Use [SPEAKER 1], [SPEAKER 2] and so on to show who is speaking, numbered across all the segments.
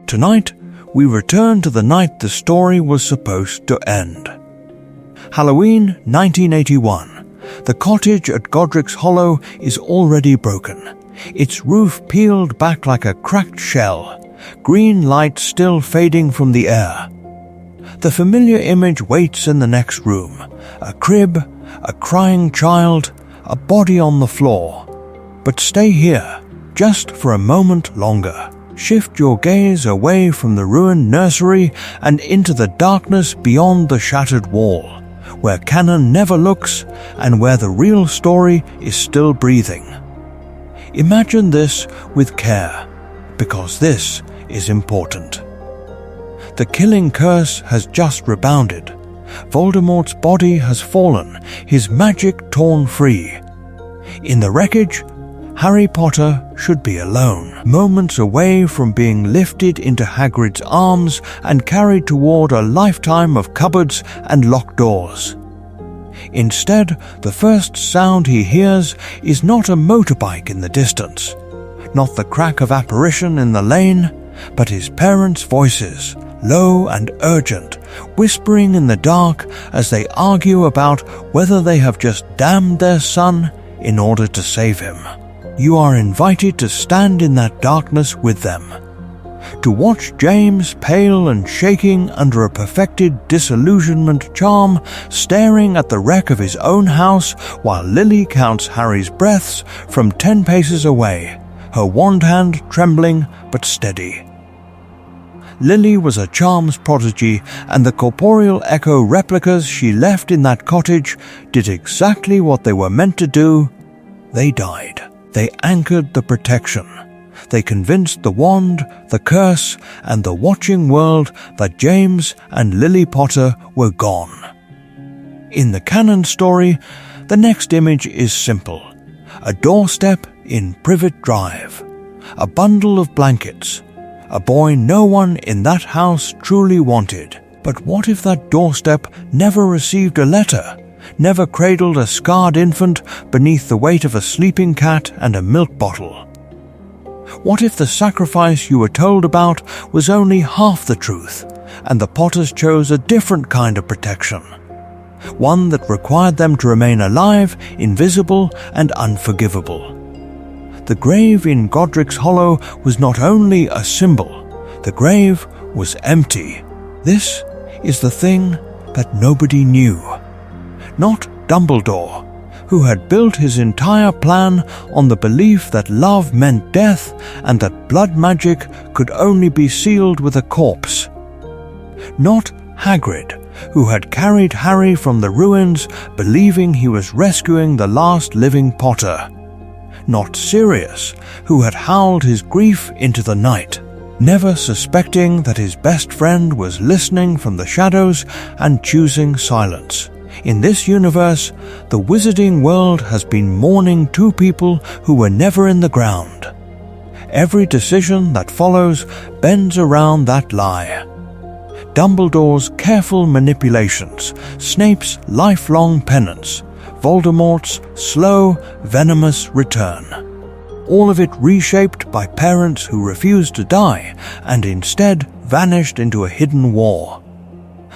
[SPEAKER 1] Tonight, we return to the night the story was supposed to end. Halloween 1981. The cottage at Godric's Hollow is already broken. Its roof peeled back like a cracked shell, green light still fading from the air. The familiar image waits in the next room. A crib, a crying child, a body on the floor. But stay here, just for a moment longer. Shift your gaze away from the ruined nursery and into the darkness beyond the shattered wall, where canon never looks and where the real story is still breathing. Imagine this with care, because this is important. The killing curse has just rebounded. Voldemort's body has fallen, his magic torn free. In the wreckage, Harry Potter should be alone, moments away from being lifted into Hagrid's arms and carried toward a lifetime of cupboards and locked doors. Instead, the first sound he hears is not a motorbike in the distance, not the crack of apparition in the lane, but his parents' voices, low and urgent, whispering in the dark as they argue about whether they have just damned their son in order to save him. You are invited to stand in that darkness with them, to watch James, pale and shaking under a perfected disillusionment charm, staring at the wreck of his own house while Lily counts Harry's breaths from 10 paces away, her wand hand trembling but steady. Lily was a charms prodigy, and the corporeal echo replicas she left in that cottage did exactly what they were meant to do. They died. They anchored the protection. They convinced the wand, the curse, and the watching world that James and Lily Potter were gone. In the canon story, the next image is simple. A doorstep in Privet Drive. A bundle of blankets. A boy no one in that house truly wanted. But what if that doorstep never received a letter? Never cradled a scarred infant beneath the weight of a sleeping cat and a milk bottle? What if the sacrifice you were told about was only half the truth, and the Potters chose a different kind of protection? One that required them to remain alive, invisible, and unforgivable. The grave in Godric's Hollow was not only a symbol, the grave was empty. This is the thing that nobody knew. Not Dumbledore, who had built his entire plan on the belief that love meant death and that blood magic could only be sealed with a corpse. Not Hagrid, who had carried Harry from the ruins believing he was rescuing the last living Potter. Not Sirius, who had howled his grief into the night, never suspecting that his best friend was listening from the shadows and choosing silence. In this universe, the wizarding world has been mourning two people who were never in the ground. Every decision that follows bends around that lie. Dumbledore's careful manipulations, Snape's lifelong penance, Voldemort's slow, venomous return. All of it reshaped by parents who refused to die and instead vanished into a hidden war.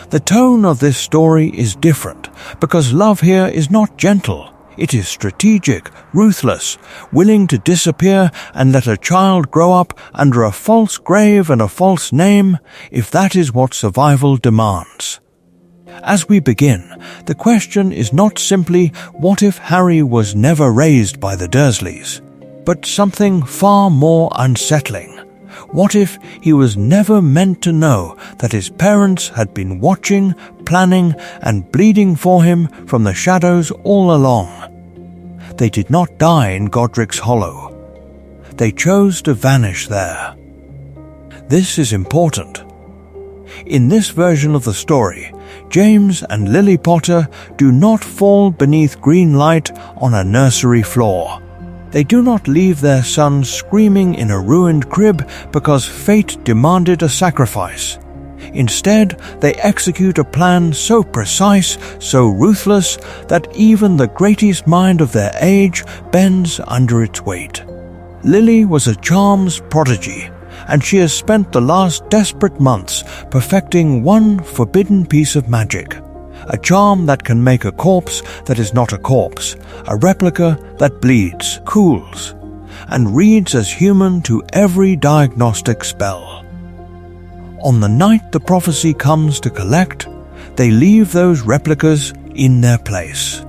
[SPEAKER 1] The tone of this story is different because love here is not gentle. It is strategic, ruthless, willing to disappear and let a child grow up under a false grave and a false name if that is what survival demands. As we begin, the question is not simply what if Harry was never raised by the Dursleys, but something far more unsettling. What if he was never meant to know that his parents had been watching, planning, and bleeding for him from the shadows all along? They did not die in Godric's Hollow. They chose to vanish there. This is important. In this version of the story, James and Lily Potter do not fall beneath green light on a nursery floor. They do not leave their son screaming in a ruined crib because fate demanded a sacrifice. Instead, they execute a plan so precise, so ruthless, that even the greatest mind of their age bends under its weight. Lily was a charms prodigy, and she has spent the last desperate months perfecting one forbidden piece of magic, a charm that can make a corpse that is not a corpse, a replica that bleeds, cools, and reads as human to every diagnostic spell. On the night the prophecy comes to collect, they leave those replicas in their place.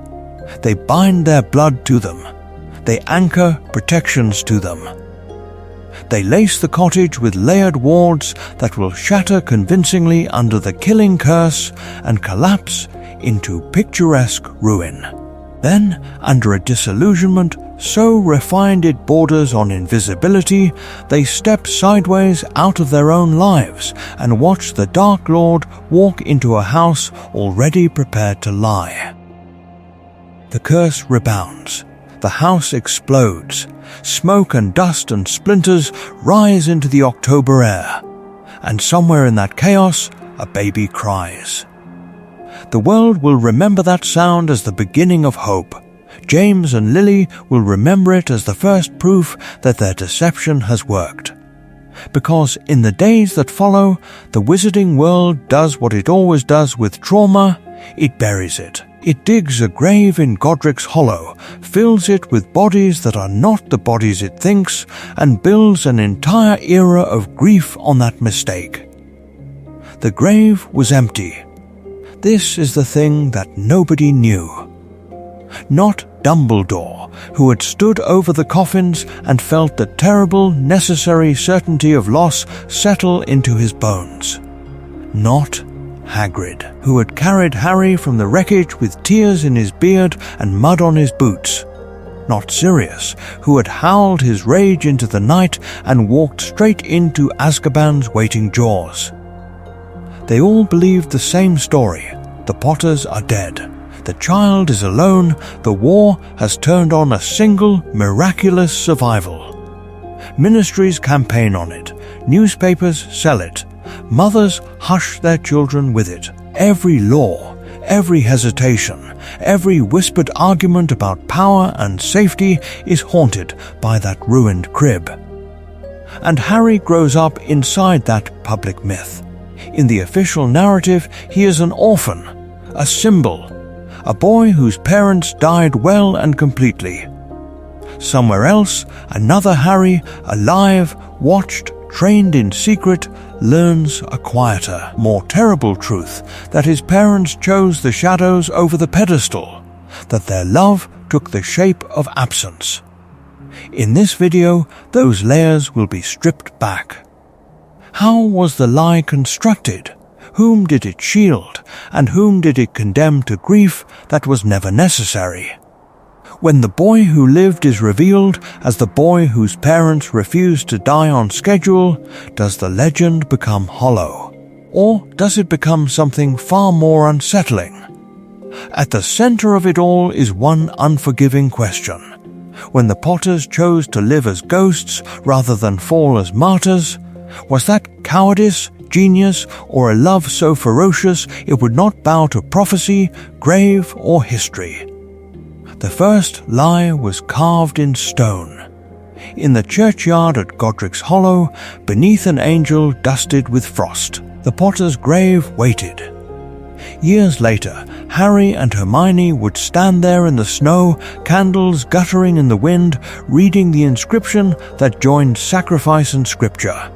[SPEAKER 1] They bind their blood to them. They anchor protections to them. They lace the cottage with layered wards that will shatter convincingly under the killing curse and collapse into picturesque ruin. Then, under a disillusionment so refined it borders on invisibility, they step sideways out of their own lives and watch the Dark Lord walk into a house already prepared to lie. The curse rebounds. The house explodes. Smoke and dust and splinters rise into the October air. And somewhere in that chaos, a baby cries. The world will remember that sound as the beginning of hope. James and Lily will remember it as the first proof that their deception has worked. Because in the days that follow, the wizarding world does what it always does with trauma: it buries it. It digs a grave in Godric's Hollow, fills it with bodies that are not the bodies it thinks, and builds an entire era of grief on that mistake. The grave was empty. This is the thing that nobody knew. Not Dumbledore, who had stood over the coffins and felt the terrible, necessary certainty of loss settle into his bones. Not Hagrid, who had carried Harry from the wreckage with tears in his beard and mud on his boots. Not Sirius, who had howled his rage into the night and walked straight into Azkaban's waiting jaws. They all believed the same story. The Potters are dead. The child is alone. The war has turned on a single, miraculous survival. Ministries campaign on it. Newspapers sell it. Mothers hush their children with it. Every law, every hesitation, every whispered argument about power and safety is haunted by that ruined crib. And Harry grows up inside that public myth. In the official narrative, he is an orphan, a symbol, a boy whose parents died well and completely. Somewhere else, another Harry, alive, watched, trained in secret, learns a quieter, more terrible truth, that his parents chose the shadows over the pedestal, that their love took the shape of absence. In this video, those layers will be stripped back. How was the lie constructed? Whom did it shield, and whom did it condemn to grief that was never necessary? When the boy who lived is revealed as the boy whose parents refused to die on schedule, does the legend become hollow? Or does it become something far more unsettling? At the center of it all is one unforgiving question. When the Potters chose to live as ghosts rather than fall as martyrs, was that cowardice, genius, or a love so ferocious it would not bow to prophecy, grave, or history? The first lie was carved in stone. In the churchyard at Godric's Hollow, beneath an angel dusted with frost, the Potter's grave waited. Years later, Harry and Hermione would stand there in the snow, candles guttering in the wind, reading the inscription that joined sacrifice and scripture.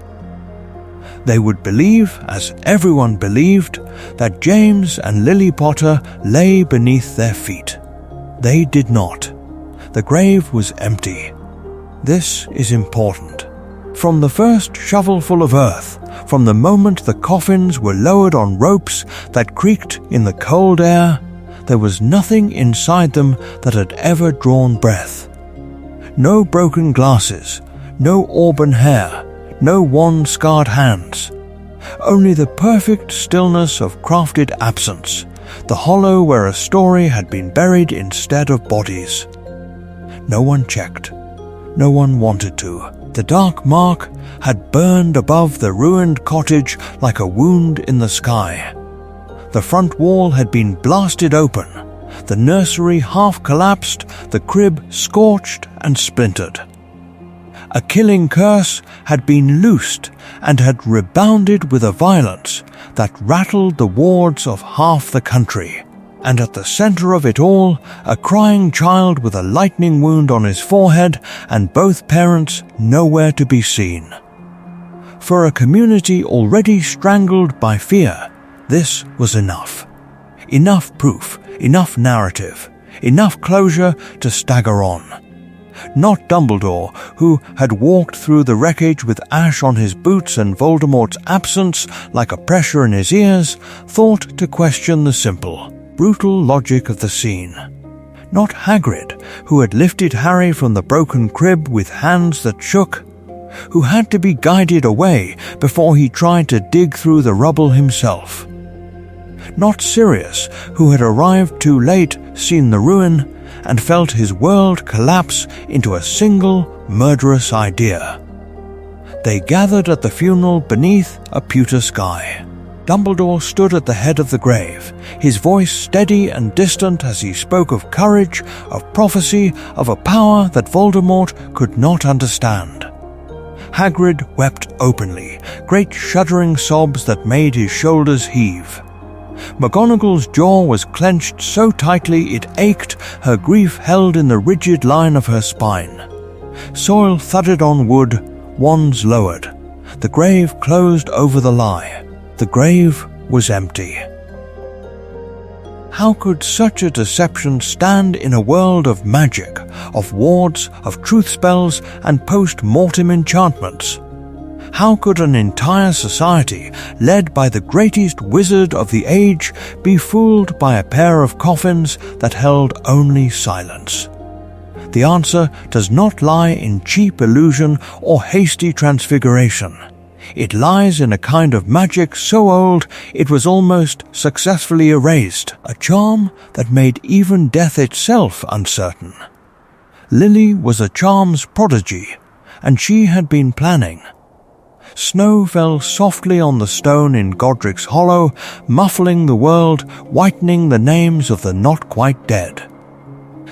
[SPEAKER 1] They would believe, as everyone believed, that James and Lily Potter lay beneath their feet. They did not. The grave was empty. This is important. From the first shovelful of earth, from the moment the coffins were lowered on ropes that creaked in the cold air, there was nothing inside them that had ever drawn breath. No broken glasses, no auburn hair, no wand-scarred hands. Only the perfect stillness of crafted absence, the hollow where a story had been buried instead of bodies. No one checked. No one wanted to. The dark mark had burned above the ruined cottage like a wound in the sky. The front wall had been blasted open, the nursery half collapsed, the crib scorched and splintered. A killing curse had been loosed and had rebounded with a violence that rattled the wards of half the country. And at the center of it all, a crying child with a lightning wound on his forehead and both parents nowhere to be seen. For a community already strangled by fear, this was enough. Enough proof, enough narrative, enough closure to stagger on. Not Dumbledore, who had walked through the wreckage with ash on his boots and Voldemort's absence like a pressure in his ears, thought to question the simple, brutal logic of the scene. Not Hagrid, who had lifted Harry from the broken crib with hands that shook, who had to be guided away before he tried to dig through the rubble himself. Not Sirius, who had arrived too late, seen the ruin, and felt his world collapse into a single murderous idea. They gathered at the funeral beneath a pewter sky. Dumbledore stood at the head of the grave, his voice steady and distant as he spoke of courage, of prophecy, of a power that Voldemort could not understand. Hagrid wept openly, great shuddering sobs that made his shoulders heave. McGonagall's jaw was clenched so tightly it ached, her grief held in the rigid line of her spine. Soil thudded on wood, wands lowered. The grave closed over the lie. The grave was empty. How could such a deception stand in a world of magic, of wards, of truth spells, and post-mortem enchantments? How could an entire society, led by the greatest wizard of the age, be fooled by a pair of coffins that held only silence? The answer does not lie in cheap illusion or hasty transfiguration. It lies in a kind of magic so old it was almost successfully erased, a charm that made even death itself uncertain. Lily was a charms prodigy, and she had been planning. Snow fell softly on the stone in Godric's Hollow, muffling the world, whitening the names of the not-quite-dead.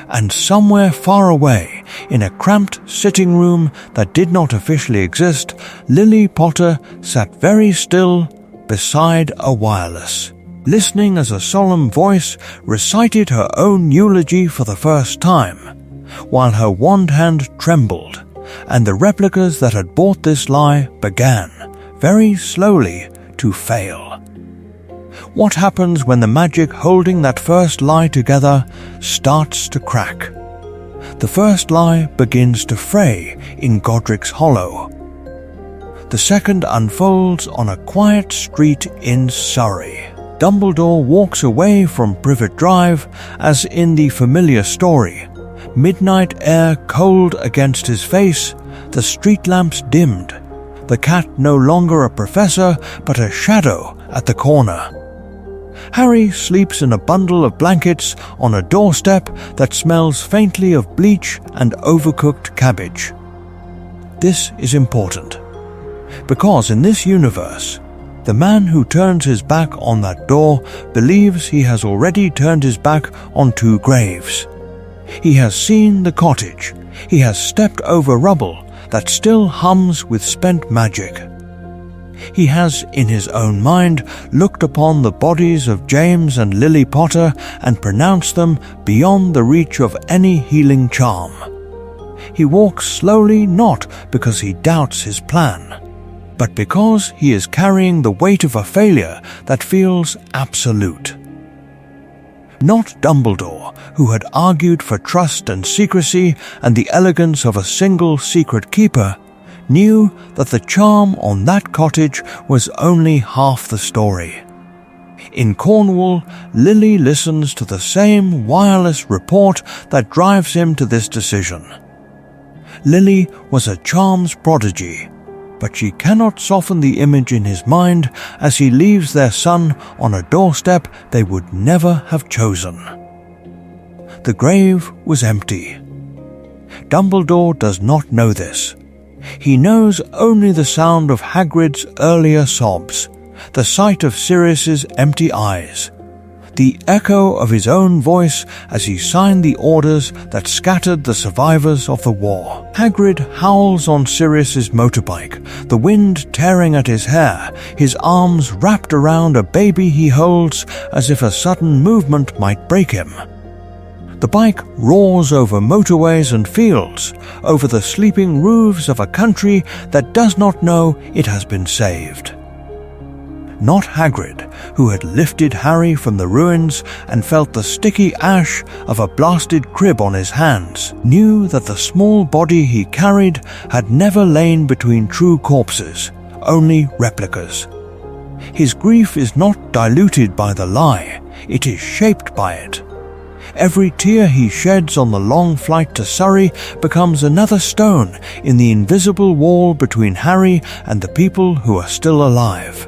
[SPEAKER 1] And somewhere far away, in a cramped sitting room that did not officially exist, Lily Potter sat very still beside a wireless, listening as a solemn voice recited her own eulogy for the first time, while her wand hand trembled, and the replicas that had bought this lie began, very slowly, to fail. What happens when the magic holding that first lie together starts to crack? The first lie begins to fray in Godric's Hollow. The second unfolds on a quiet street in Surrey. Dumbledore walks away from Privet Drive as in the familiar story. Midnight air cold against his face, the street lamps dimmed, the cat no longer a professor but a shadow at the corner. Harry sleeps in a bundle of blankets on a doorstep that smells faintly of bleach and overcooked cabbage. This is important, because in this universe, the man who turns his back on that door believes he has already turned his back on two graves. He has seen the cottage. He has stepped over rubble that still hums with spent magic. He has, in his own mind, looked upon the bodies of James and Lily Potter and pronounced them beyond the reach of any healing charm. He walks slowly not because he doubts his plan, but because he is carrying the weight of a failure that feels absolute. Not Dumbledore, who had argued for trust and secrecy and the elegance of a single secret keeper, knew that the charm on that cottage was only half the story. In Cornwall, Lily listens to the same wireless report that drives him to this decision. Lily was a charms prodigy, but she cannot soften the image in his mind as he leaves their son on a doorstep they would never have chosen. The grave was empty. Dumbledore does not know this. He knows only the sound of Hagrid's earlier sobs, the sight of Sirius's empty eyes, the echo of his own voice as he signed the orders that scattered the survivors of the war. Hagrid howls on Sirius's motorbike, the wind tearing at his hair, his arms wrapped around a baby he holds as if a sudden movement might break him. The bike roars over motorways and fields, over the sleeping roofs of a country that does not know it has been saved. Not Hagrid, who had lifted Harry from the ruins and felt the sticky ash of a blasted crib on his hands, knew that the small body he carried had never lain between true corpses, only replicas. His grief is not diluted by the lie, it is shaped by it. Every tear he sheds on the long flight to Surrey becomes another stone in the invisible wall between Harry and the people who are still alive.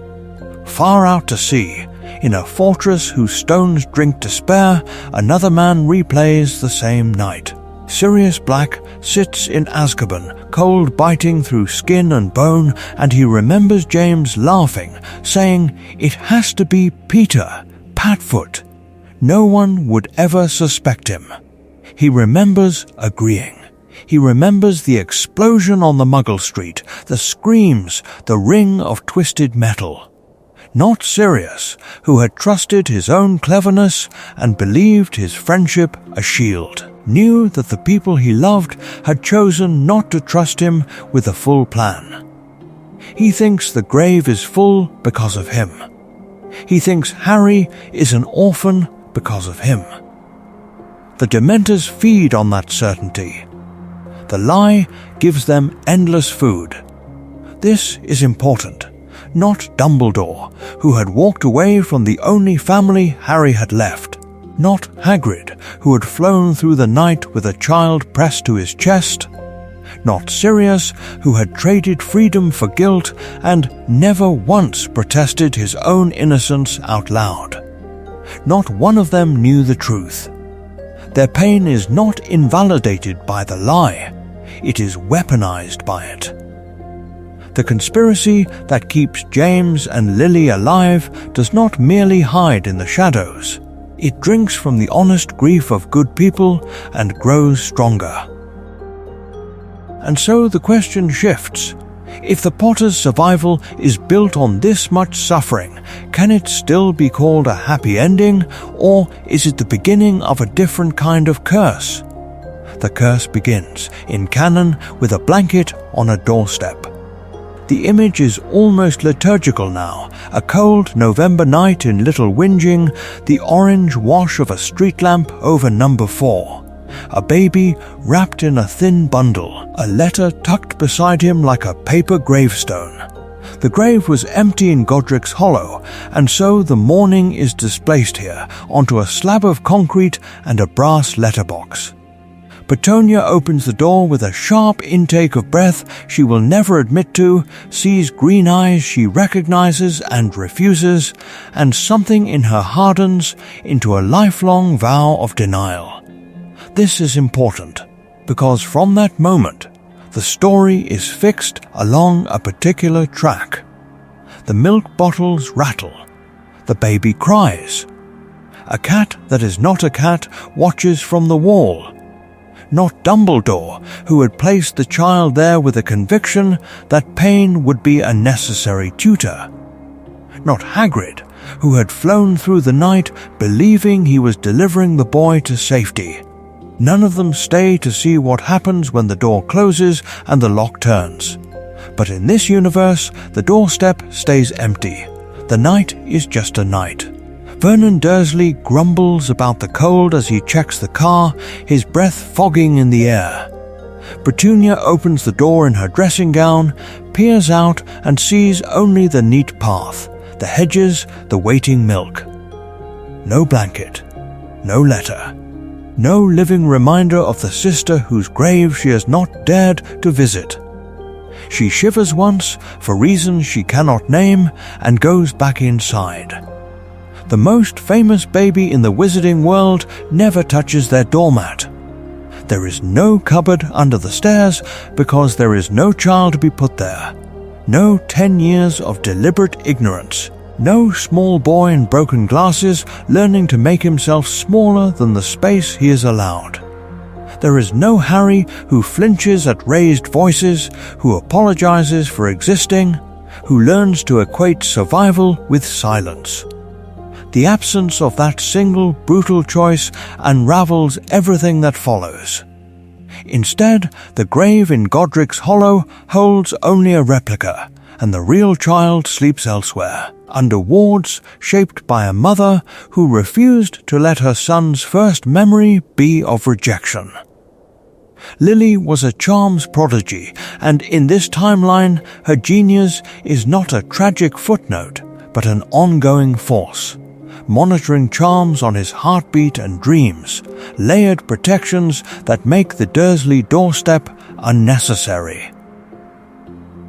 [SPEAKER 1] Far out to sea, in a fortress whose stones drink despair, another man replays the same night. Sirius Black sits in Azkaban, cold biting through skin and bone, and he remembers James laughing, saying, "It has to be Peter, Patfoot." No one would ever suspect him. He remembers agreeing. He remembers the explosion on the Muggle Street, the screams, the ring of twisted metal. Not Sirius, who had trusted his own cleverness and believed his friendship a shield, knew that the people he loved had chosen not to trust him with a full plan. He thinks the grave is full because of him. He thinks Harry is an orphan because of him. The Dementors feed on that certainty. The lie gives them endless food. This is important. Not Dumbledore, who had walked away from the only family Harry had left. Not Hagrid, who had flown through the night with a child pressed to his chest. Not Sirius, who had traded freedom for guilt and never once protested his own innocence out loud. Not one of them knew the truth. Their pain is not invalidated by the lie, it is weaponized by it. The conspiracy that keeps James and Lily alive does not merely hide in the shadows. It drinks from the honest grief of good people and grows stronger. And so the question shifts. If the Potter's survival is built on this much suffering, can it still be called a happy ending, or is it the beginning of a different kind of curse? The curse begins, in canon, with a blanket on a doorstep. The image is almost liturgical now, a cold November night in Little Whinging, the orange wash of a street lamp over number 4. A baby wrapped in a thin bundle, a letter tucked beside him like a paper gravestone. The grave was empty in Godric's Hollow, and so the mourning is displaced here onto a slab of concrete and a brass letterbox. Petunia opens the door with a sharp intake of breath she will never admit to, sees green eyes she recognizes and refuses, and something in her hardens into a lifelong vow of denial. This is important, because from that moment, the story is fixed along a particular track. The milk bottles rattle. The baby cries. A cat that is not a cat watches from the wall. Not Dumbledore, who had placed the child there with a conviction that pain would be a necessary tutor. Not Hagrid, who had flown through the night believing he was delivering the boy to safety. None of them stay to see what happens when the door closes and the lock turns. But in this universe, the doorstep stays empty. The night is just a night. Vernon Dursley grumbles about the cold as he checks the car, his breath fogging in the air. Petunia opens the door in her dressing gown, peers out and sees only the neat path, the hedges, the waiting milk. No blanket, no letter, no living reminder of the sister whose grave she has not dared to visit. She shivers once, for reasons she cannot name, and goes back inside. The most famous baby in the wizarding world never touches their doormat. There is no cupboard under the stairs because there is no child to be put there. No 10 years of deliberate ignorance. No small boy in broken glasses learning to make himself smaller than the space he is allowed. There is no Harry who flinches at raised voices, who apologizes for existing, who learns to equate survival with silence. The absence of that single brutal choice unravels everything that follows. Instead, the grave in Godric's Hollow holds only a replica, and the real child sleeps elsewhere, under wards shaped by a mother who refused to let her son's first memory be of rejection. Lily was a charms prodigy, and in this timeline, her genius is not a tragic footnote, but an ongoing force, monitoring charms on his heartbeat and dreams, layered protections that make the Dursley doorstep unnecessary.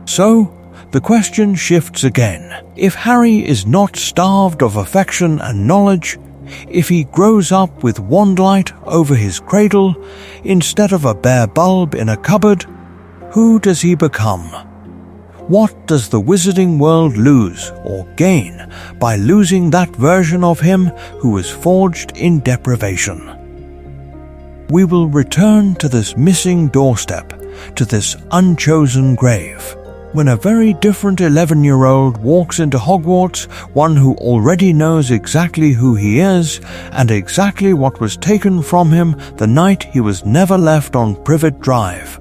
[SPEAKER 1] So, the question shifts again. If Harry is not starved of affection and knowledge, if he grows up with wandlight over his cradle instead of a bare bulb in a cupboard, who does he become? What does the wizarding world lose or gain by losing that version of him who was forged in deprivation? We will return to this missing doorstep, to this unchosen grave. When a very different 11-year-old walks into Hogwarts, one who already knows exactly who he is and exactly what was taken from him the night he was never left on Privet Drive.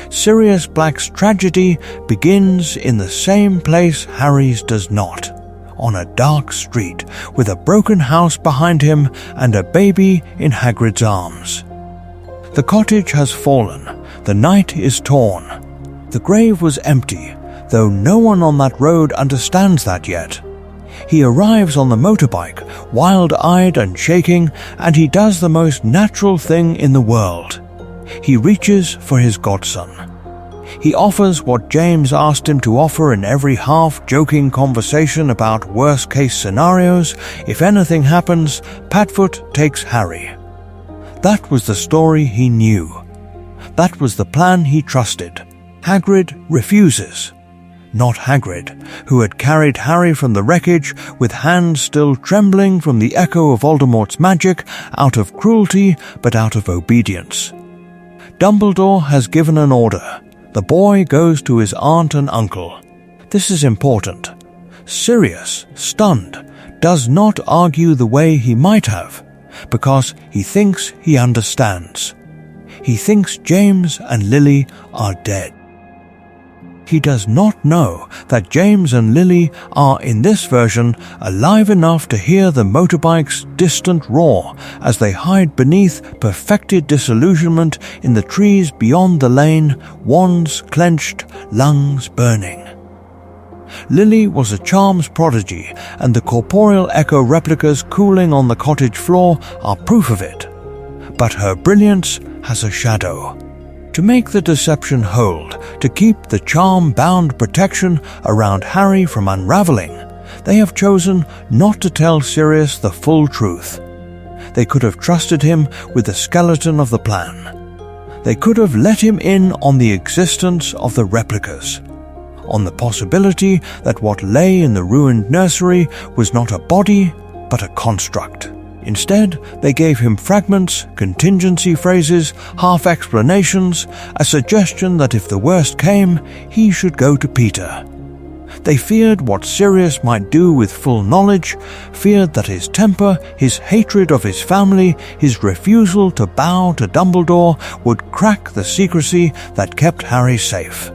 [SPEAKER 1] Sirius Black's tragedy begins in the same place Harry's does not, on a dark street with a broken house behind him and a baby in Hagrid's arms. The cottage has fallen, the night is torn. The grave was empty, though no one on that road understands that yet. He arrives on the motorbike, wild-eyed and shaking, and he does the most natural thing in the world. He reaches for his godson. He offers what James asked him to offer in every half-joking conversation about worst-case scenarios. If anything happens, Padfoot takes Harry. That was the story he knew. That was the plan he trusted. Hagrid refuses. Not Hagrid, who had carried Harry from the wreckage with hands still trembling from the echo of Voldemort's magic, out of cruelty but out of obedience. Dumbledore has given an order. The boy goes to his aunt and uncle. This is important. Sirius, stunned, does not argue the way he might have, because he thinks he understands. He thinks James and Lily are dead. He does not know that James and Lily are in this version alive enough to hear the motorbike's distant roar as they hide beneath perfected disillusionment in the trees beyond the lane, wands clenched, lungs burning. Lily was a charms prodigy, and the corporeal echo replicas cooling on the cottage floor are proof of it. But her brilliance has a shadow. To make the deception hold, to keep the charm-bound protection around Harry from unraveling, they have chosen not to tell Sirius the full truth. They could have trusted him with the skeleton of the plan. They could have let him in on the existence of the replicas, on the possibility that what lay in the ruined nursery was not a body, but a construct. Instead, they gave him fragments, contingency phrases, half-explanations, a suggestion that if the worst came, he should go to Peter. They feared what Sirius might do with full knowledge, feared that his temper, his hatred of his family, his refusal to bow to Dumbledore would crack the secrecy that kept Harry safe.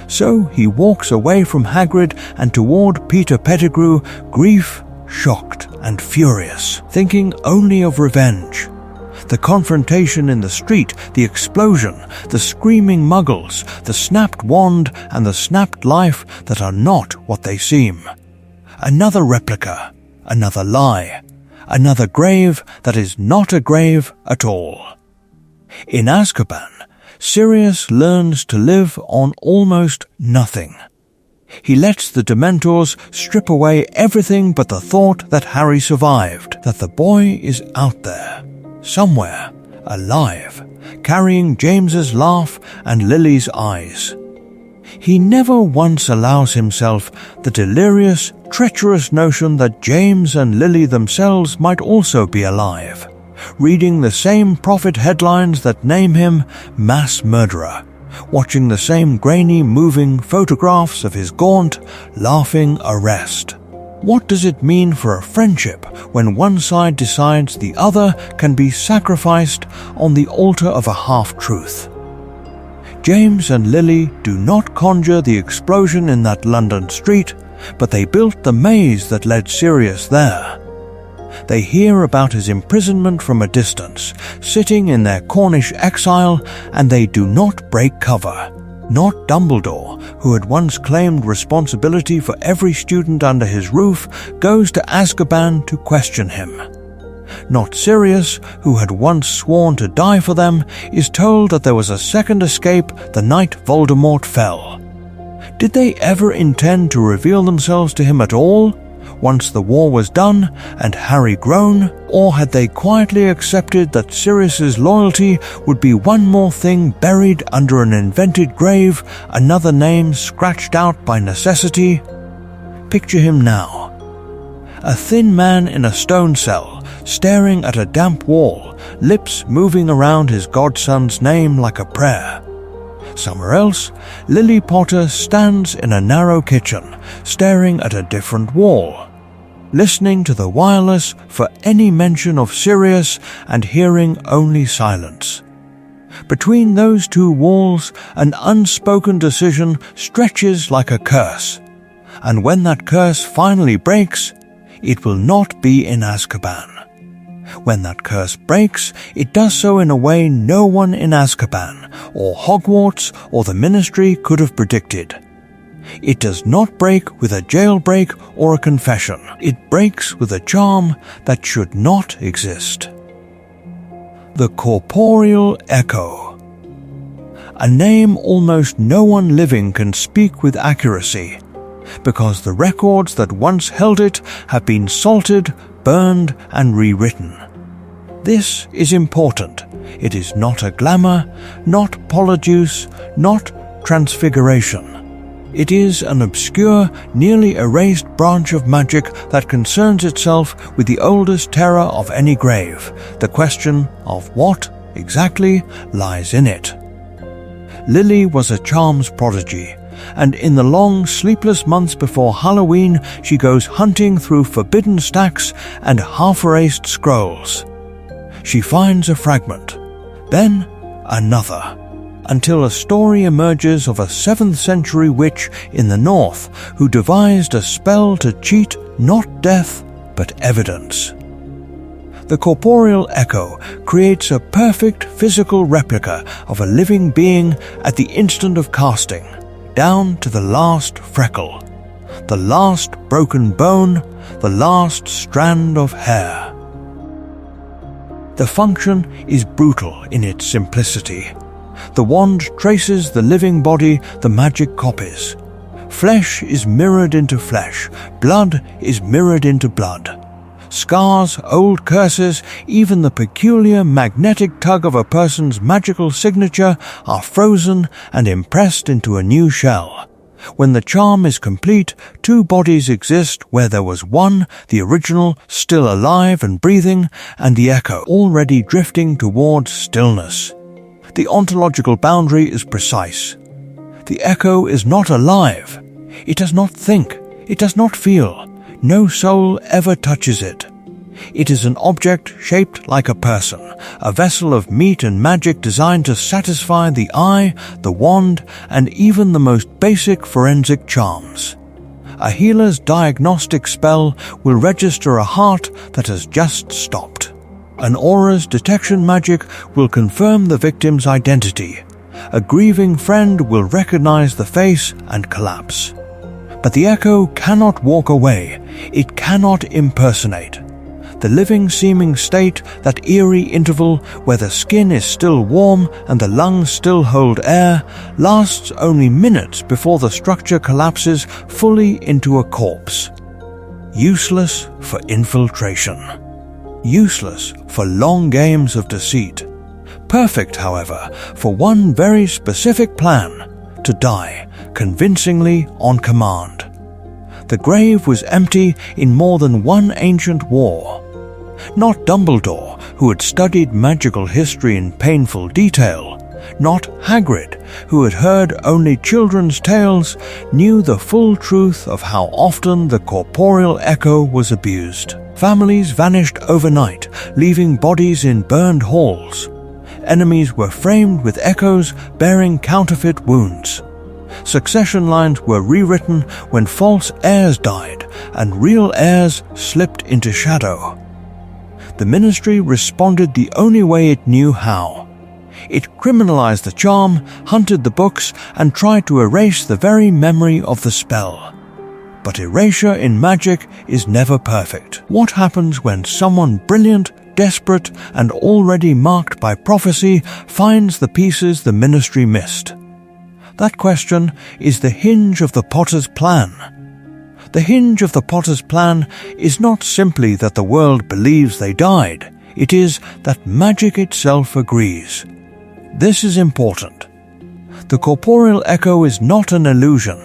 [SPEAKER 1] So he walks away from Hagrid and toward Peter Pettigrew, grief, shocked and furious, thinking only of revenge. The confrontation in the street, the explosion, the screaming muggles, the snapped wand and the snapped life that are not what they seem. Another replica, another lie, another grave that is not a grave at all. In Azkaban, Sirius learns to live on almost nothing. He lets the Dementors strip away everything but the thought that Harry survived, that the boy is out there, somewhere, alive, carrying James's laugh and Lily's eyes. He never once allows himself the delirious, treacherous notion that James and Lily themselves might also be alive, reading the same profit headlines that name him mass murderer, watching the same grainy, moving photographs of his gaunt, laughing arrest. What does it mean for a friendship when one side decides the other can be sacrificed on the altar of a half-truth? James and Lily do not conjure the explosion in that London street, but they built the maze that led Sirius there. They hear about his imprisonment from a distance, sitting in their Cornish exile, and they do not break cover. Not Dumbledore, who had once claimed responsibility for every student under his roof, goes to Azkaban to question him. Not Sirius, who had once sworn to die for them, is told that there was a second escape the night Voldemort fell. Did they ever intend to reveal themselves to him at all, once the war was done and Harry grown, or had they quietly accepted that Sirius's loyalty would be one more thing buried under an invented grave, another name scratched out by necessity? Picture him now. A thin man in a stone cell, staring at a damp wall, lips moving around his godson's name like a prayer. Somewhere else, Lily Potter stands in a narrow kitchen, staring at a different wall, listening to the wireless for any mention of Sirius and hearing only silence. Between those two walls, an unspoken decision stretches like a curse, and when that curse finally breaks, it will not be in Azkaban. When that curse breaks, it does so in a way no one in Azkaban, or Hogwarts, or the Ministry could have predicted. It does not break with a jailbreak or a confession. It breaks with a charm that should not exist. The corporeal echo. A name almost no one living can speak with accuracy, because the records that once held it have been salted, burned, and rewritten. This is important. It is not a glamour, not polyjuice, not transfiguration. It is an obscure, nearly erased branch of magic that concerns itself with the oldest terror of any grave, the question of what, exactly, lies in it. Lily was a charms prodigy, and in the long, sleepless months before Halloween, she goes hunting through forbidden stacks and half-erased scrolls. She finds a fragment, then another, until a story emerges of a 7th century witch in the north who devised a spell to cheat not death, but evidence. The corporeal echo creates a perfect physical replica of a living being at the instant of casting, down to the last freckle, the last broken bone, the last strand of hair. The function is brutal in its simplicity. The wand traces the living body the magic copies. Flesh is mirrored into flesh, blood is mirrored into blood. Scars, old curses, even the peculiar magnetic tug of a person's magical signature are frozen and impressed into a new shell. When the charm is complete, two bodies exist where there was one, the original, still alive and breathing, and the echo, already drifting towards stillness. The ontological boundary is precise. The echo is not alive. It does not think. It does not feel. No soul ever touches it. It is an object shaped like a person, a vessel of meat and magic designed to satisfy the eye, the wand, and even the most basic forensic charms. A healer's diagnostic spell will register a heart that has just stopped. An aura's detection magic will confirm the victim's identity. A grieving friend will recognize the face and collapse. But the echo cannot walk away. It cannot impersonate. The living seeming state, that eerie interval where the skin is still warm and the lungs still hold air, lasts only minutes before the structure collapses fully into a corpse. Useless for infiltration. Useless for long games of deceit. Perfect, however, for one very specific plan: to die, convincingly on command. The grave was empty in more than one ancient war. Not Dumbledore, who had studied magical history in painful detail, not Hagrid, who had heard only children's tales, knew the full truth of how often the corporeal echo was abused. Families vanished overnight, leaving bodies in burned halls. Enemies were framed with echoes bearing counterfeit wounds. Succession lines were rewritten when false heirs died and real heirs slipped into shadow. The Ministry responded the only way it knew how. It criminalized the charm, hunted the books, and tried to erase the very memory of the spell. But erasure in magic is never perfect. What happens when someone brilliant, desperate, and already marked by prophecy finds the pieces the Ministry missed? That question is the hinge of the Potter's plan. The hinge of the Potter's plan is not simply that the world believes they died, it is that magic itself agrees. This is important. The corporeal echo is not an illusion.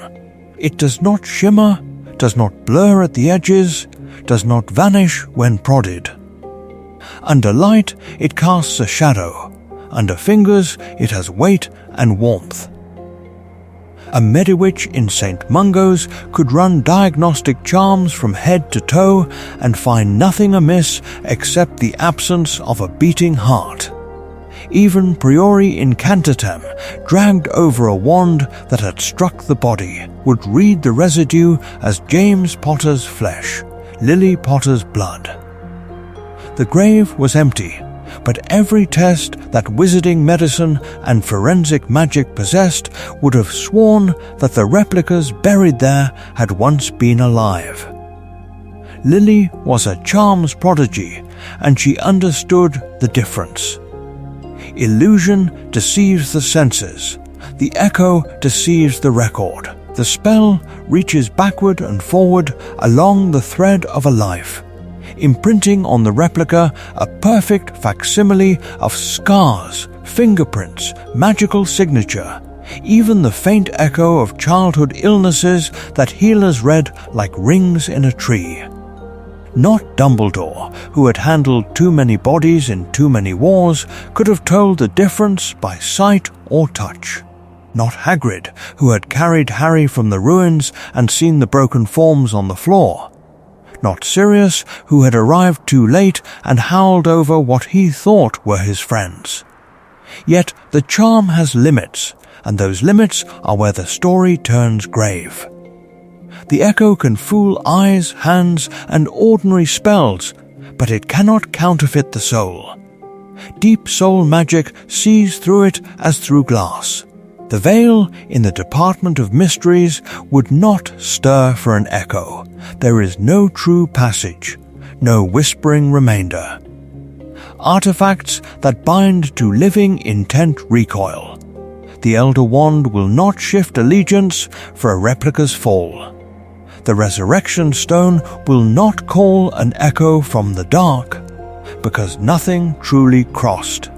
[SPEAKER 1] It does not shimmer, does not blur at the edges, does not vanish when prodded. Under light, it casts a shadow. Under fingers, it has weight and warmth. A Mediwitch in St. Mungo's could run diagnostic charms from head to toe and find nothing amiss except the absence of a beating heart. Even Priori Incantatem, dragged over a wand that had struck the body, would read the residue as James Potter's flesh, Lily Potter's blood. The grave was empty, but every test that wizarding medicine and forensic magic possessed would have sworn that the replicas buried there had once been alive. Lily was a charms prodigy, and she understood the difference. Illusion deceives the senses. The echo deceives the record. The spell reaches backward and forward along the thread of a life, imprinting on the replica a perfect facsimile of scars, fingerprints, magical signature, even the faint echo of childhood illnesses that healers read like rings in a tree. Not Dumbledore, who had handled too many bodies in too many wars, could have told the difference by sight or touch. Not Hagrid, who had carried Harry from the ruins and seen the broken forms on the floor. Not Sirius, who had arrived too late and howled over what he thought were his friends. Yet the charm has limits, and those limits are where the story turns grave. The echo can fool eyes, hands, and ordinary spells, but it cannot counterfeit the soul. Deep soul magic sees through it as through glass. The veil in the Department of Mysteries would not stir for an echo. There is no true passage, no whispering remainder. Artifacts that bind to living intent recoil. The Elder Wand will not shift allegiance for a replica's fall. The Resurrection Stone will not call an echo from the dark, because nothing truly crossed.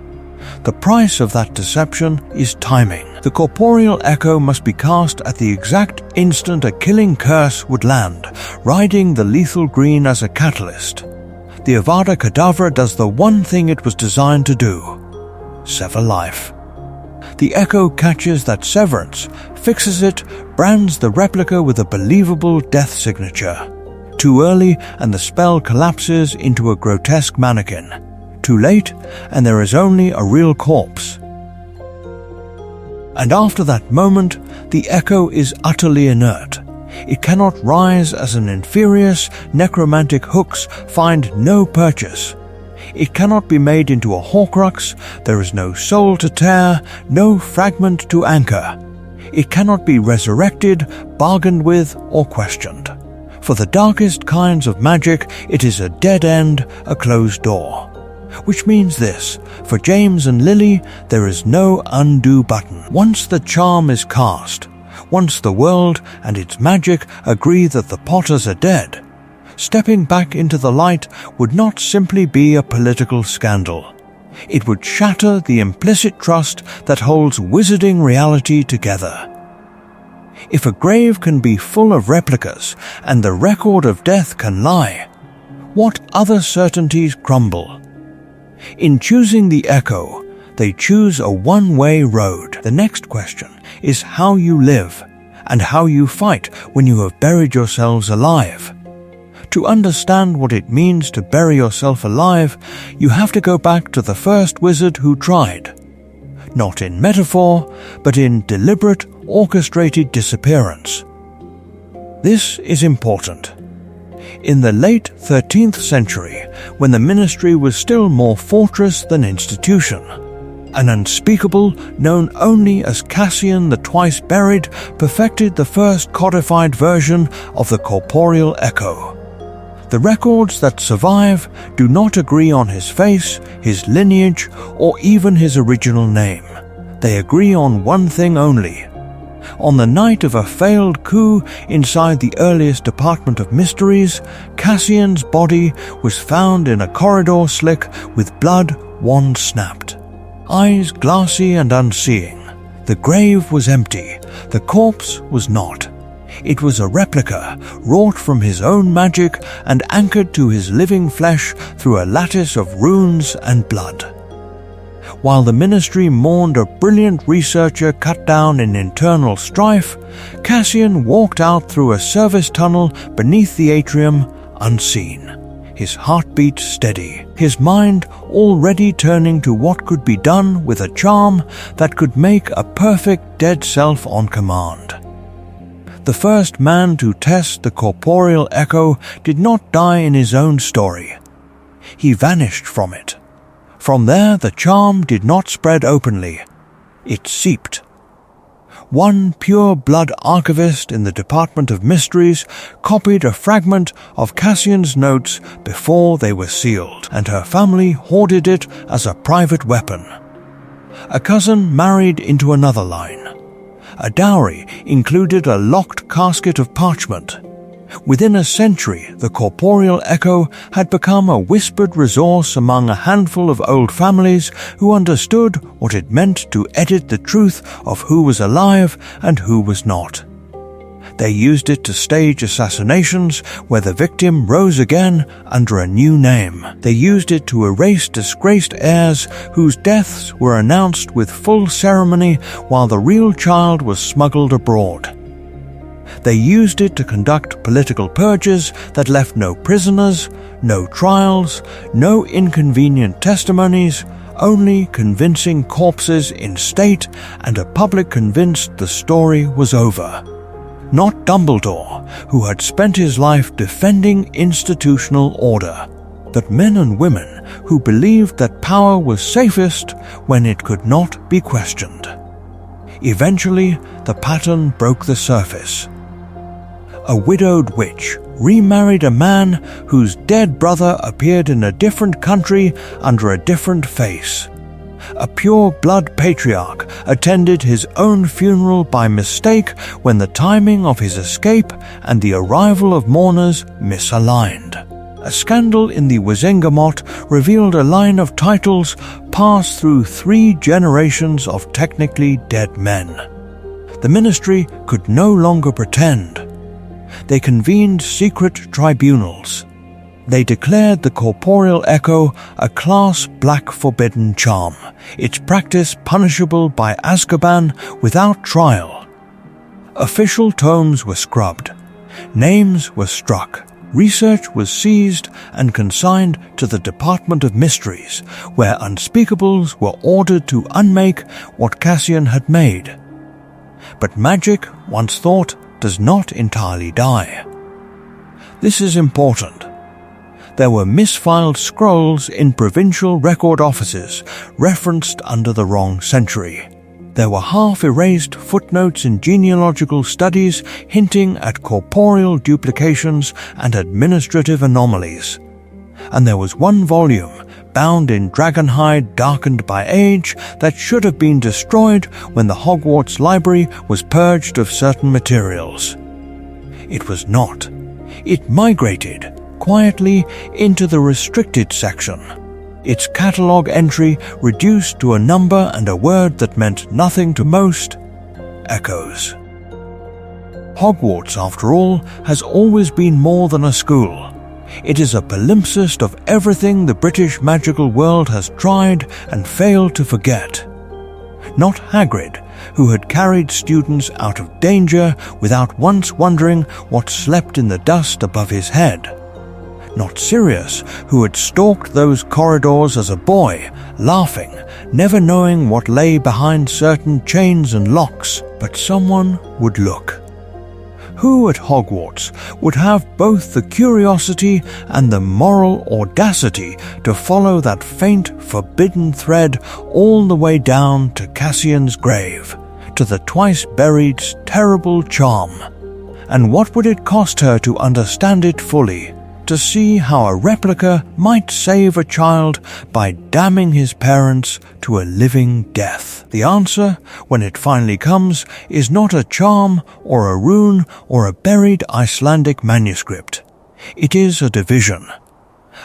[SPEAKER 1] The price of that deception is timing. The corporeal echo must be cast at the exact instant a killing curse would land, riding the lethal green as a catalyst. The Avada Kedavra does the one thing it was designed to do: sever life. The echo catches that severance, fixes it, brands the replica with a believable death signature. Too early and the spell collapses into a grotesque mannequin. Too late and there is only a real corpse. And after that moment, the echo is utterly inert. It cannot rise as an inferious, necromantic hooks find no purchase. It cannot be made into a Horcrux, there is no soul to tear, no fragment to anchor. It cannot be resurrected, bargained with, or questioned. For the darkest kinds of magic, it is a dead end, a closed door. Which means this: for James and Lily, there is no undo button. Once the charm is cast, once the world and its magic agree that the Potters are dead, stepping back into the light would not simply be a political scandal. It would shatter the implicit trust that holds wizarding reality together. If a grave can be full of replicas and the record of death can lie, what other certainties crumble? In choosing the echo, they choose a one-way road. The next question is how you live and how you fight when you have buried yourselves alive. To understand what it means to bury yourself alive, you have to go back to the first wizard who tried. Not in metaphor, but in deliberate, orchestrated disappearance. This is important. In the late 13th century, when the ministry was still more fortress than institution, an unspeakable, known only as Cassian the Twice Buried, perfected the first codified version of the corporeal echo. The records that survive do not agree on his face, his lineage, or even his original name. They agree on one thing only. On the night of a failed coup inside the earliest Department of Mysteries, Cassian's body was found in a corridor slick with blood wand snapped. Eyes glassy and unseeing. The grave was empty. The corpse was not. It was a replica, wrought from his own magic and anchored to his living flesh through a lattice of runes and blood. While the ministry mourned a brilliant researcher cut down in internal strife, Cassian walked out through a service tunnel beneath the atrium, unseen. His heartbeat steady, his mind already turning to what could be done with a charm that could make a perfect dead self on command. The first man to test the corporeal echo did not die in his own story. He vanished from it. From there, the charm did not spread openly. It seeped. One pure-blood archivist in the Department of Mysteries copied a fragment of Cassian's notes before they were sealed, and her family hoarded it as a private weapon. A cousin married into another line. A dowry included a locked casket of parchment. Within a century, the corporeal echo had become a whispered resource among a handful of old families who understood what it meant to edit the truth of who was alive and who was not. They used it to stage assassinations where the victim rose again under a new name. They used it to erase disgraced heirs whose deaths were announced with full ceremony while the real child was smuggled abroad. They used it to conduct political purges that left no prisoners, no trials, no inconvenient testimonies, only convincing corpses in state and a public convinced the story was over. Not Dumbledore, who had spent his life defending institutional order, but men and women who believed that power was safest when it could not be questioned. Eventually, the pattern broke the surface. A widowed witch remarried a man whose dead brother appeared in a different country under a different face. A pure-blood patriarch attended his own funeral by mistake when the timing of his escape and the arrival of mourners misaligned. A scandal in the Wizengamot revealed a line of titles passed through 3 generations of technically dead men. The ministry could no longer pretend. They convened secret tribunals. They declared the corporeal echo a Class Black forbidden charm, its practice punishable by Azkaban without trial. Official tomes were scrubbed. Names were struck. Research was seized and consigned to the Department of Mysteries, where unspeakables were ordered to unmake what Cassian had made. But magic, once thought, does not entirely die. This is important. There were misfiled scrolls in provincial record offices referenced under the wrong century. There were half-erased footnotes in genealogical studies hinting at corporeal duplications and administrative anomalies. And there was one volume, bound in dragonhide darkened by age, that should have been destroyed when the Hogwarts library was purged of certain materials. It was not. It migrated quietly into the restricted section, its catalogue entry reduced to a number and a word that meant nothing to most: echoes. Hogwarts, after all, has always been more than a school. It is a palimpsest of everything the British magical world has tried and failed to forget. Not Hagrid, who had carried students out of danger without once wondering what slept in the dust above his head. Not Sirius, who had stalked those corridors as a boy, laughing, never knowing what lay behind certain chains and locks, but someone would look. Who at Hogwarts would have both the curiosity and the moral audacity to follow that faint, forbidden thread all the way down to Cassian's grave, to the twice-buried's terrible charm? And what would it cost her to understand it fully, to see how a replica might save a child by damning his parents to a living death? The answer, when it finally comes, is not a charm or a rune or a buried Icelandic manuscript. It is a division.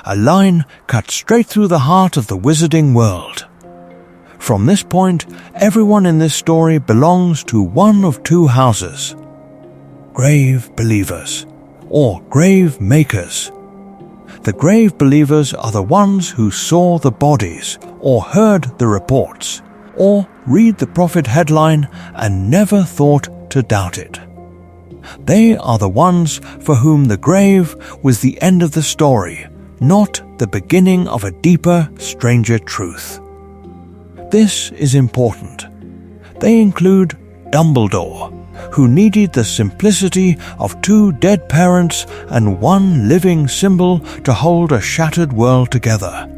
[SPEAKER 1] A line cut straight through the heart of the wizarding world. From this point, everyone in this story belongs to one of two houses: grave believers or grave makers. The grave believers are the ones who saw the bodies, or heard the reports, or read the prophet headline and never thought to doubt it. They are the ones for whom the grave was the end of the story, not the beginning of a deeper, stranger truth. This is important. They include Dumbledore, who needed the simplicity of two dead parents and one living symbol to hold a shattered world together.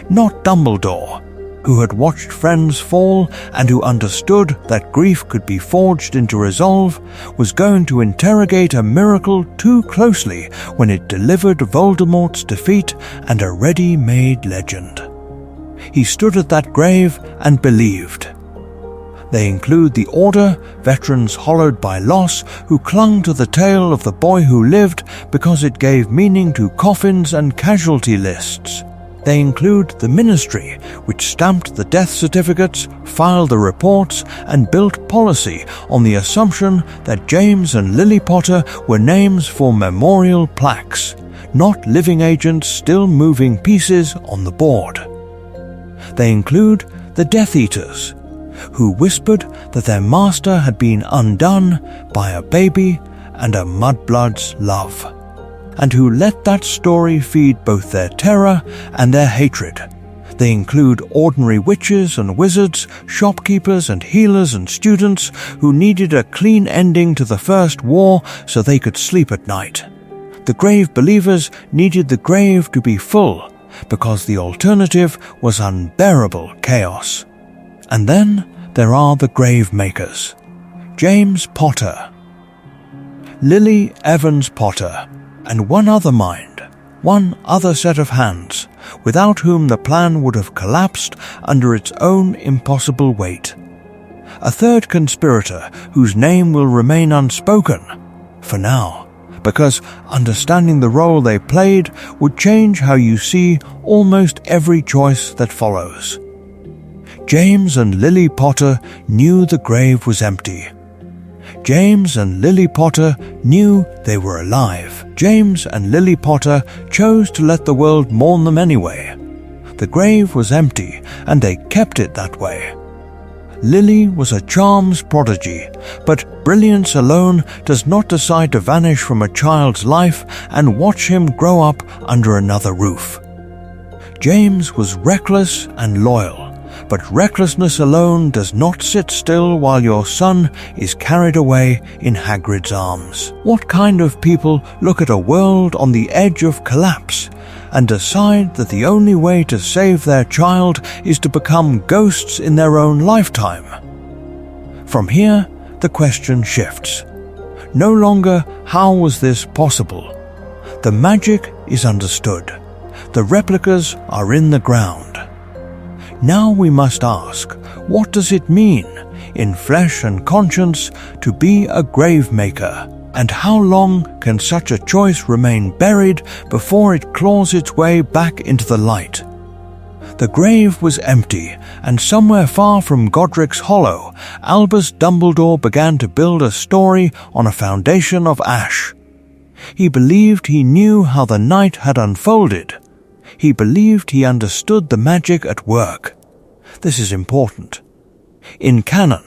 [SPEAKER 1] Not Dumbledore, who had watched friends fall and who understood that grief could be forged into resolve, was going to interrogate a miracle too closely when it delivered Voldemort's defeat and a ready-made legend. He stood at that grave and believed. They include the Order, veterans hollowed by loss, who clung to the tale of the boy who lived because it gave meaning to coffins and casualty lists. They include the Ministry, which stamped the death certificates, filed the reports, and built policy on the assumption that James and Lily Potter were names for memorial plaques, not living agents still moving pieces on the board. They include the Death Eaters, who whispered that their master had been undone by a baby and a mudblood's love, and who let that story feed both their terror and their hatred. They include ordinary witches and wizards, shopkeepers and healers and students who needed a clean ending to the First War so they could sleep at night. The grave believers needed the grave to be full because the alternative was unbearable chaos. And then there are the grave makers. James Potter, Lily Evans Potter, and one other mind, one other set of hands, without whom the plan would have collapsed under its own impossible weight. A third conspirator whose name will remain unspoken, for now, because understanding the role they played would change how you see almost every choice that follows. James and Lily Potter knew the grave was empty. James and Lily Potter knew they were alive. James and Lily Potter chose to let the world mourn them anyway. The grave was empty, and they kept it that way. Lily was a charms prodigy, but brilliance alone does not decide to vanish from a child's life and watch him grow up under another roof. James was reckless and loyal, but recklessness alone does not sit still while your son is carried away in Hagrid's arms. What kind of people look at a world on the edge of collapse and decide that the only way to save their child is to become ghosts in their own lifetime? From here, the question shifts. No longer how was this possible? The magic is understood. The replicas are in the ground. Now we must ask, what does it mean, in flesh and conscience, to be a grave maker? And how long can such a choice remain buried before it claws its way back into the light? The grave was empty, And somewhere far from Godric's Hollow, Albus Dumbledore began to build a story on a foundation of ash. He believed he knew how the night had unfolded. He believed he understood the magic at work. This is important. In canon,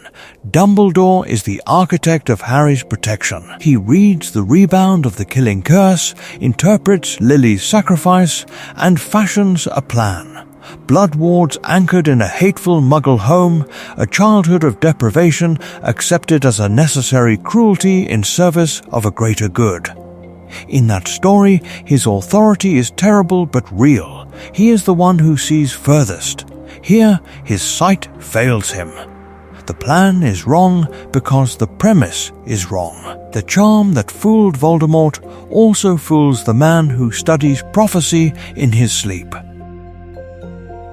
[SPEAKER 1] Dumbledore is the architect of Harry's protection. He reads the rebound of the killing curse, interprets Lily's sacrifice, and fashions a plan. Blood wards anchored in a hateful Muggle home, a childhood of deprivation accepted as a necessary cruelty in service of a greater good. In that story, his authority is terrible but real. He is the one who sees furthest. Here, his sight fails him. The plan is wrong because the premise is wrong. The charm that fooled Voldemort also fools the man who studies prophecy in his sleep.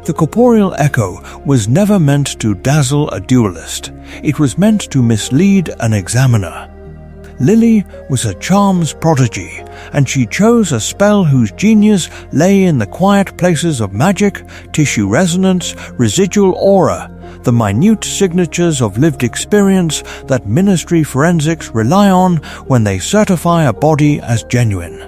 [SPEAKER 1] The corporeal echo was never meant to dazzle a duelist. It was meant to mislead an examiner. Lily was a charms prodigy, and she chose a spell whose genius lay in the quiet places of magic, tissue resonance, residual aura, the minute signatures of lived experience that ministry forensics rely on when they certify a body as genuine.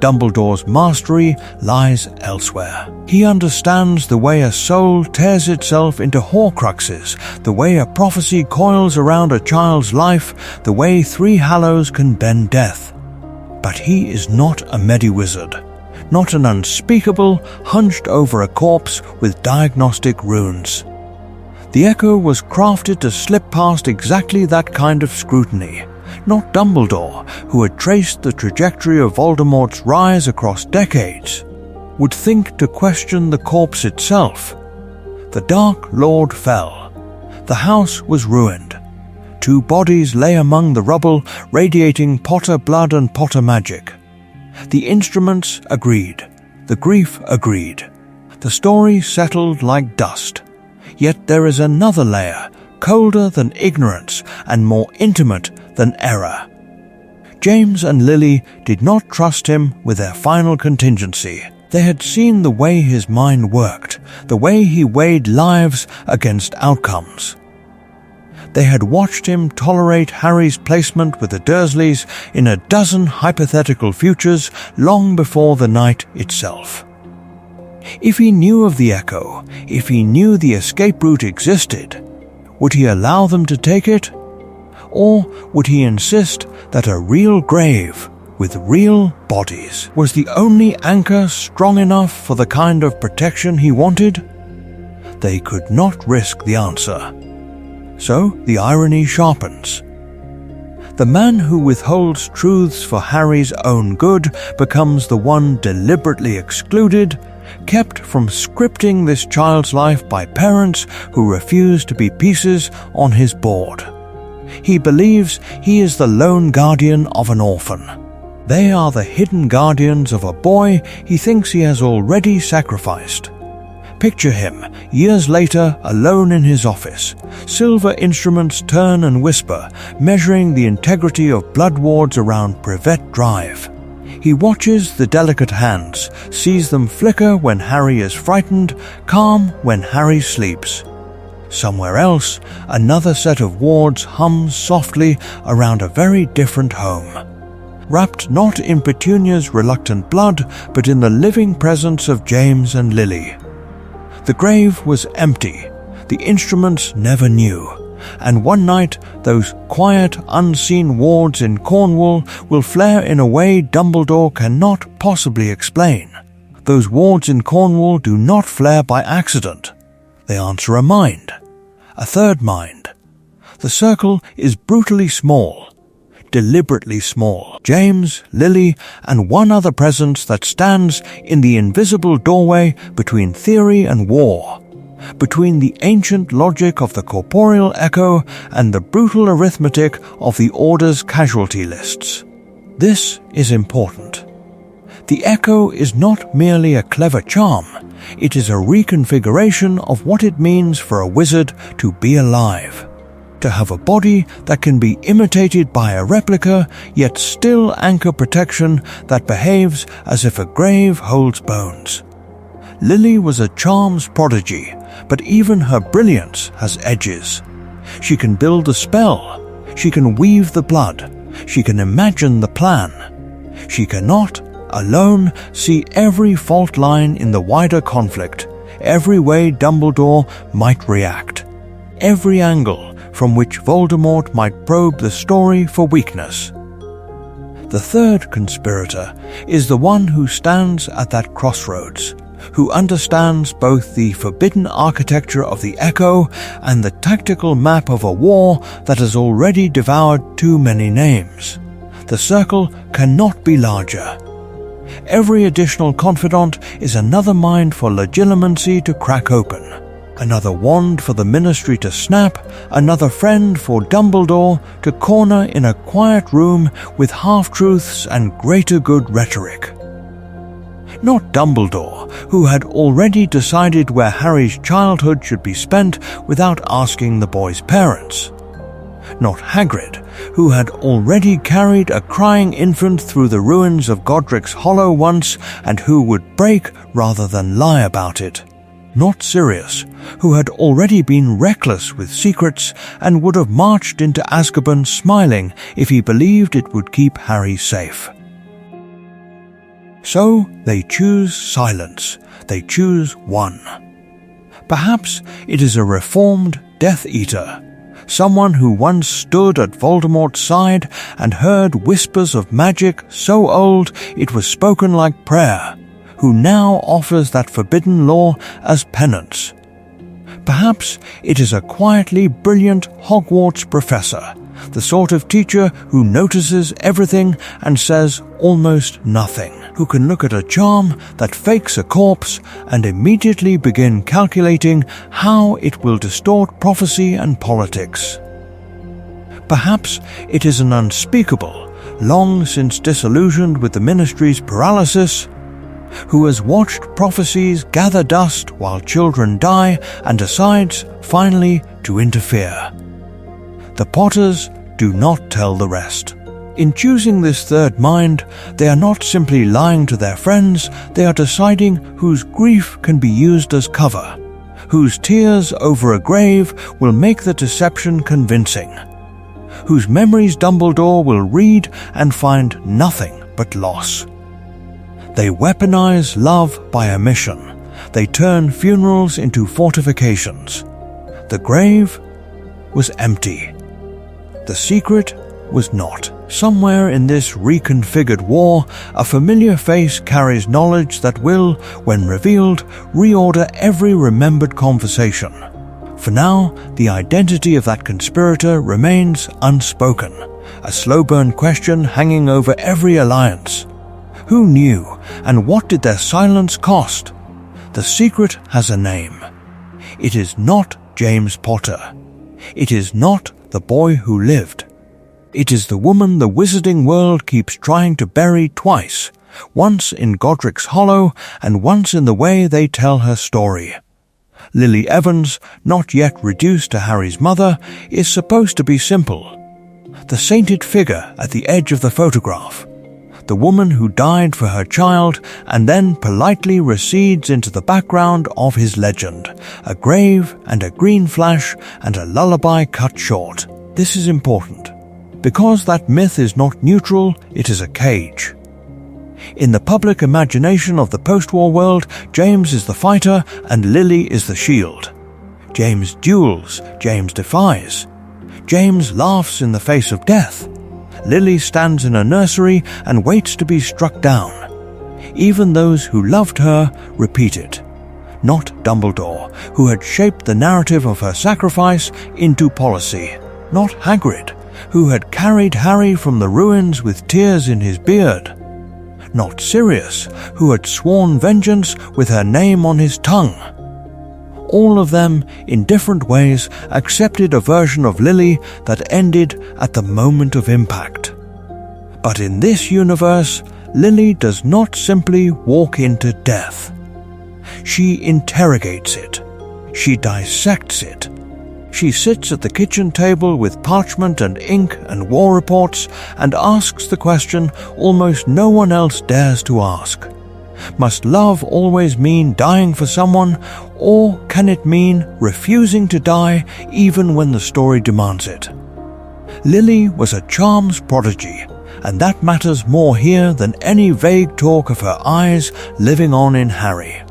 [SPEAKER 1] Dumbledore's mastery lies elsewhere. He understands the way a soul tears itself into Horcruxes, the way a prophecy coils around a child's life, the way 3 Hallows can bend death. But he is not a Mediwizard, not an unspeakable, hunched over a corpse with diagnostic runes. The Echo was crafted to slip past exactly that kind of scrutiny. Not Dumbledore, who had traced the trajectory of Voldemort's rise across decades, would think to question the corpse itself. The Dark Lord fell. The house was ruined. 2 bodies lay among the rubble, radiating Potter blood and Potter magic. The instruments agreed. The grief agreed. The story settled like dust. Yet there is another layer, colder than ignorance and more intimate than error. James and Lily did not trust him with their final contingency. They had seen the way his mind worked, the way he weighed lives against outcomes. They had watched him tolerate Harry's placement with the Dursleys in a dozen hypothetical futures long before the night itself. If he knew of the Echo, if he knew the escape route existed, would he allow them to take it? Or would he insist that a real grave with real bodies was the only anchor strong enough for the kind of protection he wanted? They could not risk the answer. So the irony sharpens. The man who withholds truths for Harry's own good becomes the one deliberately excluded, kept from scripting this child's life by parents who refuse to be pieces on his board. He believes he is the lone guardian of an orphan. They are the hidden guardians of a boy he thinks he has already sacrificed. Picture him, years later, alone in his office. Silver instruments turn and whisper, measuring the integrity of blood wards around Privet Drive. He watches the delicate hands, sees them flicker when Harry is frightened, calm when Harry sleeps. Somewhere else, another set of wards hums softly around a very different home. Wrapped not in Petunia's reluctant blood, but in the living presence of James and Lily. The grave was empty. The instruments never knew. And one night, those quiet, unseen wards in Cornwall will flare in a way Dumbledore cannot possibly explain. Those wards in Cornwall do not flare by accident. They answer a mind. A third mind. The circle is brutally small. Deliberately small. James, Lily, and one other presence that stands in the invisible doorway between theory and war. Between the ancient logic of the corporeal echo and the brutal arithmetic of the Order's casualty lists. This is important. The echo is not merely a clever charm, it is a reconfiguration of what it means for a wizard to be alive. To have a body that can be imitated by a replica, yet still anchor protection that behaves as if a grave holds bones. Lily was a charms prodigy, but even her brilliance has edges. She can build a spell. She can weave the blood. She can imagine the plan. She cannot, alone, see every fault line in the wider conflict, every way Dumbledore might react, every angle from which Voldemort might probe the story for weakness. The third conspirator is the one who stands at that crossroads, who understands both the forbidden architecture of the Echo and the tactical map of a war that has already devoured too many names. The circle cannot be larger. Every additional confidant is another mind for Legilimency to crack open, another wand for the Ministry to snap, another friend for Dumbledore to corner in a quiet room with half-truths and greater good rhetoric. Not Dumbledore, who had already decided where Harry's childhood should be spent without asking the boy's parents. Not Hagrid, who had already carried a crying infant through the ruins of Godric's Hollow once and who would break rather than lie about it. Not Sirius, who had already been reckless with secrets and would have marched into Azkaban smiling if he believed it would keep Harry safe. So they choose silence. They choose one. Perhaps it is a reformed Death Eater, someone who once stood at Voldemort's side and heard whispers of magic so old it was spoken like prayer, who now offers that forbidden law as penance. Perhaps it is a quietly brilliant Hogwarts professor, the sort of teacher who notices everything and says almost nothing, who can look at a charm that fakes a corpse and immediately begin calculating how it will distort prophecy and politics. Perhaps it is an unspeakable, long since disillusioned with the Ministry's paralysis, who has watched prophecies gather dust while children die and decides, finally, to interfere. The Potters do not tell the rest. In choosing this third mind, they are not simply lying to their friends, they are deciding whose grief can be used as cover, whose tears over a grave will make the deception convincing, whose memories Dumbledore will read and find nothing but loss. They weaponize love by omission. They turn funerals into fortifications. The grave was empty. The secret was not. Somewhere in this reconfigured war, a familiar face carries knowledge that will, when revealed, reorder every remembered conversation. For now, the identity of that conspirator remains unspoken, a slow-burn question hanging over every alliance. Who knew, and what did their silence cost? The secret has a name. It is not James Potter. It is not the boy who lived. It is the woman the wizarding world keeps trying to bury twice, once in Godric's Hollow and once in the way they tell her story. Lily Evans, not yet reduced to Harry's mother, is supposed to be simple. The sainted figure at the edge of the photograph. The woman who died for her child and then politely recedes into the background of his legend, a grave and a green flash and a lullaby cut short. This is important. Because that myth is not neutral, it is a cage. In the public imagination of the post-war world, James is the fighter and Lily is the shield. James duels, James defies. James laughs in the face of death. Lily stands in a nursery and waits to be struck down. Even those who loved her repeat it. Not Dumbledore, who had shaped the narrative of her sacrifice into policy. Not Hagrid, who had carried Harry from the ruins with tears in his beard. Not Sirius, who had sworn vengeance with her name on his tongue. All of them, in different ways, accepted a version of Lily that ended at the moment of impact. But in this universe, Lily does not simply walk into death. She interrogates it. She dissects it. She sits at the kitchen table with parchment and ink and war reports and asks the question almost no one else dares to ask. Must love always mean dying for someone, or can it mean refusing to die even when the story demands it? Lily was a charms prodigy, and that matters more here than any vague talk of her eyes living on in Harry.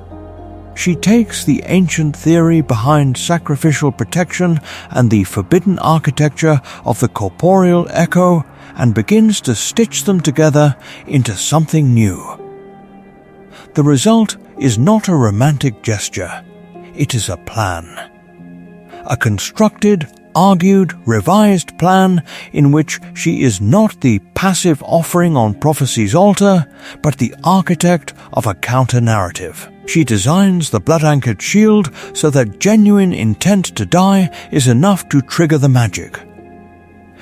[SPEAKER 1] She takes the ancient theory behind sacrificial protection and the forbidden architecture of the corporeal echo and begins to stitch them together into something new. The result is not a romantic gesture. It is a plan. A constructed, argued, revised plan in which she is not the passive offering on prophecy's altar, but the architect of a counter-narrative. She designs the blood-anchored shield so that genuine intent to die is enough to trigger the magic.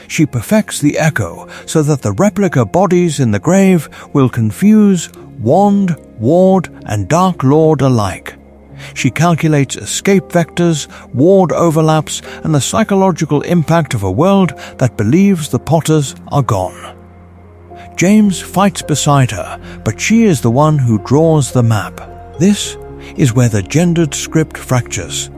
[SPEAKER 1] She perfects the echo so that the replica bodies in the grave will confuse wand, ward, and dark lord alike. She calculates escape vectors, ward overlaps, and the psychological impact of a world that believes the Potters are gone. James fights beside her, but she is the one who draws the map. This is where the gendered script fractures.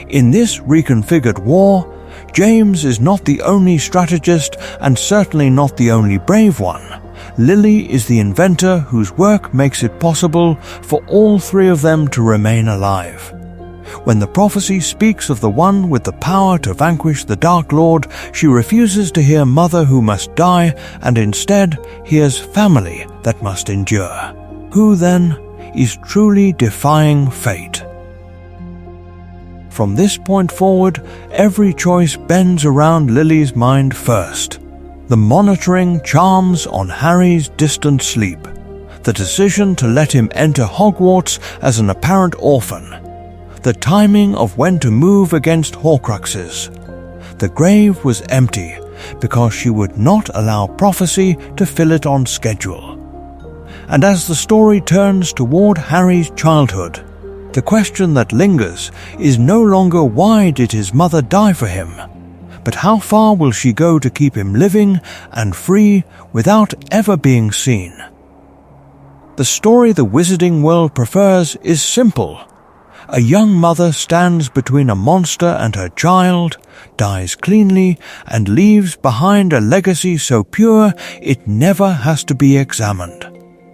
[SPEAKER 1] In this reconfigured war, James is not the only strategist and certainly not the only brave one. Lily is the inventor whose work makes it possible for all three of them to remain alive. When the prophecy speaks of the one with the power to vanquish the Dark Lord, she refuses to hear mother who must die and instead hears family that must endure. Who then is truly defying fate? From this point forward, every choice bends around Lily's mind first. The monitoring charms on Harry's distant sleep, the decision to let him enter Hogwarts as an apparent orphan, the timing of when to move against Horcruxes. The grave was empty because she would not allow prophecy to fill it on schedule. And as the story turns toward Harry's childhood, the question that lingers is no longer why did his mother die for him, but how far will she go to keep him living and free without ever being seen? The story the wizarding world prefers is simple. A young mother stands between a monster and her child, dies cleanly, and leaves behind a legacy so pure it never has to be examined.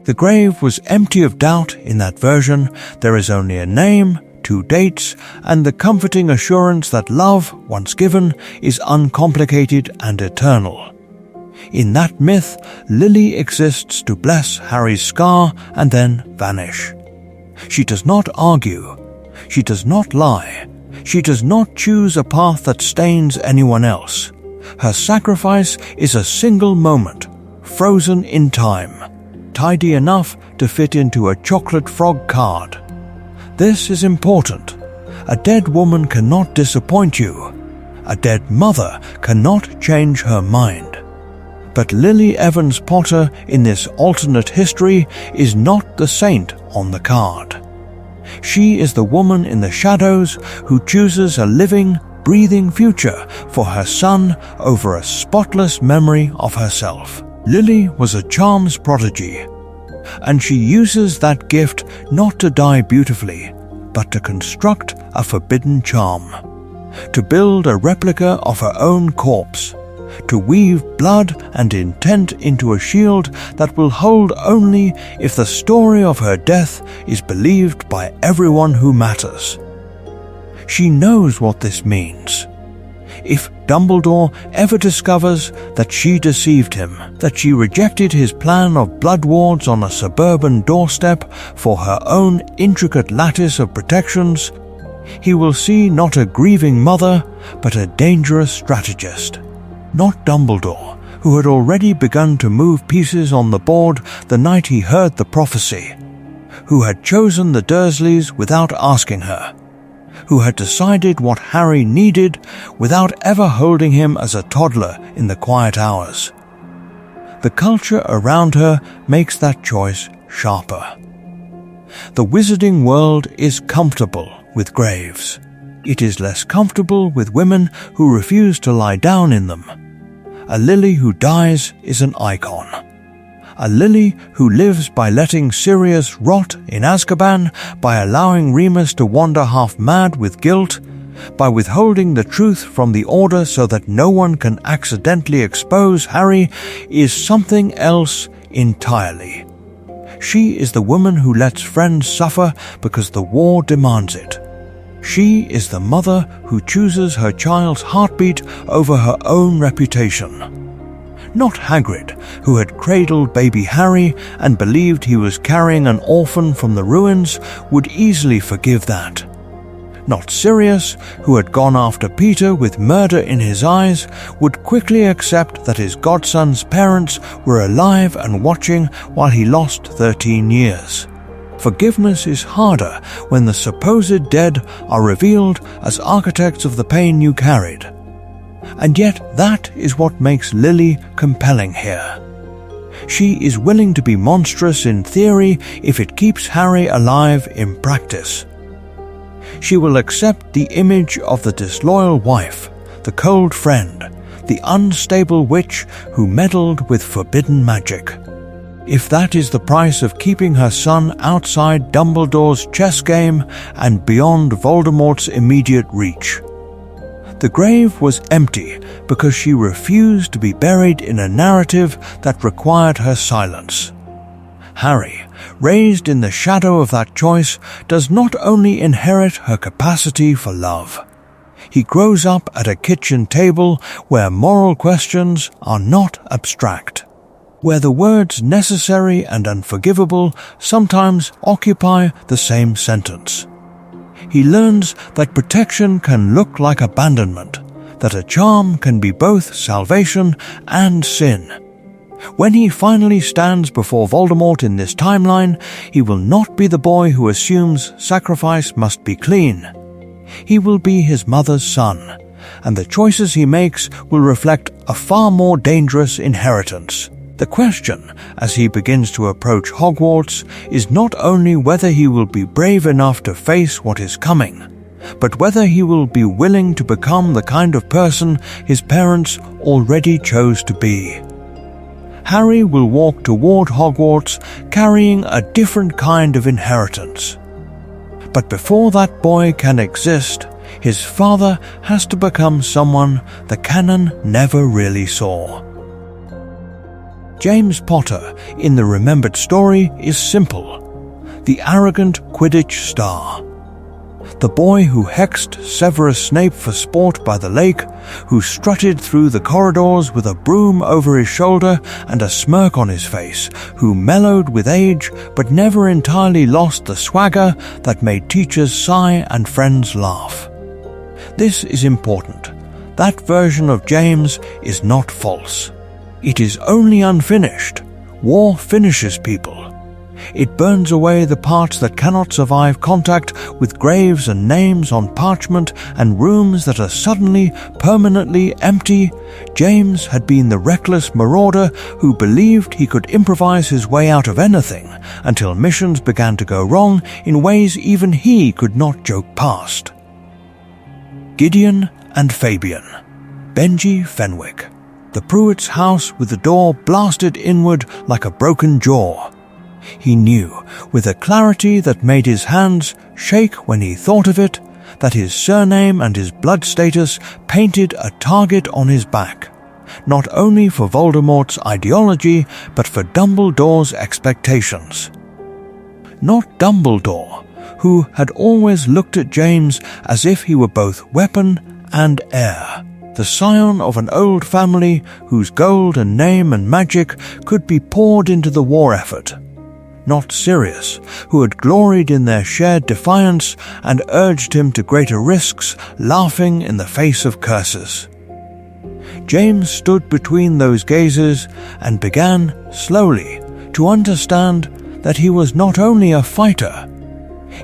[SPEAKER 1] The grave was empty of doubt in that version. There is only a name, 2 dates, and the comforting assurance that love, once given, is uncomplicated and eternal. In that myth, Lily exists to bless Harry's scar and then vanish. She does not argue. She does not lie. She does not choose a path that stains anyone else. Her sacrifice is a single moment, frozen in time, tidy enough to fit into a chocolate frog card. This is important. A dead woman cannot disappoint you. A dead mother cannot change her mind. But Lily Evans Potter in this alternate history is not the saint on the card. She is the woman in the shadows who chooses a living, breathing future for her son over a spotless memory of herself. Lily was a charms prodigy, and she uses that gift not to die beautifully, but to construct a forbidden charm, to build a replica of her own corpse, to weave blood and intent into a shield that will hold only if the story of her death is believed by everyone who matters. She knows what this means. If Dumbledore ever discovers that she deceived him, that she rejected his plan of blood wards on a suburban doorstep for her own intricate lattice of protections, he will see not a grieving mother, but a dangerous strategist. Not Dumbledore, who had already begun to move pieces on the board the night he heard the prophecy, who had chosen the Dursleys without asking her, who had decided what Harry needed without ever holding him as a toddler in the quiet hours. The culture around her makes that choice sharper. The wizarding world is comfortable with graves. It is less comfortable with women who refuse to lie down in them. A Lily who dies is an icon. A Lily who lives by letting Sirius rot in Azkaban, by allowing Remus to wander half-mad with guilt, by withholding the truth from the Order so that no one can accidentally expose Harry, is something else entirely. She is the woman who lets friends suffer because the war demands it. She is the mother who chooses her child's heartbeat over her own reputation. Not Hagrid, who had cradled baby Harry and believed he was carrying an orphan from the ruins, would easily forgive that. Not Sirius, who had gone after Peter with murder in his eyes, would quickly accept that his godson's parents were alive and watching while he lost 13 years. Forgiveness is harder when the supposed dead are revealed as architects of the pain you carried. And yet that is what makes Lily compelling here. She is willing to be monstrous in theory if it keeps Harry alive in practice. She will accept the image of the disloyal wife, the cold friend, the unstable witch who meddled with forbidden magic, if that is the price of keeping her son outside Dumbledore's chess game and beyond Voldemort's immediate reach. The grave was empty because she refused to be buried in a narrative that required her silence. Harry, raised in the shadow of that choice, does not only inherit her capacity for love. He grows up at a kitchen table where moral questions are not abstract, where the words necessary and unforgivable sometimes occupy the same sentence. He learns that protection can look like abandonment, that a charm can be both salvation and sin. When he finally stands before Voldemort in this timeline, he will not be the boy who assumes sacrifice must be clean. He will be his mother's son, and the choices he makes will reflect a far more dangerous inheritance. The question, as he begins to approach Hogwarts, is not only whether he will be brave enough to face what is coming, but whether he will be willing to become the kind of person his parents already chose to be. Harry will walk toward Hogwarts carrying a different kind of inheritance. But before that boy can exist, his father has to become someone the canon never really saw. James Potter, in the remembered story, is simple: the arrogant Quidditch star. The boy who hexed Severus Snape for sport by the lake, who strutted through the corridors with a broom over his shoulder and a smirk on his face, who mellowed with age but never entirely lost the swagger that made teachers sigh and friends laugh. This is important. That version of James is not false. It is only unfinished. War finishes people. It burns away the parts that cannot survive contact with graves and names on parchment and rooms that are suddenly, permanently empty. James had been the reckless marauder who believed he could improvise his way out of anything until missions began to go wrong in ways even he could not joke past. Gideon and Fabian. Benji Fenwick. The Pruitt's house with the door blasted inward like a broken jaw. He knew, with a clarity that made his hands shake when he thought of it, that his surname and his blood status painted a target on his back, not only for Voldemort's ideology, but for Dumbledore's expectations. Not Dumbledore, who had always looked at James as if he were both weapon and heir, the scion of an old family whose gold and name and magic could be poured into the war effort. Not Sirius, who had gloried in their shared defiance and urged him to greater risks, laughing in the face of curses. James stood between those gazes and began, slowly, to understand that he was not only a fighter,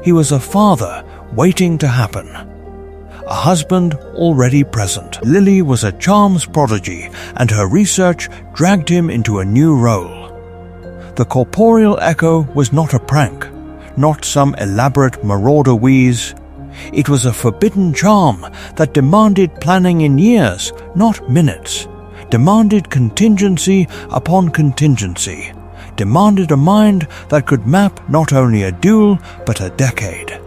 [SPEAKER 1] he was a father waiting to happen. A husband already present. Lily was a charms prodigy, and her research dragged him into a new role. The corporeal echo was not a prank, not some elaborate marauder wheeze. It was a forbidden charm that demanded planning in years, not minutes, demanded contingency upon contingency, demanded a mind that could map not only a duel but a decade.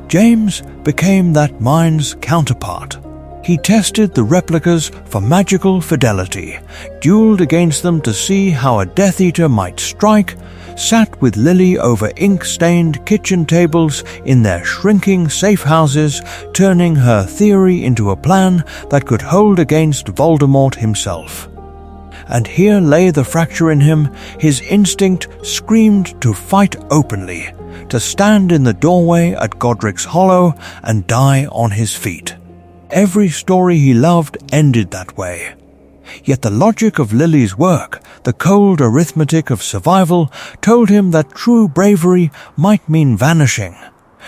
[SPEAKER 1] James became that mind's counterpart. He tested the replicas for magical fidelity, dueled against them to see how a Death Eater might strike, sat with Lily over ink-stained kitchen tables in their shrinking safe houses, turning her theory into a plan that could hold against Voldemort himself. And here lay the fracture in him. His instinct screamed to fight openly, to stand in the doorway at Godric's Hollow and die on his feet. Every story he loved ended that way. Yet the logic of Lily's work, the cold arithmetic of survival, told him that true bravery might mean vanishing,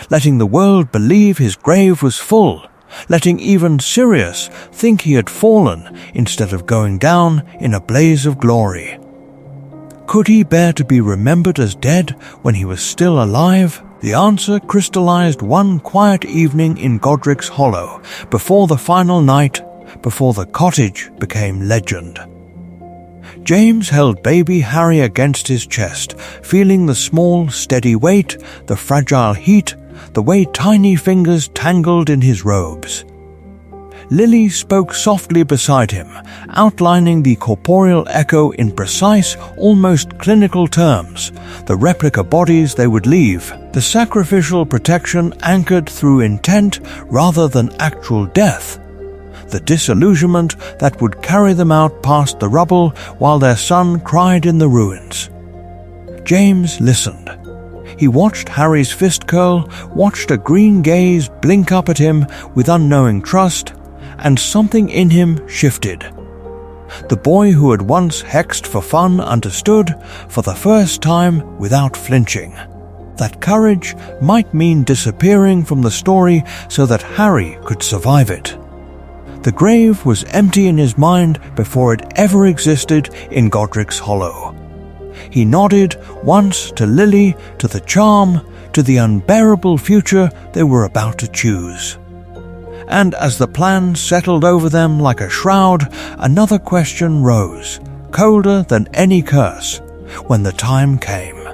[SPEAKER 1] letting the world believe his grave was full, letting even Sirius think he had fallen instead of going down in a blaze of glory. Could he bear to be remembered as dead when he was still alive? The answer crystallized one quiet evening in Godric's Hollow, before the final night, before the cottage became legend. James held baby Harry against his chest, feeling the small, steady weight, the fragile heat, the way tiny fingers tangled in his robes. Lily spoke softly beside him, outlining the corporeal echo in precise, almost clinical terms, the replica bodies they would leave, the sacrificial protection anchored through intent rather than actual death, the disillusionment that would carry them out past the rubble while their son cried in the ruins. James listened. He watched Harry's fist curl, watched a green gaze blink up at him with unknowing trust, and something in him shifted. The boy who had once hexed for fun understood, for the first time without flinching, that courage might mean disappearing from the story so that Harry could survive it. The grave was empty in his mind before it ever existed in Godric's Hollow. He nodded once to Lily, to the charm, to the unbearable future they were about to choose. And as the plan settled over them like a shroud, another question rose, colder than any curse, when the time came.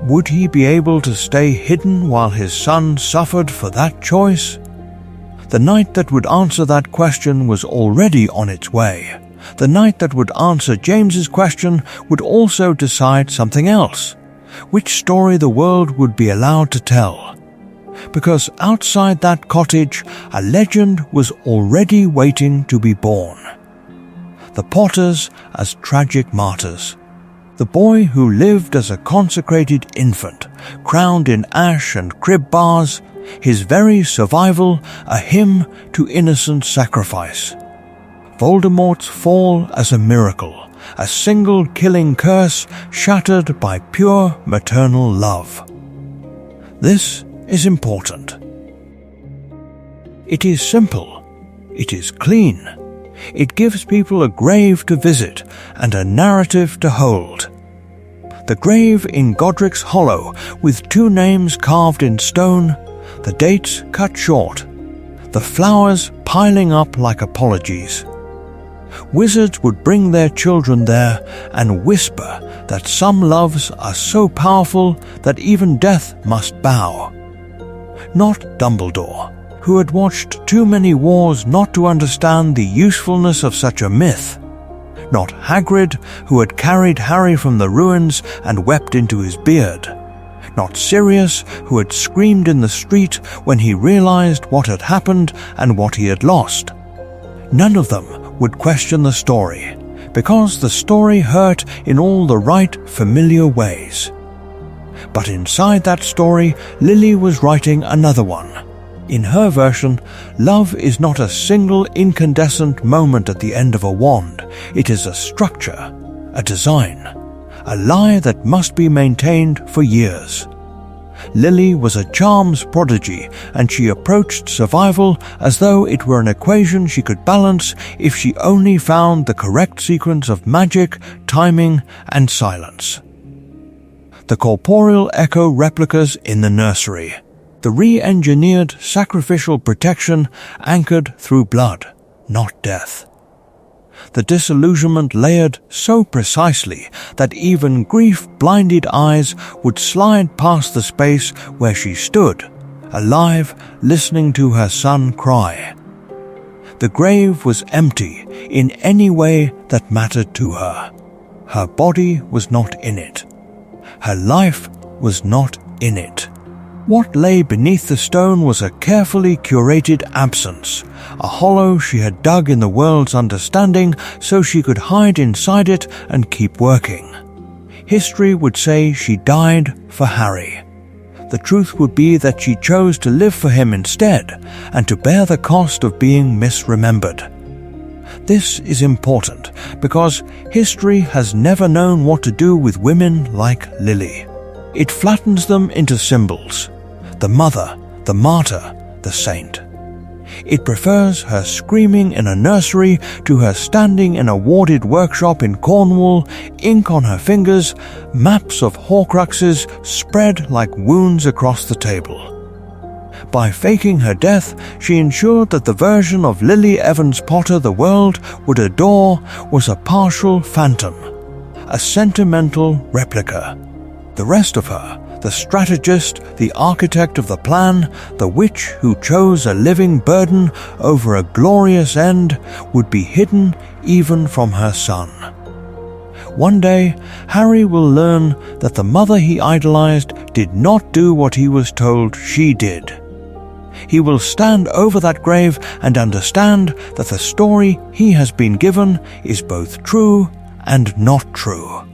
[SPEAKER 1] Would he be able to stay hidden while his son suffered for that choice? The night that would answer that question was already on its way. The night that would answer James's question would also decide something else, which story the world would be allowed to tell. Because outside that cottage, a legend was already waiting to be born. The Potters as tragic martyrs. The boy who lived as a consecrated infant, crowned in ash and crib bars, his very survival a hymn to innocent sacrifice. Voldemort's fall as a miracle, a single killing curse shattered by pure maternal love. This is important. It is simple. It is clean. It gives people a grave to visit and a narrative to hold. The grave in Godric's Hollow, with 2 names carved in stone, the dates cut short, the flowers piling up like apologies. Wizards would bring their children there and whisper that some loves are so powerful that even death must bow. Not Dumbledore, who had watched too many wars not to understand the usefulness of such a myth. Not Hagrid, who had carried Harry from the ruins and wept into his beard. Not Sirius, who had screamed in the street when he realized what had happened and what he had lost. None of them would question the story, because the story hurt in all the right, familiar ways. But inside that story, Lily was writing another one. In her version, love is not a single incandescent moment at the end of a wand. It is a structure, a design, a lie that must be maintained for years. Lily was a charms prodigy, and she approached survival as though it were an equation she could balance if she only found the correct sequence of magic, timing, and silence. The corporeal echo replicas in the nursery. The re-engineered sacrificial protection anchored through blood, not death. the disillusionment layered so precisely that even grief-blinded eyes would slide past the space where she stood, alive, listening to her son cry. The grave was empty in any way that mattered to her. Her body was not in it. Her life was not in it. What lay beneath the stone was a carefully curated absence, a hollow she had dug in the world's understanding so she could hide inside it and keep working. History would say she died for Harry. The truth would be that she chose to live for him instead and to bear the cost of being misremembered. This is important because history has never known what to do with women like Lily. It flattens them into symbols: the mother, the martyr, the saint. It prefers her screaming in a nursery to her standing in a warded workshop in Cornwall, ink on her fingers, maps of Horcruxes spread like wounds across the table. By faking her death, she ensured that the version of Lily Evans Potter the world would adore was a partial phantom, a sentimental replica. The rest of her, the strategist, the architect of the plan, the witch who chose a living burden over a glorious end, would be hidden even from her son. One day, Harry will learn that the mother he idolized did not do what he was told she did. He will stand over that grave and understand that the story he has been given is both true and not true.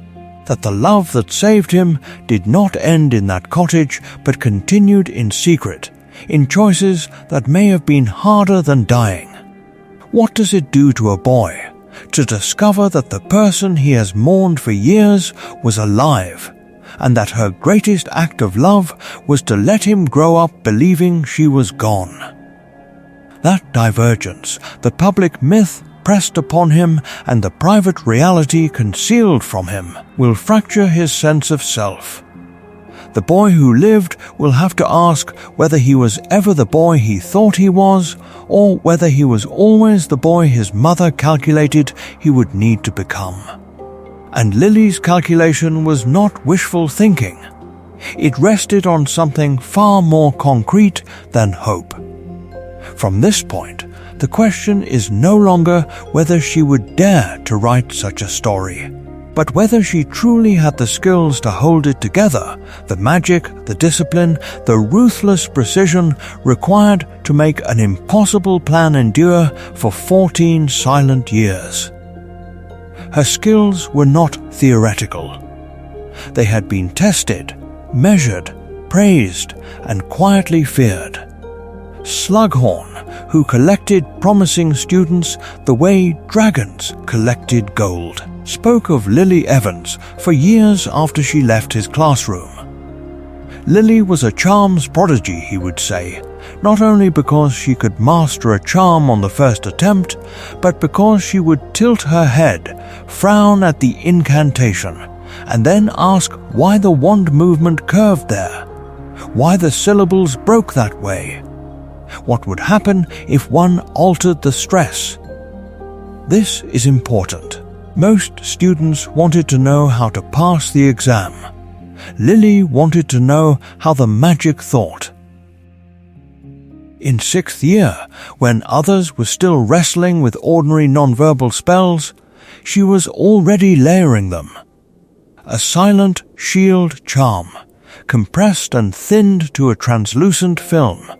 [SPEAKER 1] That the love that saved him did not end in that cottage but continued in secret, in choices that may have been harder than dying. What does it do to a boy to discover that the person he has mourned for years was alive, and that her greatest act of love was to let him grow up believing she was gone? That divergence, the public myth pressed upon him and the private reality concealed from him, will fracture his sense of self. The boy who lived will have to ask whether he was ever the boy he thought he was, or whether he was always the boy his mother calculated he would need to become. And Lily's calculation was not wishful thinking. It rested on something far more concrete than hope. From this point, the question is no longer whether she would dare to write such a story, but whether she truly had the skills to hold it together, the magic, the discipline, the ruthless precision required to make an impossible plan endure for 14 silent years. Her skills were not theoretical. They had been tested, measured, praised, and quietly feared. Slughorn, who collected promising students the way dragons collected gold, spoke of Lily Evans for years after she left his classroom. Lily was a charms prodigy, he would say, not only because she could master a charm on the first attempt, but because she would tilt her head, frown at the incantation, and then ask why the wand movement curved there, why the syllables broke that way. What would happen if one altered the stress? This is important. Most students wanted to know how to pass the exam. Lily wanted to know how the magic thought. In 6th year, when others were still wrestling with ordinary nonverbal spells, she was already layering them. A silent shield charm, compressed and thinned to a translucent film.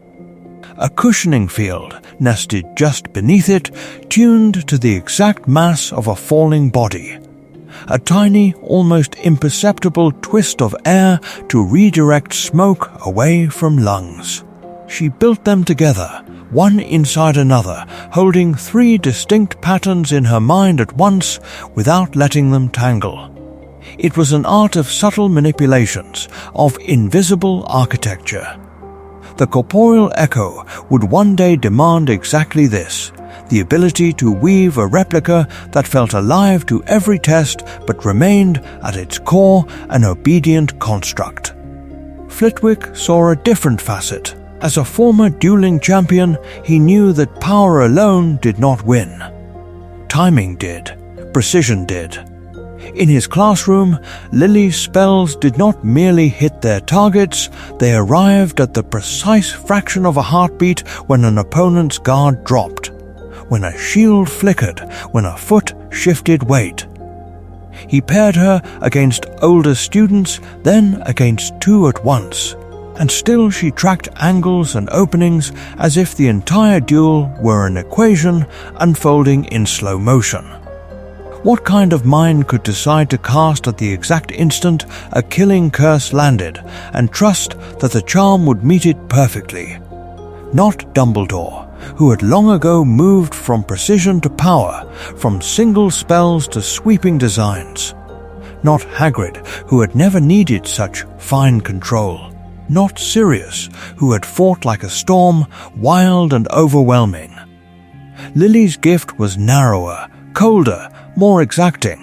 [SPEAKER 1] A cushioning field nested just beneath it, tuned to the exact mass of a falling body. A tiny, almost imperceptible twist of air to redirect smoke away from lungs. She built them together, one inside another, holding 3 distinct patterns in her mind at once without letting them tangle. It was an art of subtle manipulations, of invisible architecture. The corporeal echo would one day demand exactly this, the ability to weave a replica that felt alive to every test but remained at its core an obedient construct. Flitwick saw a different facet. As a former dueling champion, he knew that power alone did not win. timing did, precision did. In his classroom, Lily's spells did not merely hit their targets, they arrived at the precise fraction of a heartbeat when an opponent's guard dropped, when a shield flickered, when a foot shifted weight. He paired her against older students, then against two at once, and still she tracked angles and openings as if the entire duel were an equation unfolding in slow motion. What kind of mind could decide to cast at the exact instant a killing curse landed and trust that the charm would meet it perfectly? Not Dumbledore, who had long ago moved from precision to power, from single spells to sweeping designs. Not Hagrid, who had never needed such fine control. Not Sirius, who had fought like a storm, wild and overwhelming. Lily's gift was narrower, colder, more exacting.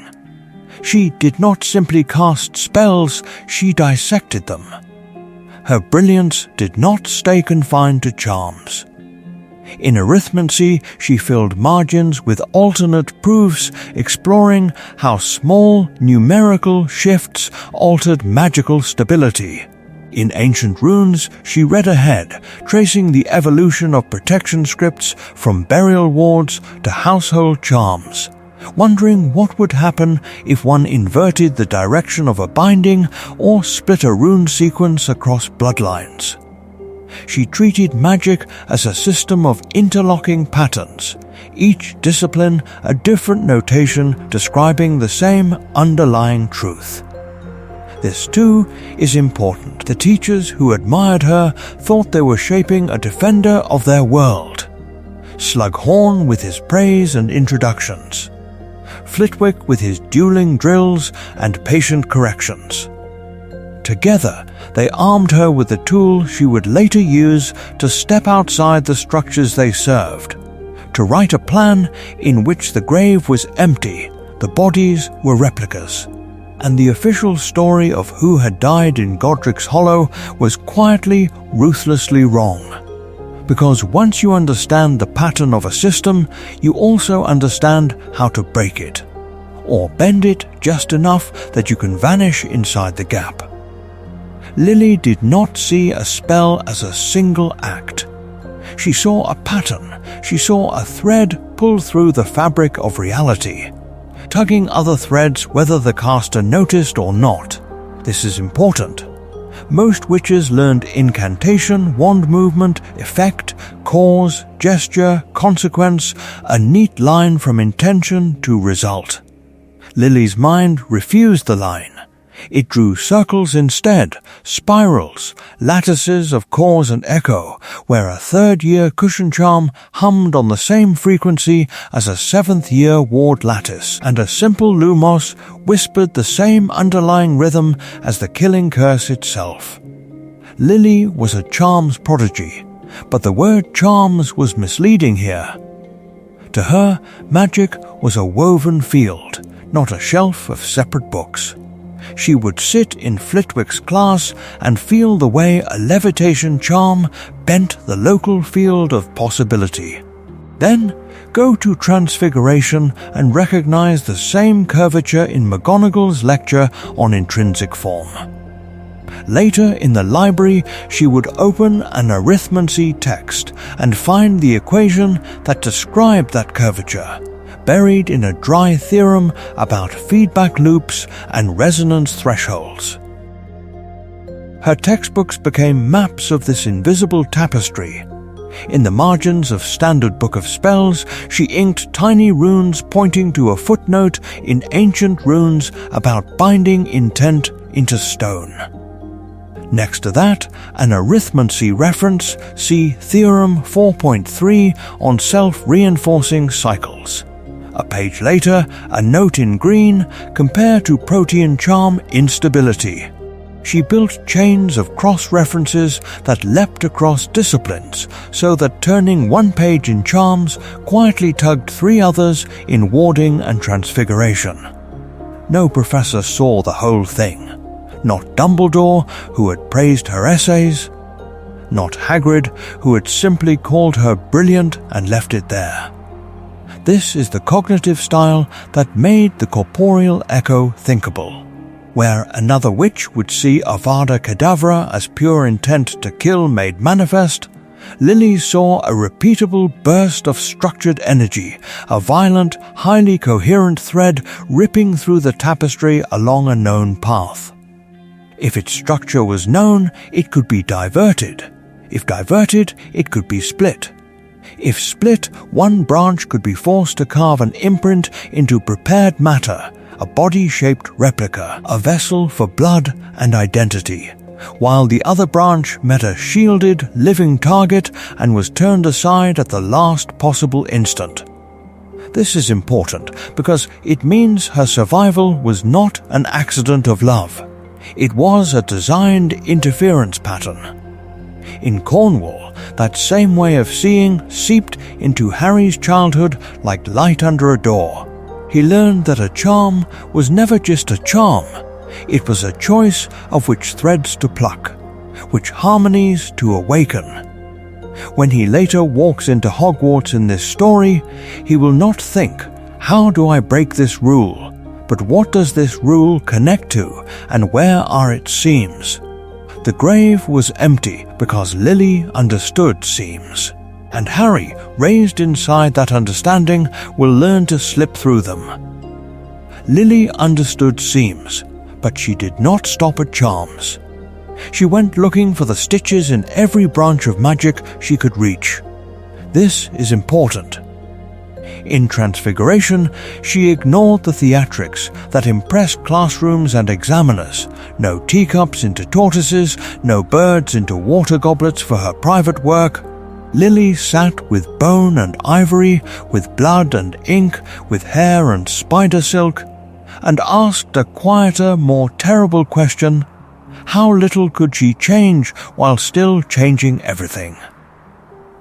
[SPEAKER 1] She did not simply cast spells, she dissected them. Her brilliance did not stay confined to charms. In arithmancy, she filled margins with alternate proofs, exploring how small numerical shifts altered magical stability. In ancient runes, she read ahead, tracing the evolution of protection scripts from burial wards to household charms, wondering what would happen if one inverted the direction of a binding or split a rune sequence across bloodlines. She treated magic as a system of interlocking patterns, each discipline a different notation describing the same underlying truth. This, too, is important. The teachers who admired her thought they were shaping a defender of their world. Slughorn with his praise and introductions. Flitwick with his dueling drills and patient corrections. Together, they armed her with the tool she would later use to step outside the structures they served, to write a plan in which the grave was empty, the bodies were replicas, and the official story of who had died in Godric's Hollow was quietly, ruthlessly wrong. Because once you understand the pattern of a system, you also understand how to break it, or bend it just enough that you can vanish inside the gap. Lily did not see a spell as a single act. She saw a pattern, she saw a thread pull through the fabric of reality, tugging other threads whether the caster noticed or not. This is important. Most witches learned incantation, wand movement, effect, cause, gesture, consequence, a neat line from intention to result. Lily's mind refused the line. It drew circles instead, spirals, lattices of cause and echo, where a third-year cushion charm hummed on the same frequency as a seventh-year ward lattice, and a simple lumos whispered the same underlying rhythm as the killing curse itself. Lily was a charms prodigy, but the word charms was misleading here. To her, magic was a woven field, not a shelf of separate books. She would sit in Flitwick's class and feel the way a levitation charm bent the local field of possibility. Then go to Transfiguration and recognize the same curvature in McGonagall's lecture on intrinsic form. Later in the library, she would open an arithmancy text and find the equation that described that curvature, buried in a dry theorem about feedback loops and resonance thresholds. Her textbooks became maps of this invisible tapestry. In the margins of Standard Book of Spells, she inked tiny runes pointing to a footnote in ancient runes about binding intent into stone. Next to that, an arithmancy reference, see Theorem 4.3 on self-reinforcing cycles. A page later, a note in green, compare to Protean charm instability. She built chains of cross-references that leapt across disciplines, so that turning one page in charms quietly tugged three others in warding and transfiguration. No professor saw the whole thing. Not Dumbledore, who had praised her essays. Not Hagrid, who had simply called her brilliant and left it there. This is the cognitive style that made the corporeal echo thinkable. Where another witch would see Avada Kedavra as pure intent to kill made manifest, Lily saw a repeatable burst of structured energy, a violent, highly coherent thread ripping through the tapestry along a known path. If its structure was known, it could be diverted. If diverted, it could be split. If split, one branch could be forced to carve an imprint into prepared matter, a body-shaped replica, a vessel for blood and identity, while the other branch met a shielded, living target and was turned aside at the last possible instant. This is important because it means her survival was not an accident of love. It was a designed interference pattern. In Cornwall, that same way of seeing seeped into Harry's childhood like light under a door. He learned that a charm was never just a charm. It was a choice of which threads to pluck, which harmonies to awaken. When he later walks into Hogwarts in this story, he will not think, "How do I break this rule?" but "What does this rule connect to, and where are its seams?" The grave was empty because Lily understood seams, and Harry, raised inside that understanding, will learn to slip through them. Lily understood seams, but she did not stop at charms. She went looking for the stitches in every branch of magic she could reach. This is important. In Transfiguration, she ignored the theatrics that impressed classrooms and examiners. No teacups into tortoises, no birds into water goblets for her private work. Lily sat with bone and ivory, with blood and ink, with hair and spider silk, and asked a quieter, more terrible question: how little could she change while still changing everything?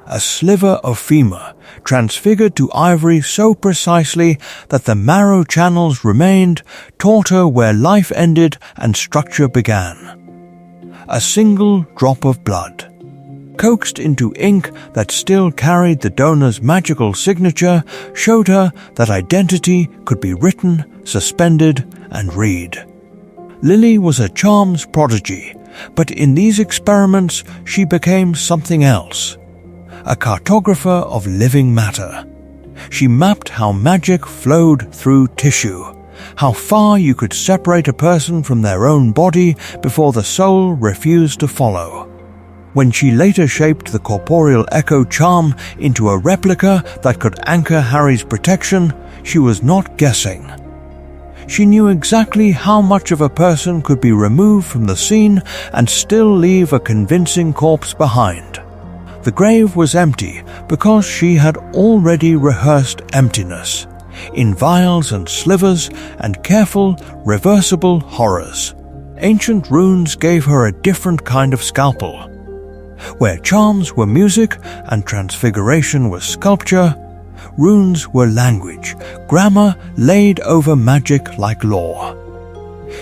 [SPEAKER 1] A sliver of femur, transfigured to ivory so precisely that the marrow channels remained, taught her where life ended and structure began. A single drop of blood, coaxed into ink that still carried the donor's magical signature, showed her that identity could be written, suspended, and read. Lily was a charms prodigy, but in these experiments she became something else. A cartographer of living matter. She mapped how magic flowed through tissue, how far you could separate a person from their own body before the soul refused to follow. When she later shaped the corporeal echo charm into a replica that could anchor Harry's protection, she was not guessing. She knew exactly how much of a person could be removed from the scene and still leave a convincing corpse behind. The grave was empty because she had already rehearsed emptiness, in vials and slivers and careful, reversible horrors. Ancient runes gave her a different kind of scalpel. Where charms were music and transfiguration was sculpture, runes were language, grammar laid over magic like law.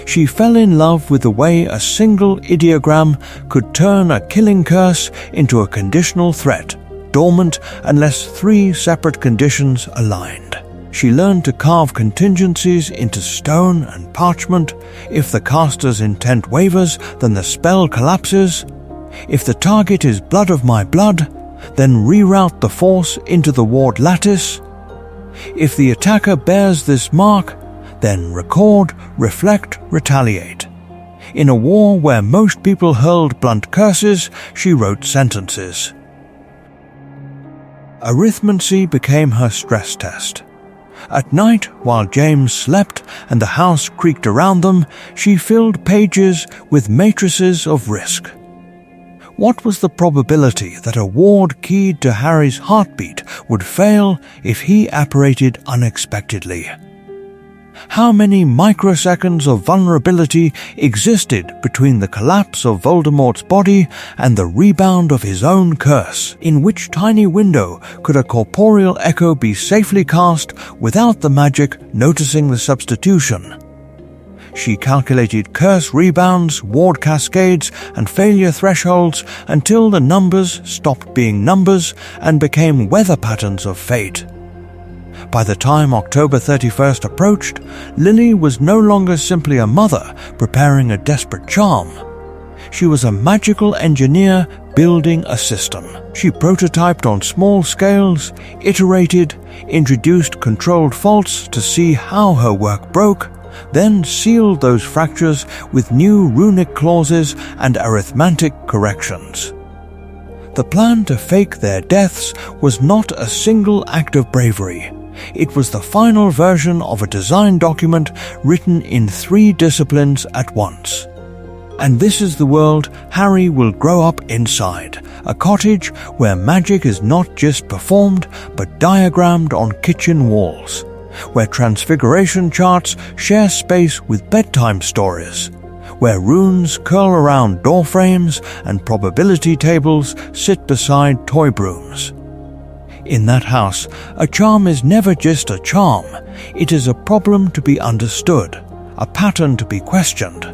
[SPEAKER 1] She fell in love with the way a single ideogram could turn a killing curse into a conditional threat, dormant unless three separate conditions aligned. She learned to carve contingencies into stone and parchment. If the caster's intent wavers, then the spell collapses. If the target is blood of my blood, then reroute the force into the ward lattice. If the attacker bears this mark, then record, reflect, retaliate. In a war where most people hurled blunt curses, she wrote sentences. Arithmancy became her stress test. At night, while James slept and the house creaked around them, she filled pages with matrices of risk. What was the probability that a ward keyed to Harry's heartbeat would fail if he apparated unexpectedly? How many microseconds of vulnerability existed between the collapse of Voldemort's body and the rebound of his own curse? In which tiny window could a corporeal echo be safely cast without the magic noticing the substitution? She calculated curse rebounds, ward cascades, and failure thresholds until the numbers stopped being numbers and became weather patterns of fate. By the time October 31st approached, Lily was no longer simply a mother preparing a desperate charm. She was a magical engineer building a system. She prototyped on small scales, iterated, introduced controlled faults to see how her work broke, then sealed those fractures with new runic clauses and arithmetic corrections. The plan to fake their deaths was not a single act of bravery. It was the final version of a design document written in 3 disciplines at once. And this is the world Harry will grow up inside, a cottage where magic is not just performed but diagrammed on kitchen walls, where transfiguration charts share space with bedtime stories, where runes curl around door frames and probability tables sit beside toy brooms. In that house, a charm is never just a charm. It is a problem to be understood, a pattern to be questioned.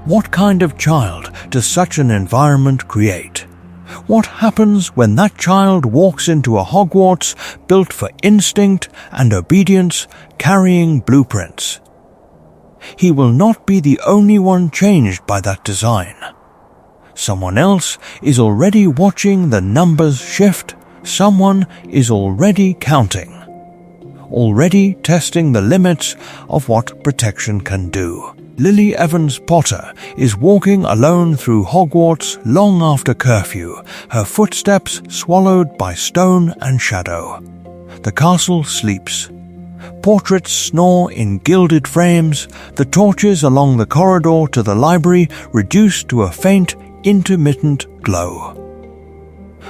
[SPEAKER 1] What kind of child does such an environment create? What happens when that child walks into a Hogwarts built for instinct and obedience, carrying blueprints? He will not be the only one changed by that design. Someone else is already watching the numbers shift. Someone is already counting, already testing the limits of what protection can do. Lily Evans Potter is walking alone through Hogwarts long after curfew, her footsteps swallowed by stone and shadow. The castle sleeps. Portraits snore in gilded frames, the torches along the corridor to the library reduced to a faint, intermittent glow.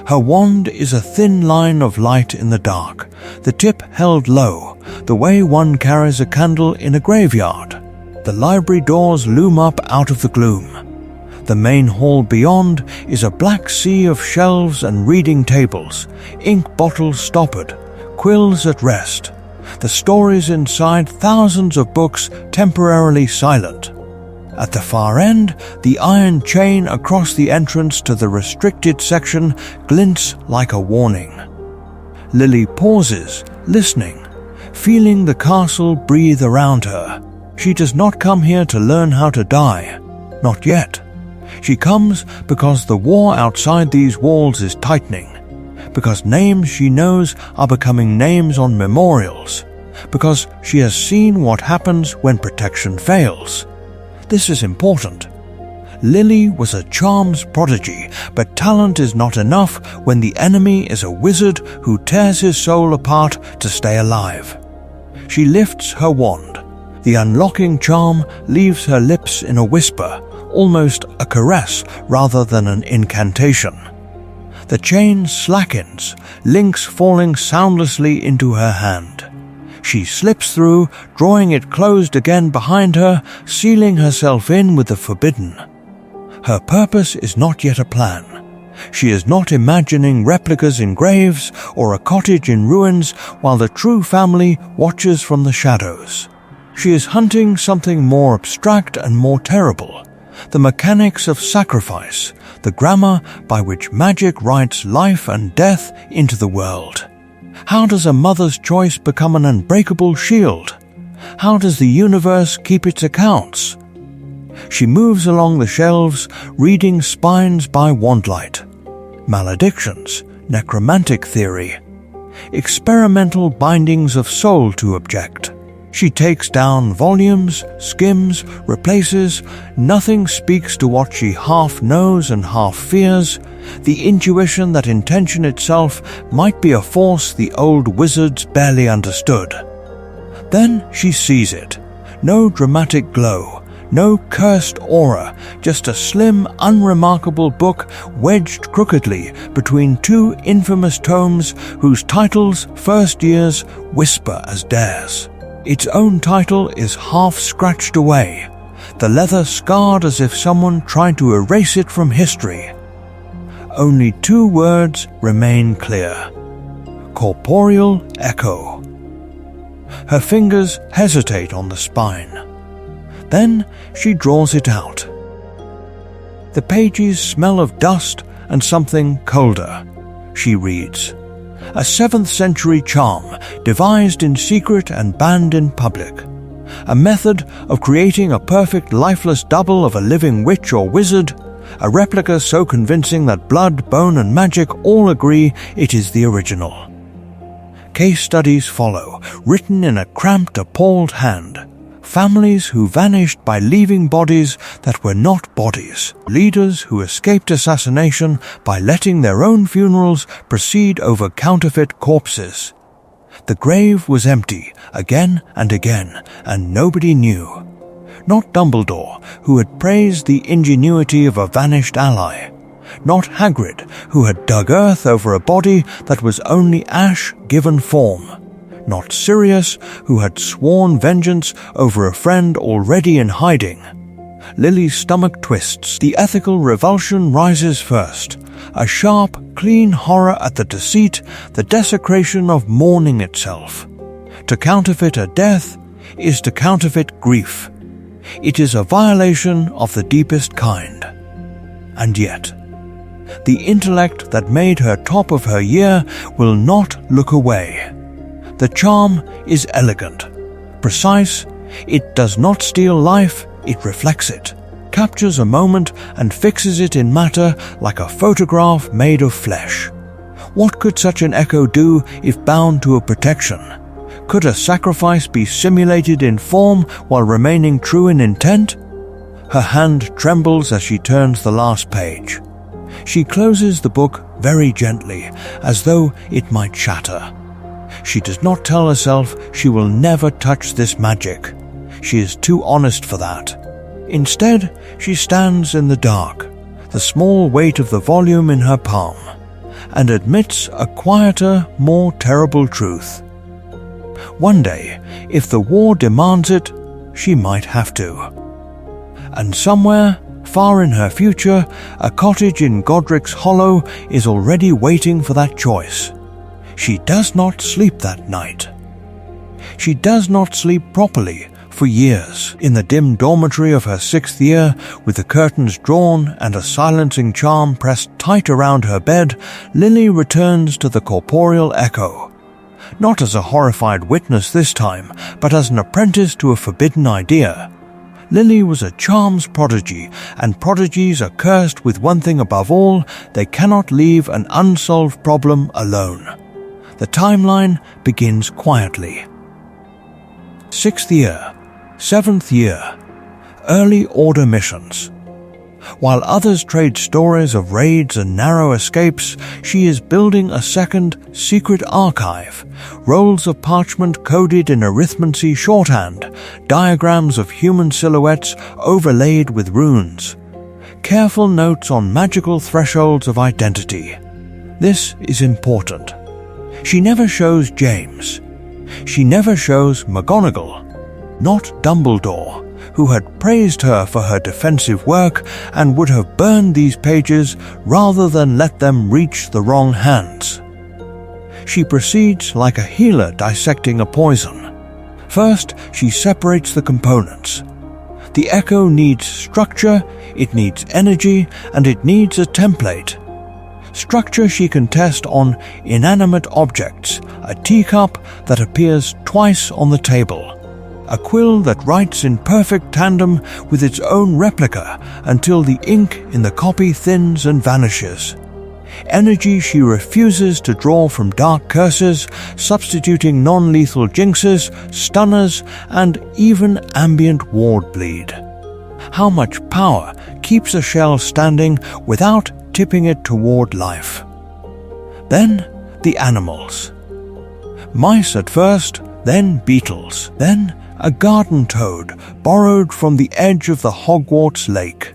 [SPEAKER 1] Her wand is a thin line of light in the dark, the tip held low, the way one carries a candle in a graveyard. The library doors loom up out of the gloom. The main hall beyond is a black sea of shelves and reading tables, ink bottles stoppered, quills at rest. The stories inside thousands of books temporarily silent. At the far end, the iron chain across the entrance to the restricted section glints like a warning. Lily pauses, listening, feeling the castle breathe around her. She does not come here to learn how to die. Not yet. She comes because the war outside these walls is tightening, because names she knows are becoming names on memorials, because she has seen what happens when protection fails. This is important. Lily was a charms prodigy, but talent is not enough when the enemy is a wizard who tears his soul apart to stay alive. She lifts her wand. The unlocking charm leaves her lips in a whisper, almost a caress rather than an incantation. The chain slackens, links falling soundlessly into her hand. She slips through, drawing it closed again behind her, sealing herself in with the forbidden. Her purpose is not yet a plan. She is not imagining replicas in graves or a cottage in ruins while the true family watches from the shadows. She is hunting something more abstract and more terrible, the mechanics of sacrifice, the grammar by which magic writes life and death into the world. How does a mother's choice become an unbreakable shield? How does the universe keep its accounts? She moves along the shelves, reading spines by wandlight, maledictions, necromantic theory, experimental bindings of soul to object. She takes down volumes, skims, replaces. Nothing speaks to what she half knows and half fears, the intuition that intention itself might be a force the old wizards barely understood. Then she sees it. No dramatic glow, no cursed aura, just a slim, unremarkable book wedged crookedly between 2 infamous tomes whose titles, first years, whisper as dares. Its own title is half scratched away, the leather scarred as if someone tried to erase it from history. Only 2 words remain clear: corporeal echo. Her fingers hesitate on the spine. Then she draws it out. The pages smell of dust and something colder. She reads. a 7th century charm devised in secret and banned in public. A method of creating a perfect lifeless double of a living witch or wizard, a replica so convincing that blood, bone and magic all agree it is the original. Case studies follow, written in a cramped, appalled hand. Families who vanished by leaving bodies that were not bodies. Leaders who escaped assassination by letting their own funerals proceed over counterfeit corpses. The grave was empty again and again, and nobody knew. Not Dumbledore, who had praised the ingenuity of a vanished ally. Not Hagrid, who had dug earth over a body that was only ash given form. Not Sirius, who had sworn vengeance over a friend already in hiding. Lily's stomach twists. The ethical revulsion rises first. A sharp, clean horror at the deceit, the desecration of mourning itself. To counterfeit a death is to counterfeit grief. It is a violation of the deepest kind. And yet, the intellect that made her top of her year will not look away. The charm is elegant, precise. It does not steal life, it reflects it, captures a moment and fixes it in matter like a photograph made of flesh. What could such an echo do if bound to a protection? Could a sacrifice be simulated in form while remaining true in intent? Her hand trembles as she turns the last page. She closes the book very gently, as though it might shatter. She does not tell herself she will never touch this magic. She is too honest for that. Instead, she stands in the dark, the small weight of the volume in her palm, and admits a quieter, more terrible truth. One day, if the war demands it, she might have to. And somewhere, far in her future, a cottage in Godric's Hollow is already waiting for that choice. She does not sleep that night. She does not sleep properly for years. In the dim dormitory of her 6th year, with the curtains drawn and a silencing charm pressed tight around her bed, Lily returns to the corporeal echo. Not as a horrified witness this time, but as an apprentice to a forbidden idea. Lily was a charms prodigy, and prodigies are cursed with one thing above all: they cannot leave an unsolved problem alone. The timeline begins quietly. 6th year, 7th year, early order missions. While others trade stories of raids and narrow escapes, she is building a second secret archive. Rolls of parchment coded in arithmancy shorthand, diagrams of human silhouettes overlaid with runes. Careful notes on magical thresholds of identity. This is important. She never shows James. She never shows McGonagall, not Dumbledore, who had praised her for her defensive work and would have burned these pages rather than let them reach the wrong hands. She proceeds like a healer dissecting a poison. First, she separates the components. The echo needs structure, it needs energy, and it needs a template. Structure she can test on inanimate objects, a teacup that appears twice on the table, a quill that writes in perfect tandem with its own replica until the ink in the copy thins and vanishes. Energy she refuses to draw from dark curses, substituting non-lethal jinxes, stunners, and even ambient ward bleed. How much power keeps a shell standing without tipping it toward life? Then the animals. Mice at first, then beetles, then a garden toad borrowed from the edge of the Hogwarts lake.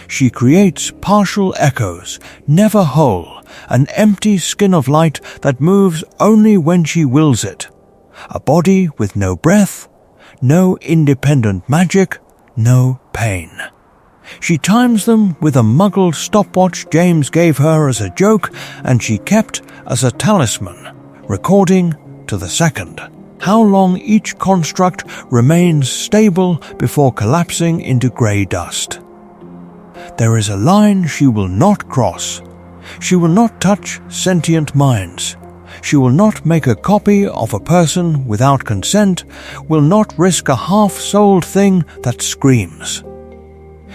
[SPEAKER 1] She creates partial echoes, never whole, an empty skin of light that moves only when she wills it. A body with no breath, no independent magic, no pain. She times them with a muggled stopwatch James gave her as a joke and she kept as a talisman, recording to the second how long each construct remains stable before collapsing into grey dust. There is a line she will not cross. She will not touch sentient minds. She will not make a copy of a person without consent, will not risk a half-souled thing that screams.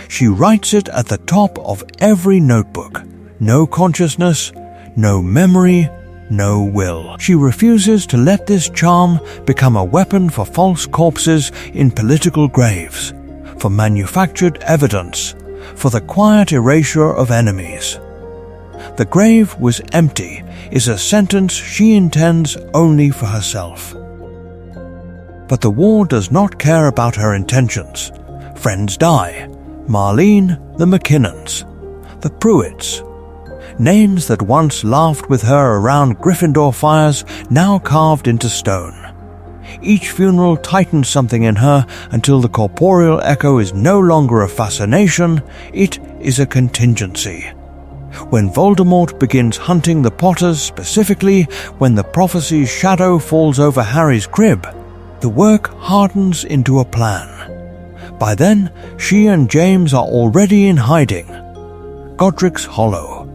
[SPEAKER 1] She writes it at the top of every notebook. No consciousness, no memory, no will. She refuses to let this charm become a weapon for false corpses in political graves, for manufactured evidence, for the quiet erasure of enemies. The grave was empty is a sentence she intends only for herself. But the war does not care about her intentions. Friends die. Marlene, the McKinnons, the Prewetts. Names that once laughed with her around Gryffindor fires, now carved into stone. Each funeral tightens something in her until the corporeal echo is no longer a fascination, it is a contingency. When Voldemort begins hunting the Potters, specifically when the prophecy's shadow falls over Harry's crib, the work hardens into a plan. By then, she and James are already in hiding. Godric's Hollow.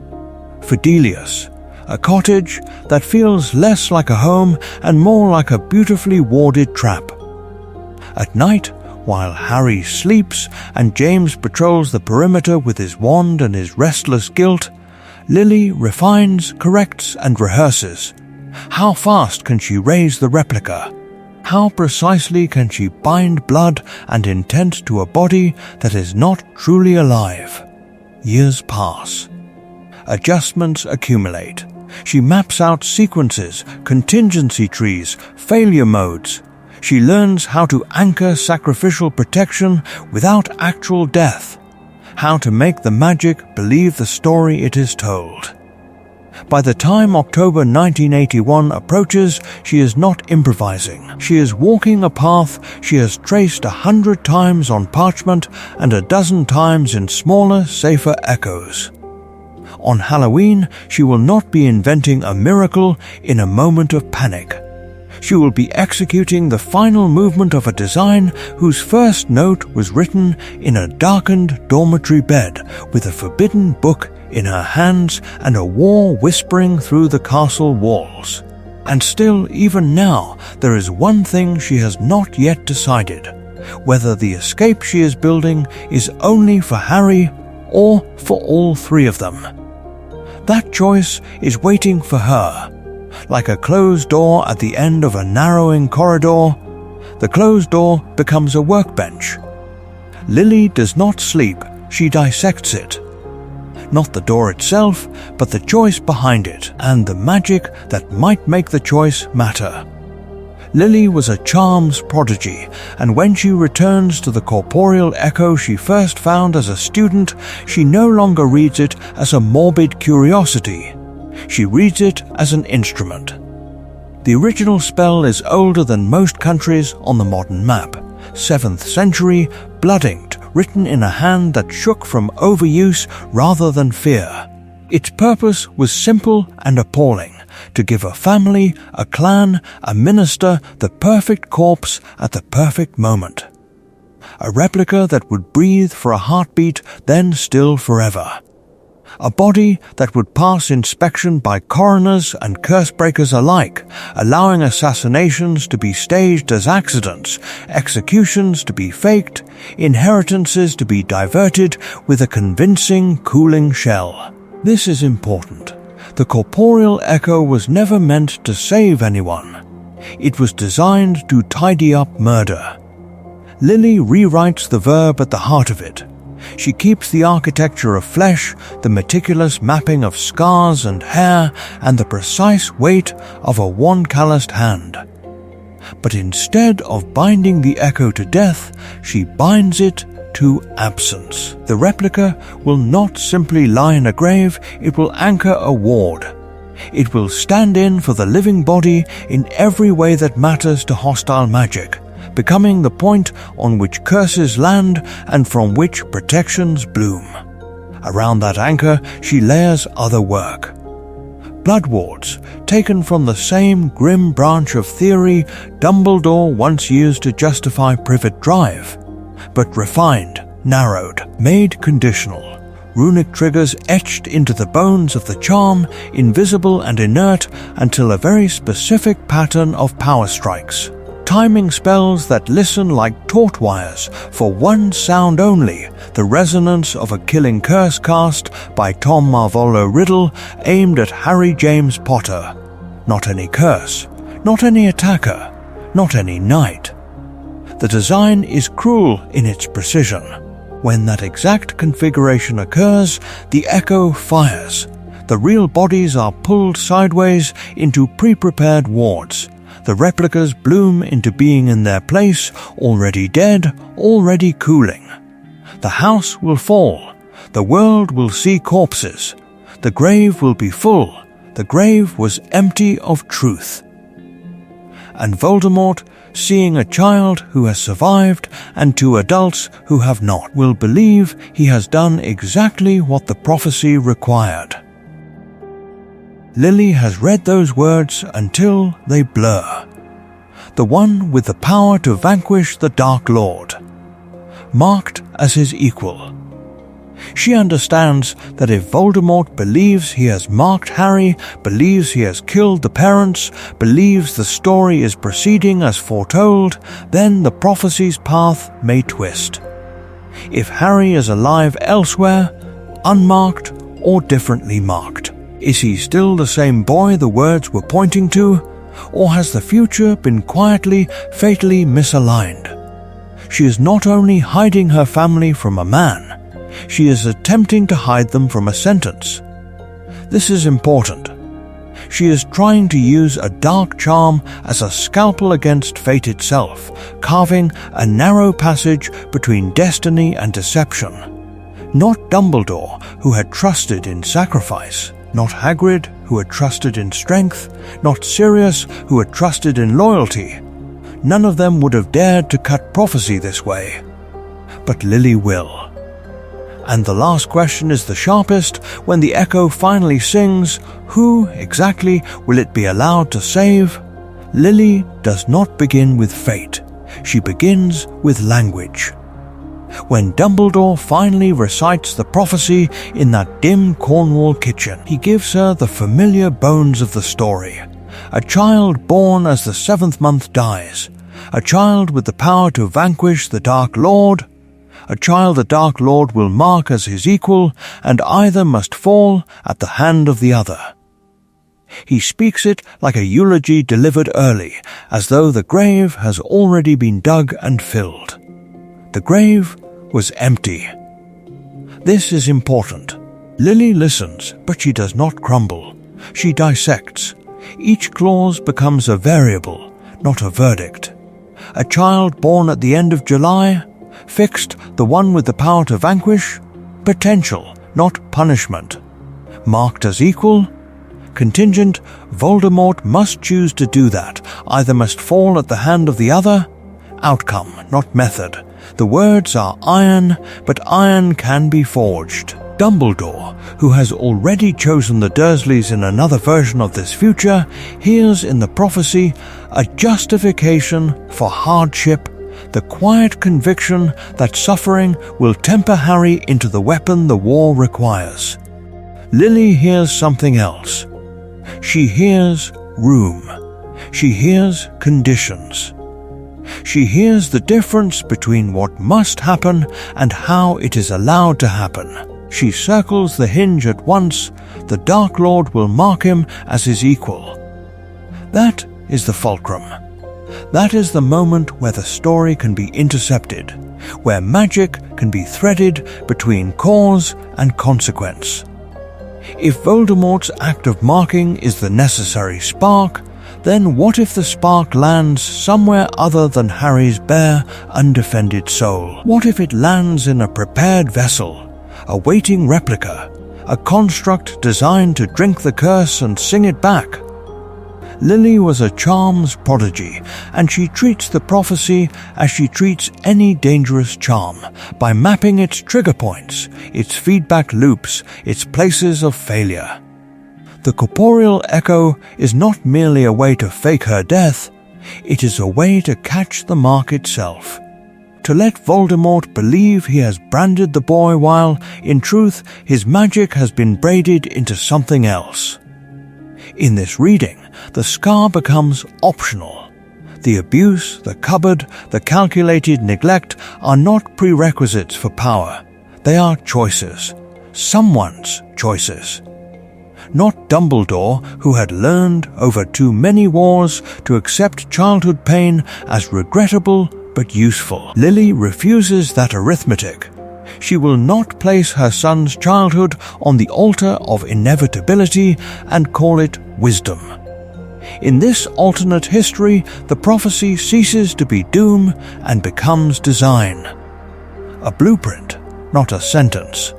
[SPEAKER 1] Fidelius, a cottage that feels less like a home and more like a beautifully warded trap. At night, while Harry sleeps and James patrols the perimeter with his wand and his restless guilt, Lily refines, corrects, and rehearses. How fast can she raise the replica? How precisely can she bind blood and intent to a body that is not truly alive? Years pass. Adjustments accumulate. She maps out sequences, contingency trees, failure modes. She learns how to anchor sacrificial protection without actual death, how to make the magic believe the story it is told. By the time October 1981 approaches, she is not improvising. She is walking a path she has traced 100 times on parchment and a dozen times in smaller, safer echoes. On Halloween, she will not be inventing a miracle in a moment of panic. She will be executing the final movement of a design whose first note was written in a darkened dormitory bed with a forbidden book in her hands and a war whispering through the castle walls. And still, even now, there is one thing she has not yet decided: whether the escape she is building is only for Harry or for all three of them. That choice is waiting for her. Like a closed door at the end of a narrowing corridor, the closed door becomes a workbench. Lily does not sleep, she dissects it. Not the door itself, but the choice behind it, and the magic that might make the choice matter. Lily was a charms prodigy, and when she returns to the corporeal echo she first found as a student, she no longer reads it as a morbid curiosity. She reads it as an instrument. The original spell is older than most countries on the modern map. 7th century, blood-inked, written in a hand that shook from overuse rather than fear. Its purpose was simple and appalling: to give a family, a clan, a minister the perfect corpse at the perfect moment. A replica that would breathe for a heartbeat, then still forever. A body that would pass inspection by coroners and curse-breakers alike, allowing assassinations to be staged as accidents, executions to be faked, inheritances to be diverted with a convincing, cooling shell. This is important. The corporeal echo was never meant to save anyone. It was designed to tidy up murder. Lily rewrites the verb at the heart of it. She keeps the architecture of flesh, the meticulous mapping of scars and hair, and the precise weight of a one-calloused hand. But instead of binding the echo to death, she binds it to absence. The replica will not simply lie in a grave, it will anchor a ward. It will stand in for the living body in every way that matters to hostile magic, becoming the point on which curses land and from which protections bloom. Around that anchor, she layers other work. Blood wards, taken from the same grim branch of theory Dumbledore once used to justify Privet Drive, but refined, narrowed, made conditional. runic triggers etched into the bones of the charm, invisible and inert until a very specific pattern of power strikes. Timing spells that listen like taut wires for one sound only, the resonance of a killing curse cast by Tom Marvolo Riddle aimed at Harry James Potter. Not any curse, not any attacker, not any knight. The design is cruel in its precision. When that exact configuration occurs, the echo fires. The real bodies are pulled sideways into pre-prepared wards. The replicas bloom into being in their place, already dead, already cooling. The house will fall. The world will see corpses. The grave will be full. The grave was empty of truth. And Voldemort, seeing a child who has survived and two adults who have not, will believe he has done exactly what the prophecy required. Lily has read those words until they blur. The one with the power to vanquish the Dark Lord. Marked as his equal. She understands that if Voldemort believes he has marked Harry, believes he has killed the parents, believes the story is proceeding as foretold, then the prophecy's path may twist. If Harry is alive elsewhere, unmarked or differently marked, is he still the same boy the words were pointing to, or has the future been quietly, fatally misaligned? She is not only hiding her family from a man, she is attempting to hide them from a sentence. This is important. She is trying to use a dark charm as a scalpel against fate itself, carving a narrow passage between destiny and deception. Not Dumbledore, who had trusted in sacrifice. Not Hagrid, who had trusted in strength. Not Sirius, who had trusted in loyalty. None of them would have dared to cut prophecy this way. But Lily will. And the last question is the sharpest. When the echo finally sings, who exactly will it be allowed to save? Lily does not begin with fate. She begins with language. When Dumbledore finally recites the prophecy in that dim Cornwall kitchen, he gives her the familiar bones of the story. A child born as the 7th month dies. A child with the power to vanquish the Dark Lord. A child the Dark Lord will mark as his equal, and either must fall at the hand of the other. He speaks it like a eulogy delivered early, as though the grave has already been dug and filled. The grave was empty. This is important. Lily listens, but she does not crumble. She dissects. Each clause becomes a variable, not a verdict. A child born at the end of July? Fixed, the one with the power to vanquish? Potential, not punishment. Marked as equal? Contingent, Voldemort must choose to do that, either must fall at the hand of the other. Outcome, not method. The words are iron, but iron can be forged. Dumbledore, who has already chosen the Dursleys in another version of this future, hears in the prophecy a justification for hardship, the quiet conviction that suffering will temper Harry into the weapon the war requires. Lily hears something else. She hears room. She hears conditions. She hears the difference between what must happen and how it is allowed to happen. She circles the hinge at once. The Dark Lord will mark him as his equal. That is the fulcrum. That is the moment where the story can be intercepted, where magic can be threaded between cause and consequence. If Voldemort's act of marking is the necessary spark, then what if the spark lands somewhere other than Harry's bare, undefended soul? What if it lands in a prepared vessel, a waiting replica, a construct designed to drink the curse and sing it back? Lily was a charms prodigy, and she treats the prophecy as she treats any dangerous charm, by mapping its trigger points, its feedback loops, its places of failure. The corporeal echo is not merely a way to fake her death, it is a way to catch the mark itself. to let Voldemort believe he has branded the boy while, in truth, his magic has been braided into something else. In this reading, the scar becomes optional. The abuse, the cupboard, the calculated neglect are not prerequisites for power. They are choices. Someone's choices. Not Dumbledore, who had learned over too many wars to accept childhood pain as regrettable but useful. Lily refuses that arithmetic. She will not place her son's childhood on the altar of inevitability and call it wisdom. In this alternate history, the prophecy ceases to be doom and becomes design. A blueprint, not a sentence.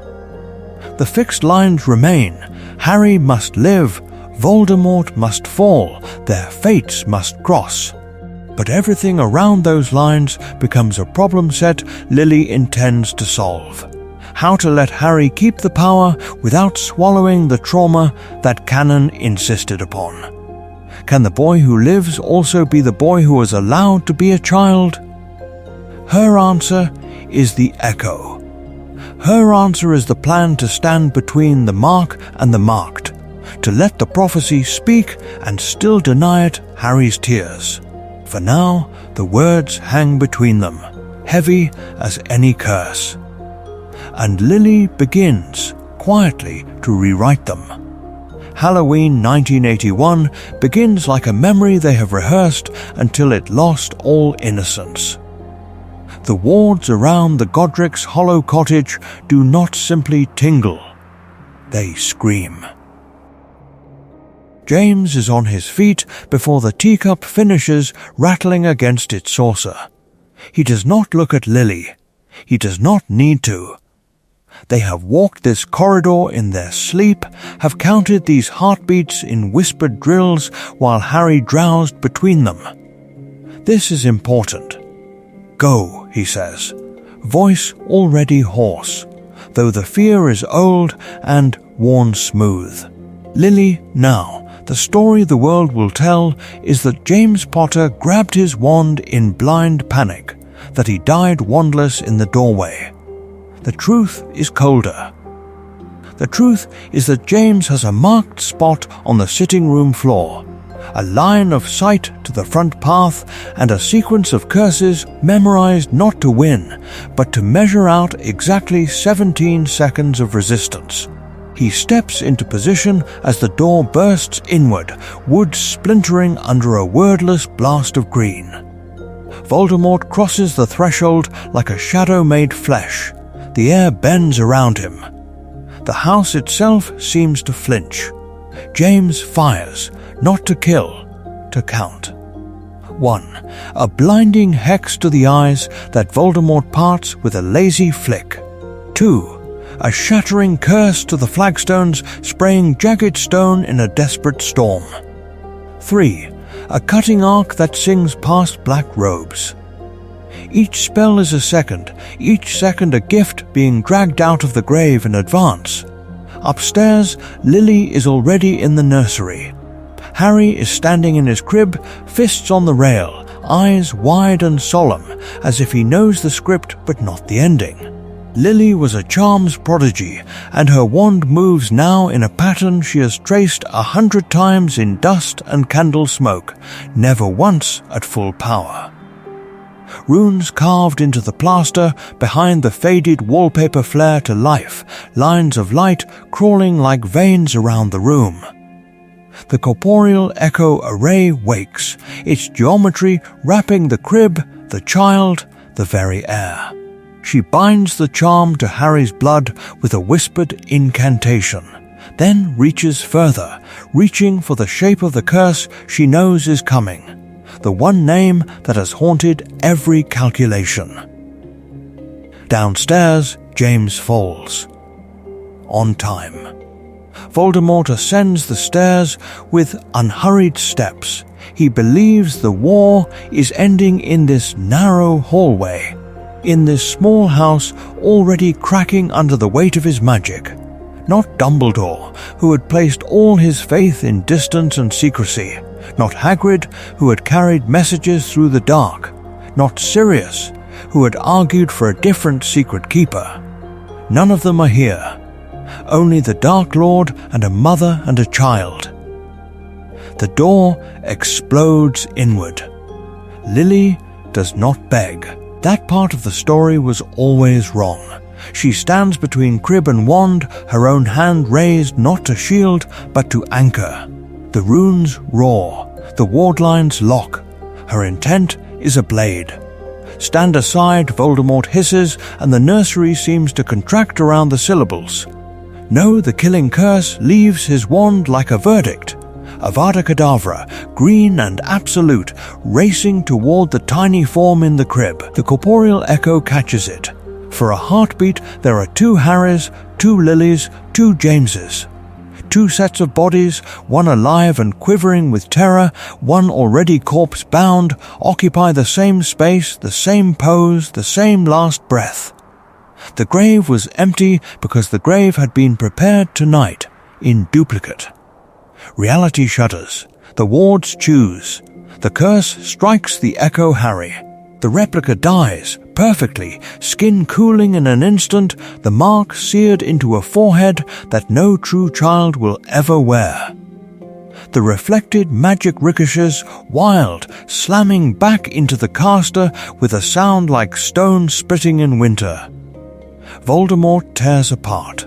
[SPEAKER 1] The fixed lines remain. Harry must live, Voldemort must fall, their fates must cross. But everything around those lines becomes a problem set Lily intends to solve. How to let Harry keep the power without swallowing the trauma that canon insisted upon. Can the boy who lives also be the boy who was allowed to be a child? Her answer is the echo. Her answer is the plan to stand between the mark and the marked, to let the prophecy speak and still deny it Harry's tears. For now, the words hang between them, heavy as any curse. And Lily begins, quietly, to rewrite them. Halloween 1981 begins like a memory they have rehearsed until it lost all innocence. The wards around the Godric's Hollow cottage do not simply tingle, they scream. James is on his feet before the teacup finishes rattling against its saucer. He does not look at Lily. He does not need to. They have walked this corridor in their sleep, have counted these heartbeats in whispered drills while Harry drowsed between them. This is important. Go, he says, voice already hoarse, though the fear is old and worn smooth. Lily, now, the story the world will tell is that James Potter grabbed his wand in blind panic, that he died wandless in the doorway. The truth is colder. The truth is that James has a marked spot on the sitting room floor, a line of sight to the front path, and a sequence of curses memorized not to win, but to measure out exactly 17 seconds of resistance. He steps into position as the door bursts inward, wood splintering under a wordless blast of green. Voldemort crosses the threshold like a shadow made flesh. The air bends around him. The house itself seems to flinch. James fires, not to kill, to count. 1. A blinding hex to the eyes that Voldemort parts with a lazy flick. 2. A shattering curse to the flagstones, spraying jagged stone in a desperate storm. 3. A cutting arc that sings past black robes. Each spell is a second, each second a gift being dragged out of the grave in advance. Upstairs, Lily is already in the nursery. Harry is standing in his crib, fists on the rail, eyes wide and solemn, as if he knows the script but not the ending. Lily was a charms prodigy, and her wand moves now in a pattern she has traced 100 times in dust and candle smoke, never once at full power. Runes carved into the plaster behind the faded wallpaper flare to life, lines of light crawling like veins around the room. The corporeal echo array wakes, its geometry wrapping the crib, the child, the very air. She binds the charm to Harry's blood with a whispered incantation, then reaches further, reaching for the shape of the curse she knows is coming, the one name that has haunted every calculation. Downstairs, James falls. On time. Voldemort ascends the stairs with unhurried steps. He believes the war is ending in this narrow hallway, in this small house already cracking under the weight of his magic. Not Dumbledore, who had placed all his faith in distance and secrecy. Not Hagrid, who had carried messages through the dark. Not Sirius, who had argued for a different secret keeper. None of them are here. Only the Dark Lord and a mother and a child. The door explodes inward. Lily does not beg. That part of the story was always wrong. She stands between crib and wand, her own hand raised not to shield, but to anchor. The runes roar, the ward lines lock. Her intent is a blade. Stand aside, Voldemort hisses, and the nursery seems to contract around the syllables. No, the killing curse leaves his wand like a verdict. Avada Kedavra, green and absolute, racing toward the tiny form in the crib. The corporeal echo catches it. For a heartbeat, there are 2 Harrys, 2 Lilies, 2 Jameses. 2 sets of bodies, one alive and quivering with terror, one already corpse-bound, occupy the same space, the same pose, the same last breath. The grave was empty because the grave had been prepared tonight, in duplicate. Reality shudders. The wards choose. The curse strikes the Echo Harry. The replica dies, perfectly, skin cooling in an instant, the mark seared into a forehead that no true child will ever wear. The reflected magic ricochets, wild, slamming back into the caster with a sound like stone splitting in winter. Voldemort tears apart.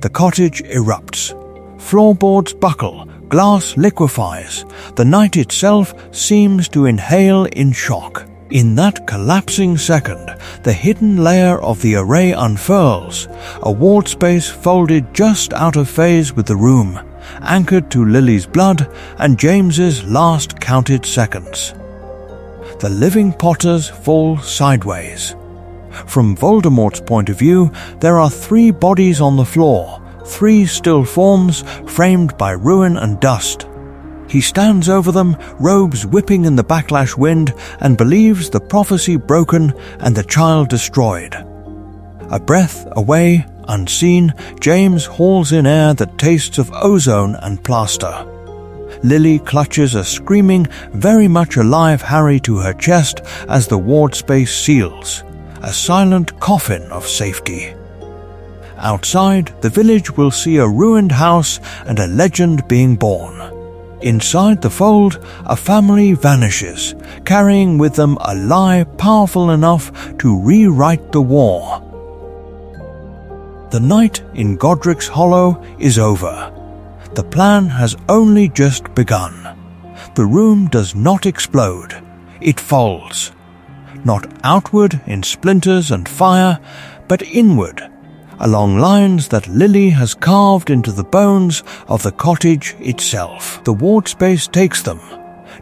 [SPEAKER 1] The cottage erupts. Floorboards buckle, glass liquefies. The night itself seems to inhale in shock. In that collapsing second, the hidden layer of the array unfurls, a ward space folded just out of phase with the room, anchored to Lily's blood and James's last counted seconds. The living Potters fall sideways. From Voldemort's point of view, there are 3 bodies on the floor, 3 still forms framed by ruin and dust. He stands over them, robes whipping in the backlash wind, and believes the prophecy broken and the child destroyed. A breath away, unseen, James hauls in air that tastes of ozone and plaster. Lily clutches a screaming, very much alive Harry to her chest as the ward space seals, a silent coffin of safety. Outside, the village will see a ruined house and a legend being born. Inside the fold, a family vanishes, carrying with them a lie powerful enough to rewrite the war. The night in Godric's Hollow is over. The plan has only just begun. The room does not explode. It folds. Not outward in splinters and fire, but inward, along lines that Lily has carved into the bones of the cottage itself. The ward space takes them,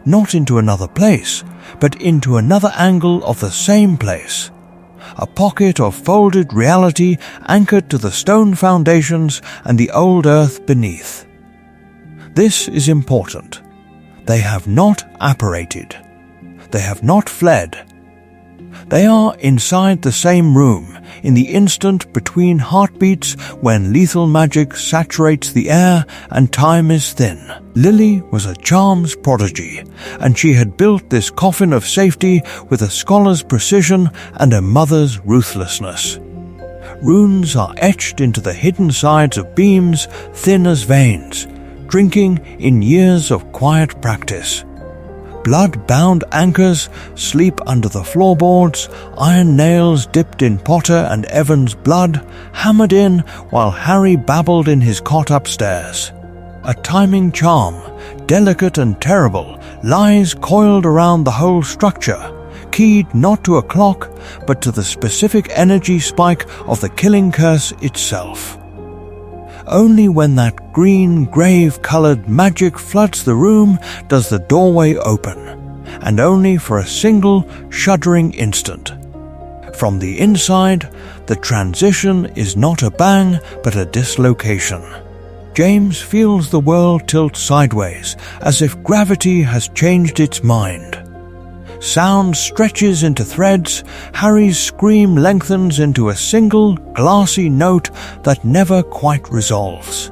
[SPEAKER 1] not into another place, but into another angle of the same place. A pocket of folded reality anchored to the stone foundations and the old earth beneath. This is important. They have not apparated. They have not fled. They are inside the same room, in the instant between heartbeats when lethal magic saturates the air and time is thin. Lily was a charms prodigy, and she had built this coffin of safety with a scholar's precision and a mother's ruthlessness. Runes are etched into the hidden sides of beams, thin as veins, drinking in years of quiet practice. Blood-bound anchors sleep under the floorboards, iron nails dipped in Potter and Evan's blood, hammered in while Harry babbled in his cot upstairs. A timing charm, delicate and terrible, lies coiled around the whole structure, keyed not to a clock, but to the specific energy spike of the killing curse itself. Only when that green, grave-colored magic floods the room does the doorway open, and only for a single, shuddering instant. From the inside, the transition is not a bang, but a dislocation. James feels the world tilt sideways, as if gravity has changed its mind. Sound stretches into threads, Harry's scream lengthens into a single, glassy note that never quite resolves.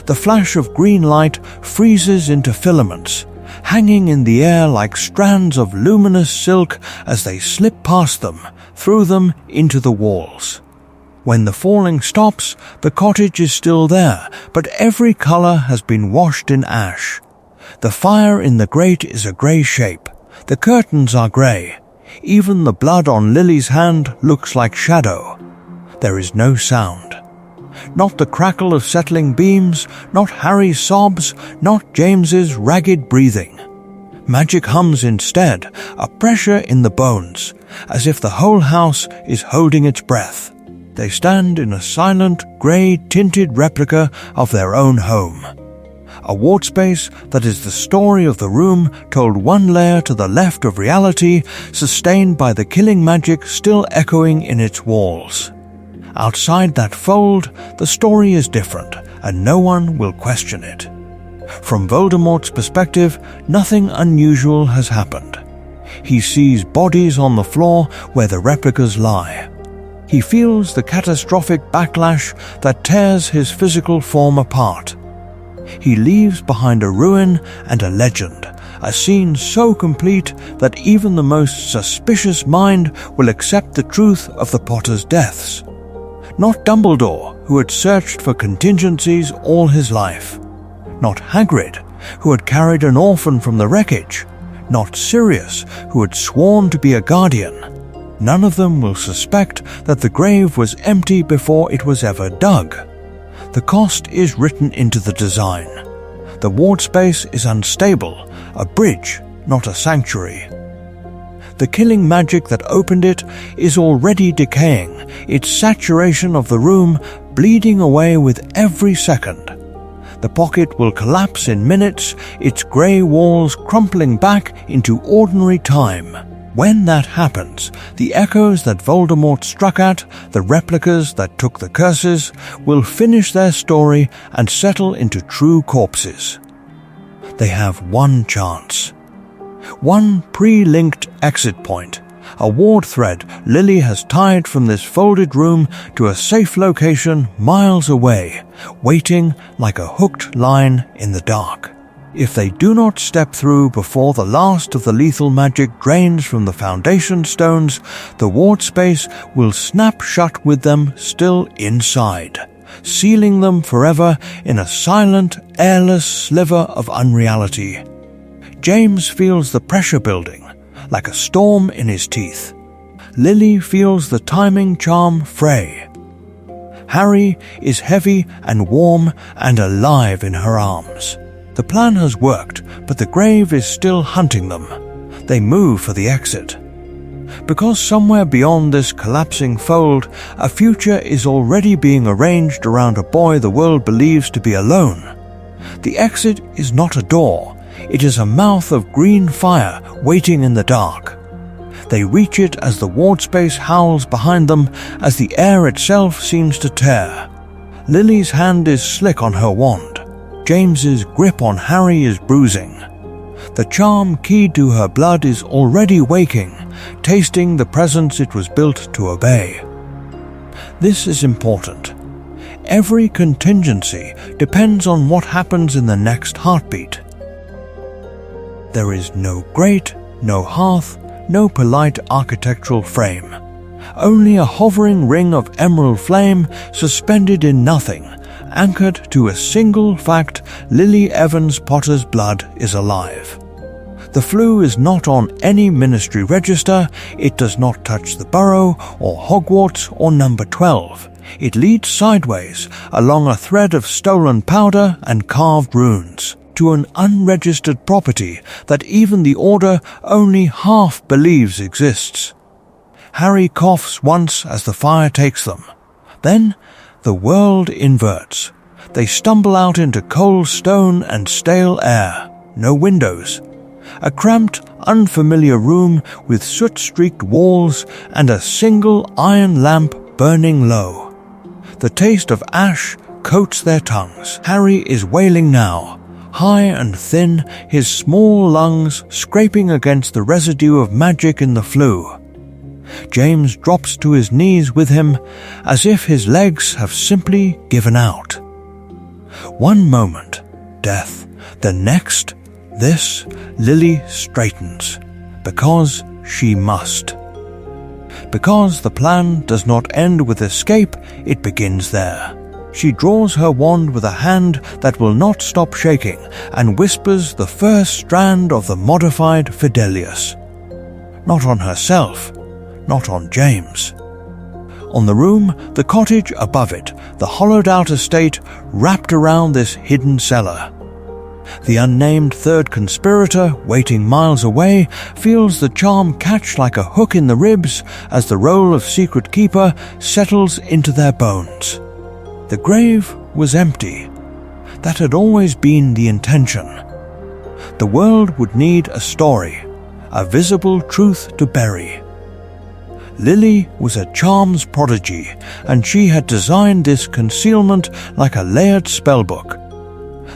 [SPEAKER 1] The flash of green light freezes into filaments, hanging in the air like strands of luminous silk as they slip past them, through them into the walls. When the falling stops, the cottage is still there, but every colour has been washed in ash. The fire in the grate is a grey shape. The curtains are grey. Even the blood on Lily's hand looks like shadow. There is no sound. Not the crackle of settling beams, not Harry's sobs, not James's ragged breathing. Magic hums instead, a pressure in the bones, as if the whole house is holding its breath. They stand in a silent, grey-tinted replica of their own home. A ward space that is the story of the room told one layer to the left of reality, sustained by the killing magic still echoing in its walls. Outside that fold, the story is different, and no one will question it. From Voldemort's perspective, nothing unusual has happened. He sees bodies on the floor where the replicas lie. He feels the catastrophic backlash that tears his physical form apart. He leaves behind a ruin and a legend, a scene so complete that even the most suspicious mind will accept the truth of the Potters' deaths. Not Dumbledore, who had searched for contingencies all his life. Not Hagrid, who had carried an orphan from the wreckage. Not Sirius, who had sworn to be a guardian. None of them will suspect that the grave was empty before it was ever dug. The cost is written into the design. The ward space is unstable, a bridge, not a sanctuary. The killing magic that opened it is already decaying, its saturation of the room bleeding away with every second. The pocket will collapse in minutes, its grey walls crumpling back into ordinary time. When that happens, the echoes that Voldemort struck at, the replicas that took the curses, will finish their story and settle into true corpses. They have one chance. One pre-linked exit point, a ward thread Lily has tied from this folded room to a safe location miles away, waiting like a hooked line in the dark. If they do not step through before the last of the lethal magic drains from the foundation stones, the ward space will snap shut with them still inside, sealing them forever in a silent, airless sliver of unreality. James feels the pressure building, like a storm in his teeth. Lily feels the timing charm fray. Harry is heavy and warm and alive in her arms. The plan has worked, but the grave is still hunting them. They move for the exit. Because somewhere beyond this collapsing fold, a future is already being arranged around a boy the world believes to be alone. The exit is not a door. It is a mouth of green fire waiting in the dark. They reach it as the ward space howls behind them, as the air itself seems to tear. Lily's hand is slick on her wand. James's grip on Harry is bruising. The charm keyed to her blood is already waking, tasting the presence it was built to obey. This is important. Every contingency depends on what happens in the next heartbeat. There is no grate, no hearth, no polite architectural frame. Only a hovering ring of emerald flame suspended in nothing, anchored to a single fact: Lily Evans Potter's blood is alive. The flu is not on any ministry register, it does not touch the Burrow or Hogwarts or number 12. It leads sideways along a thread of stolen powder and carved runes to an unregistered property that even the Order only half believes exists. Harry coughs once as the fire takes them. Then the world inverts. They stumble out into cold stone and stale air. No windows. A cramped, unfamiliar room with soot-streaked walls and a single iron lamp burning low. The taste of ash coats their tongues. Harry is wailing now, high and thin, his small lungs scraping against the residue of magic in the flue. James drops to his knees with him, as if his legs have simply given out. One moment, death. The next, This Lily straightens, because she must. Because the plan does not end with escape, it begins there. She draws her wand with a hand that will not stop shaking and whispers the first strand of the modified Fidelius. Not on herself, not on James. On the room, the cottage above it, the hollowed-out estate wrapped around this hidden cellar. The unnamed third conspirator, waiting miles away, feels the charm catch like a hook in the ribs as the role of secret keeper settles into their bones. The grave was empty. That had always been the intention. The world would need a story, a visible truth to bury. Lily was a charms prodigy, and she had designed this concealment like a layered spellbook.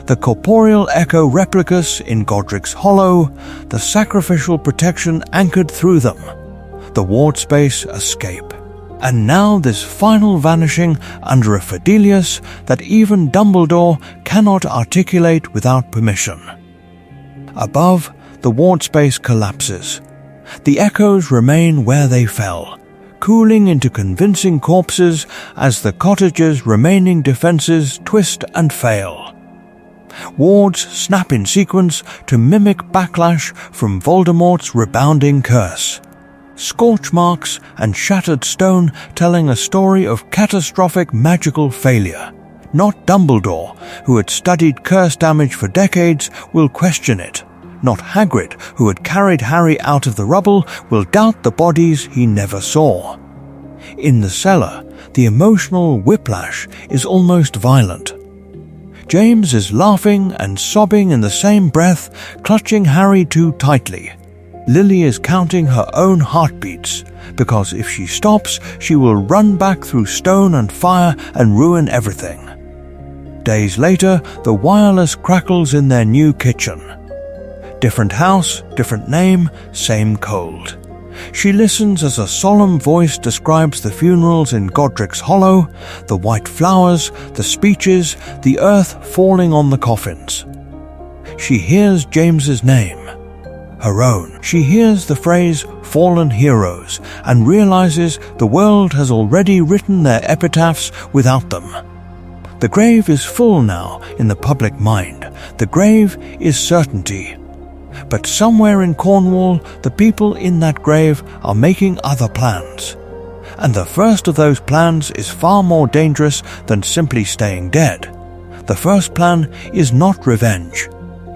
[SPEAKER 1] The corporeal echo replicas in Godric's Hollow, the sacrificial protection anchored through them, the ward space escape. And now this final vanishing under a Fidelius that even Dumbledore cannot articulate without permission. Above, the ward space collapses. The echoes remain where they fell, cooling into convincing corpses as the cottage's remaining defenses twist and fail. Wards snap in sequence to mimic backlash from Voldemort's rebounding curse. Scorch marks and shattered stone telling a story of catastrophic magical failure. Not Dumbledore, who had studied curse damage for decades, will question it. Not Hagrid, who had carried Harry out of the rubble, will doubt the bodies he never saw. In the cellar, the emotional whiplash is almost violent. James is laughing and sobbing in the same breath, clutching Harry too tightly. Lily is counting her own heartbeats, because if she stops, she will run back through stone and fire and ruin everything. Days later, the wireless crackles in their new kitchen. Different house, different name, same cold. She listens as a solemn voice describes the funerals in Godric's Hollow, the white flowers, the speeches, the earth falling on the coffins. She hears James's name, her own. She hears the phrase "fallen heroes" and realizes the world has already written their epitaphs without them. The grave is full now in the public mind. The grave is certainty. But somewhere in Cornwall, the people in that grave are making other plans. And the first of those plans is far more dangerous than simply staying dead. The first plan is not revenge.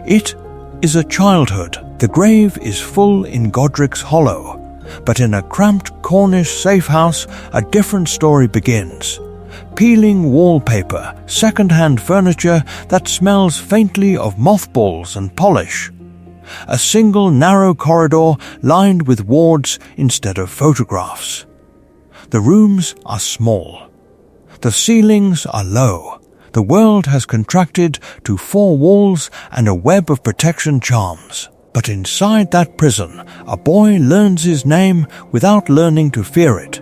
[SPEAKER 1] It is a childhood. The grave is full in Godric's Hollow. But in a cramped Cornish safe house, a different story begins. Peeling wallpaper, second-hand furniture that smells faintly of mothballs and polish. A single narrow corridor lined with wards instead of photographs. The rooms are small. The ceilings are low. The world has contracted to 4 walls and a web of protection charms. But inside that prison, a boy learns his name without learning to fear it.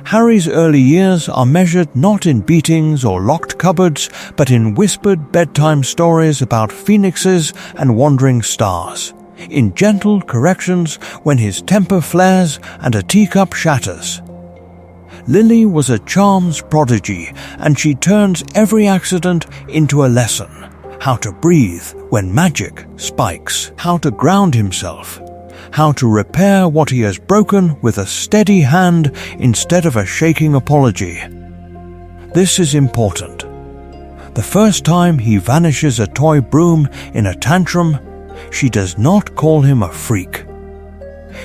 [SPEAKER 1] Harry's early years are measured not in beatings or locked cupboards, but in whispered bedtime stories about phoenixes and wandering stars, in gentle corrections when his temper flares and a teacup shatters. Lily was a charms prodigy, and she turns every accident into a lesson. How to breathe when magic spikes, how to ground himself, how to repair what he has broken with a steady hand instead of a shaking apology. This is important. The first time he vanishes a toy broom in a tantrum, she does not call him a freak.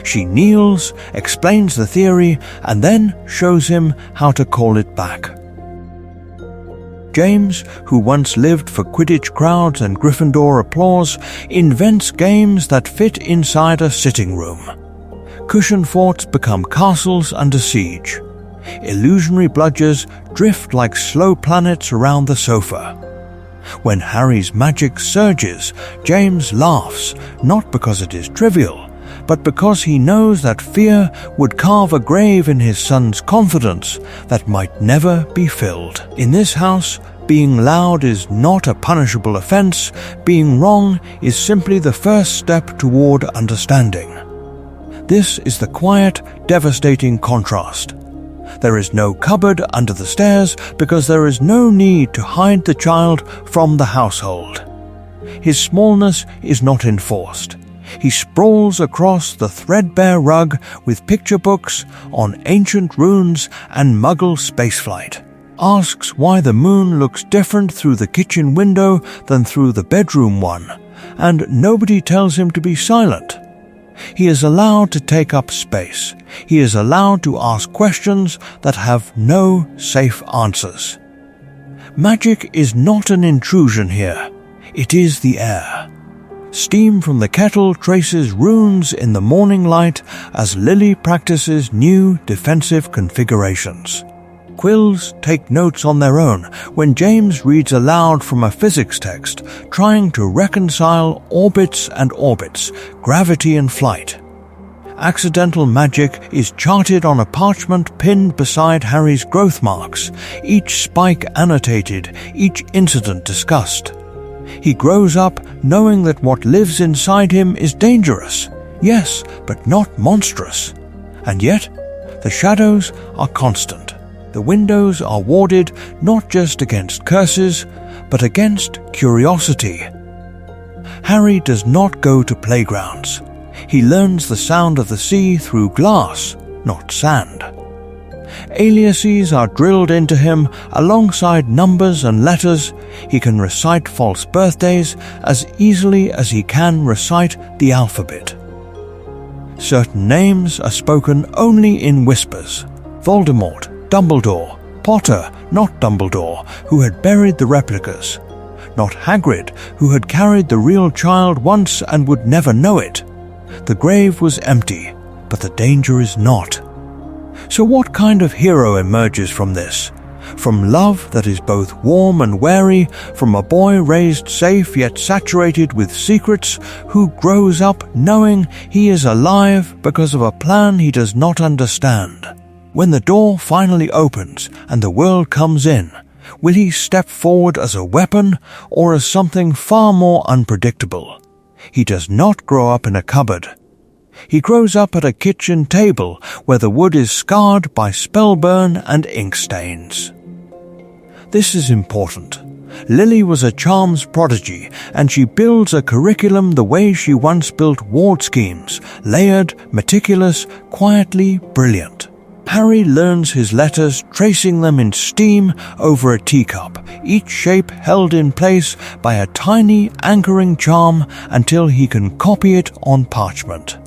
[SPEAKER 1] She kneels, explains the theory, and then shows him how to call it back. James, who once lived for Quidditch crowds and Gryffindor applause, invents games that fit inside a sitting room. Cushion forts become castles under siege. Illusionary bludgers drift like slow planets around the sofa. When Harry's magic surges, James laughs, not because it is trivial, but because he knows that fear would carve a grave in his son's confidence that might never be filled. In this house, Being loud is not a punishable offense. Being wrong is simply the first step toward understanding. This is the quiet, devastating contrast. There is no cupboard under the stairs because there is no need to hide the child from the household. His smallness is not enforced. He sprawls across the threadbare rug with picture books on ancient runes and Muggle spaceflight. Asks why the moon looks different through the kitchen window than through the bedroom one, and nobody tells him to be silent. He is allowed to take up space. He is allowed to ask questions that have no safe answers. Magic is not an intrusion here. It is the air. Steam from the kettle traces runes in the morning light as Lily practices new defensive configurations. Quills take notes on their own when James reads aloud from a physics text, trying to reconcile orbits and orbits, gravity and flight. Accidental magic is charted on a parchment pinned beside Harry's growth marks, each spike annotated, each incident discussed. He grows up knowing that what lives inside him is dangerous, yes, but not monstrous. And yet, the shadows are constant. The windows are warded not just against curses, but against curiosity. Harry does not go to playgrounds. He learns the sound of the sea through glass, not sand. Aliases are drilled into him alongside numbers and letters. He can recite false birthdays as easily as he can recite the alphabet. Certain names are spoken only in whispers. Voldemort, Dumbledore, Potter, not Dumbledore, who had buried the replicas. Not Hagrid, who had carried the real child once and would never know it. The grave was empty, but the danger is not. So what kind of hero emerges from this? From love that is both warm and wary, from a boy raised safe yet saturated with secrets, who grows up knowing he is alive because of a plan he does not understand. When the door finally opens and the world comes in, will he step forward as a weapon or as something far more unpredictable? He does not grow up in a cupboard. He grows up at a kitchen table where the wood is scarred by spellburn and ink stains. This is important. Lily was a charms prodigy, and she builds a curriculum the way she once built ward schemes, layered, meticulous, quietly brilliant. Harry learns his letters, tracing them in steam over a teacup, each shape held in place by a tiny anchoring charm until he can copy it on parchment.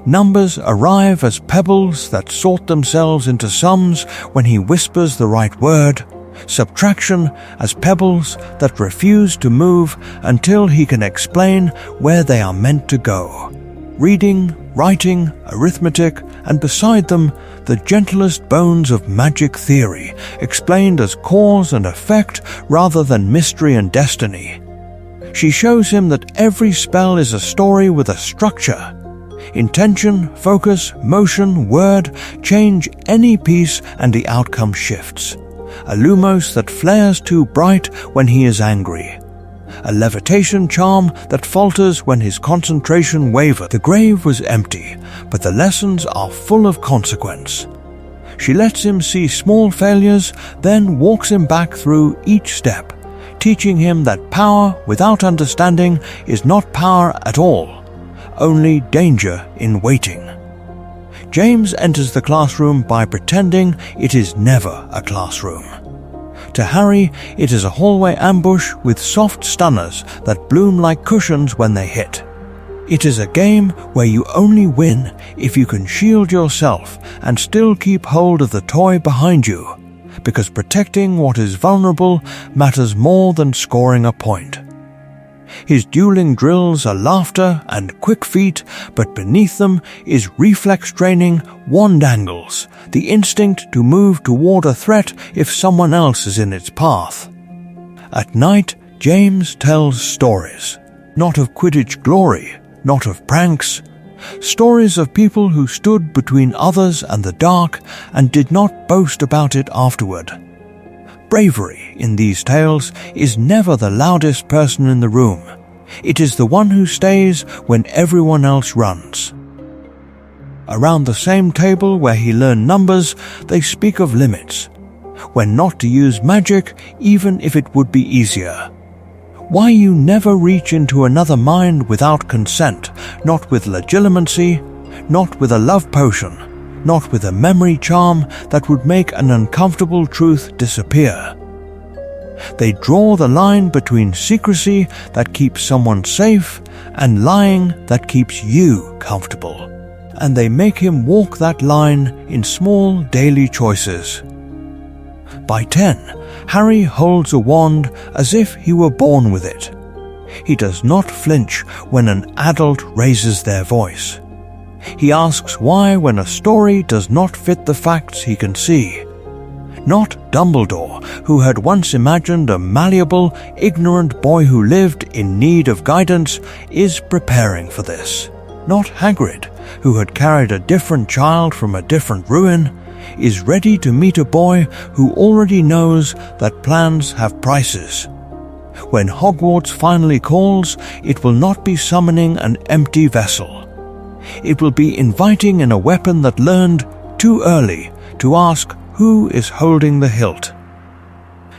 [SPEAKER 1] Numbers arrive as pebbles that sort themselves into sums when he whispers the right word, subtraction as pebbles that refuse to move until he can explain where they are meant to go. Reading, writing, arithmetic, and beside them, the gentlest bones of magic theory, explained as cause and effect rather than mystery and destiny. She shows him that every spell is a story with a structure. Intention, focus, motion, word, change any piece and the outcome shifts. A lumos that flares too bright when he is angry. A levitation charm that falters when his concentration wavers. The grave was empty, but the lessons are full of consequence. She lets him see small failures, then walks him back through each step, teaching him that power without understanding is not power at all, only danger in waiting. James enters the classroom by pretending it is never a classroom. To Harry, it is a hallway ambush with soft stunners that bloom like cushions when they hit. It is a game where you only win if you can shield yourself and still keep hold of the toy behind you, because protecting what is vulnerable matters more than scoring a point. His dueling drills are laughter and quick feet, but beneath them is reflex training, wand angles, the instinct to move toward a threat if someone else is in its path. At night, James tells stories, not of Quidditch glory, not of pranks, stories of people who stood between others and the dark and did not boast about it afterward. Bravery, in these tales, is never the loudest person in the room. It is the one who stays when everyone else runs. Around the same table where he learned numbers, they speak of limits. When not to use magic, even if it would be easier. Why you never reach into another mind without consent, not with legitimacy, not with a love potion, not with a memory charm that would make an uncomfortable truth disappear. They draw the line between secrecy that keeps someone safe and lying that keeps you comfortable. And they make him walk that line in small daily choices. By 10, Harry holds a wand as if he were born with it. He does not flinch when an adult raises their voice. He asks why when a story does not fit the facts he can see. Not Dumbledore, who had once imagined a malleable, ignorant boy who lived in need of guidance, is preparing for this. Not Hagrid, who had carried a different child from a different ruin, is ready to meet a boy who already knows that plans have prices. When Hogwarts finally calls, it will not be summoning an empty vessel. It will be inviting in a weapon that learned too early to ask who is holding the hilt.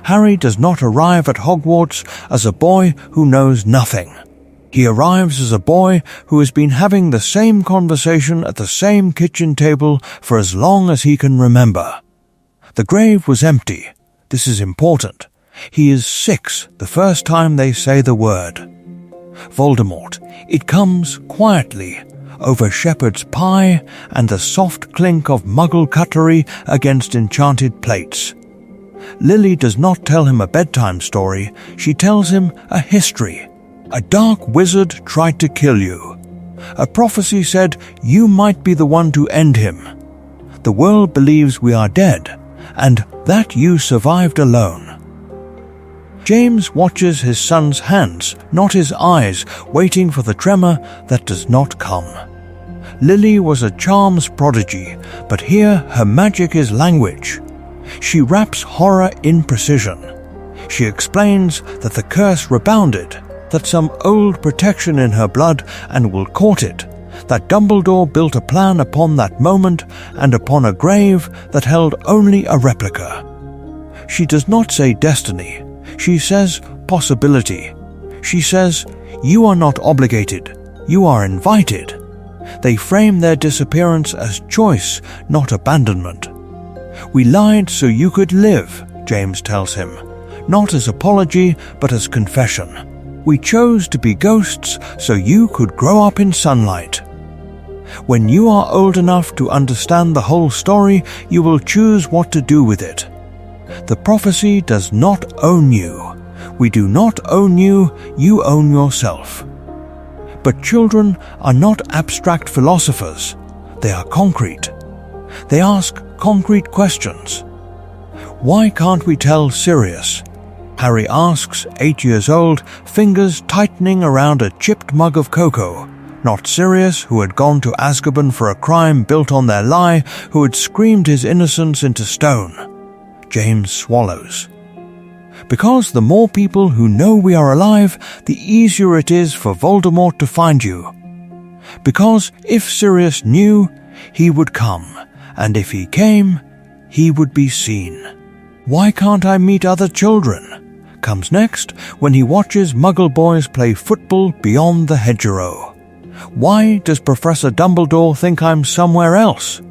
[SPEAKER 1] Harry does not arrive at Hogwarts as a boy who knows nothing. He arrives as a boy who has been having the same conversation at the same kitchen table for as long as he can remember. The grave was empty. This is important. He is 6 the first time they say the word. Voldemort. It comes quietly, over shepherd's pie and the soft clink of muggle cutlery against enchanted plates. Lily does not tell him a bedtime story. She tells him a history. A dark wizard tried to kill you. A prophecy said you might be the one to end him. The world believes we are dead, and that you survived alone. James watches his son's hands, not his eyes, waiting for the tremor that does not come. Lily was a charms prodigy, but here her magic is language. She wraps horror in precision. She explains that the curse rebounded, that some old protection in her blood and will court it, that Dumbledore built a plan upon that moment and upon a grave that held only a replica. She does not say destiny. She says possibility. She says, you are not obligated. You are invited. They frame their disappearance as choice, not abandonment. We lied so you could live, James tells him, not as apology but as confession. We chose to be ghosts so you could grow up in sunlight. When you are old enough to understand the whole story, you will choose what to do with it. The prophecy does not own you. We do not own you, you own yourself. But children are not abstract philosophers. They are concrete. They ask concrete questions. Why can't we tell Sirius? Harry asks, 8 years old, fingers tightening around a chipped mug of cocoa. Not Sirius, who had gone to Azkaban for a crime built on their lie, who had screamed his innocence into stone. James swallows. Because the more people who know we are alive, the easier it is for Voldemort to find you. Because if Sirius knew, he would come, and if he came, he would be seen. Why can't I meet other children? Comes next when he watches Muggle boys play football beyond the hedgerow. Why does Professor Dumbledore think I'm somewhere else?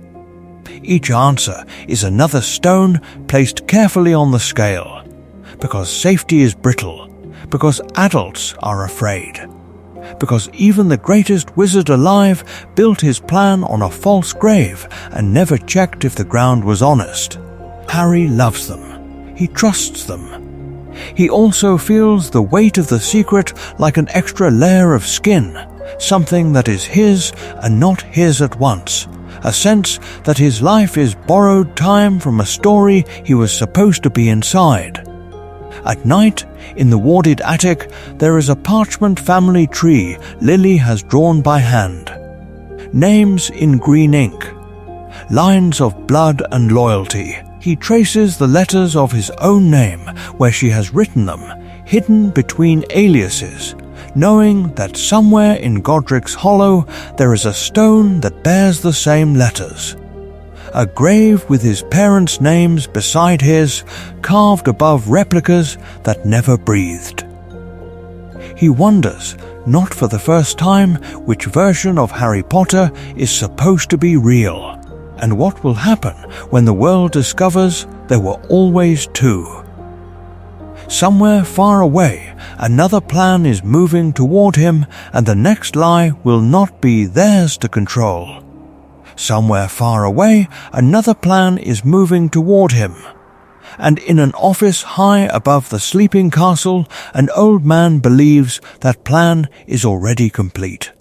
[SPEAKER 1] Each answer is another stone placed carefully on the scale. Because safety is brittle. Because adults are afraid. Because even the greatest wizard alive built his plan on a false grave and never checked if the ground was honest. Harry loves them. He trusts them. He also feels the weight of the secret like an extra layer of skin, something that is his and not his at once, a sense that his life is borrowed time from a story he was supposed to be inside. At night, in the warded attic, there is a parchment family tree Lily has drawn by hand. Names in green ink. Lines of blood and loyalty. He traces the letters of his own name where she has written them, hidden between aliases, knowing that somewhere in Godric's Hollow there is a stone that bears the same letters. A grave with his parents' names beside his, carved above replicas that never breathed. He wonders, not for the first time, which version of Harry Potter is supposed to be real, and what will happen when the world discovers there were always two. Somewhere far away, another plan is moving toward him, and the next lie will not be theirs to control. Somewhere far away, another plan is moving toward him. And in an office high above the sleeping castle, an old man believes that plan is already complete.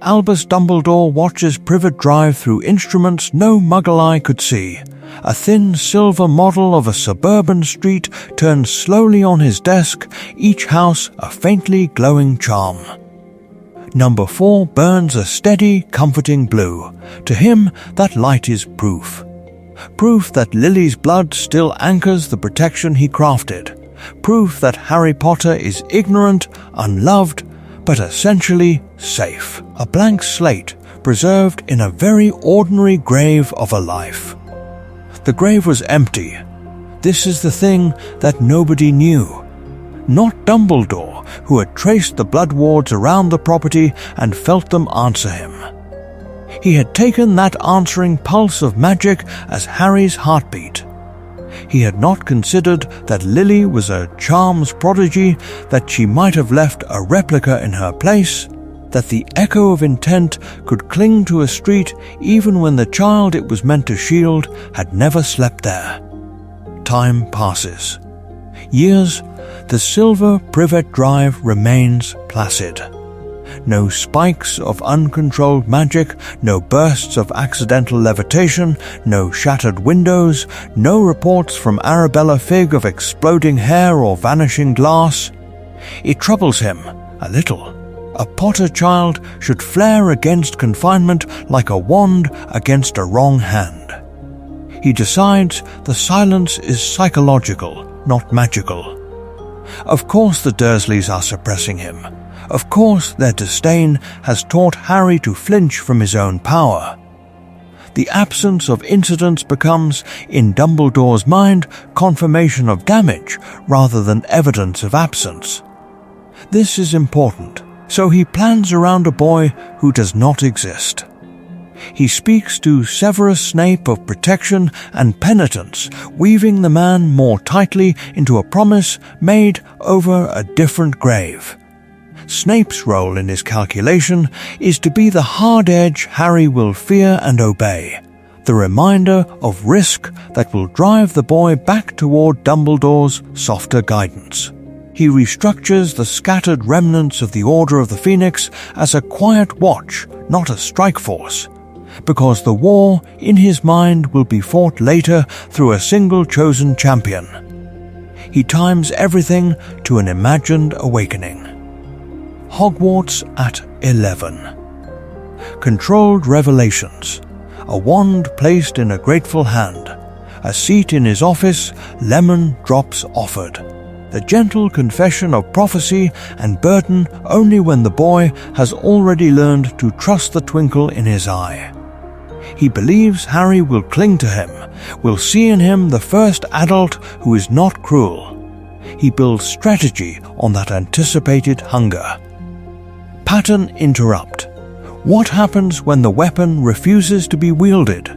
[SPEAKER 1] Albus Dumbledore watches Privet Drive through instruments no Muggle eye could see. A thin silver model of a suburban street turns slowly on his desk, each house a faintly glowing charm. Number 4 burns a steady, comforting blue. To him, that light is proof. Proof that Lily's blood still anchors the protection he crafted. Proof that Harry Potter is ignorant, unloved, but essentially safe. A blank slate preserved in a very ordinary grave of a life. The grave was empty. This is the thing that nobody knew. Not Dumbledore, who had traced the blood wards around the property and felt them answer him. He had taken that answering pulse of magic as Harry's heartbeat. He had not considered that Lily was a charms prodigy, that she might have left a replica in her place, that the echo of intent could cling to a street even when the child it was meant to shield had never slept there. Time passes. Years, the silver Privet Drive remains placid. No spikes of uncontrolled magic, no bursts of accidental levitation, no shattered windows, no reports from Arabella Figg of exploding hair or vanishing glass. It troubles him, a little. A Potter child should flare against confinement like a wand against a wrong hand. He decides the silence is psychological, not magical. Of course the Dursleys are suppressing him. Of course their disdain has taught Harry to flinch from his own power. The absence of incidents becomes, in Dumbledore's mind, confirmation of damage rather than evidence of absence. This is important, so he plans around a boy who does not exist. He speaks to Severus Snape of protection and penitence, weaving the man more tightly into a promise made over a different grave. Snape's role in his calculation is to be the hard edge Harry will fear and obey, the reminder of risk that will drive the boy back toward Dumbledore's softer guidance. He restructures the scattered remnants of the Order of the Phoenix as a quiet watch, not a strike force, because the war, in his mind, will be fought later through a single chosen champion. He times everything to an imagined awakening. Hogwarts at 11. Controlled revelations. A wand placed in a grateful hand. A seat in his office, lemon drops offered. The gentle confession of prophecy and burden only when the boy has already learned to trust the twinkle in his eye. He believes Harry will cling to him, will see in him the first adult who is not cruel. He builds strategy on that anticipated hunger. Pattern interrupt. What happens when the weapon refuses to be wielded?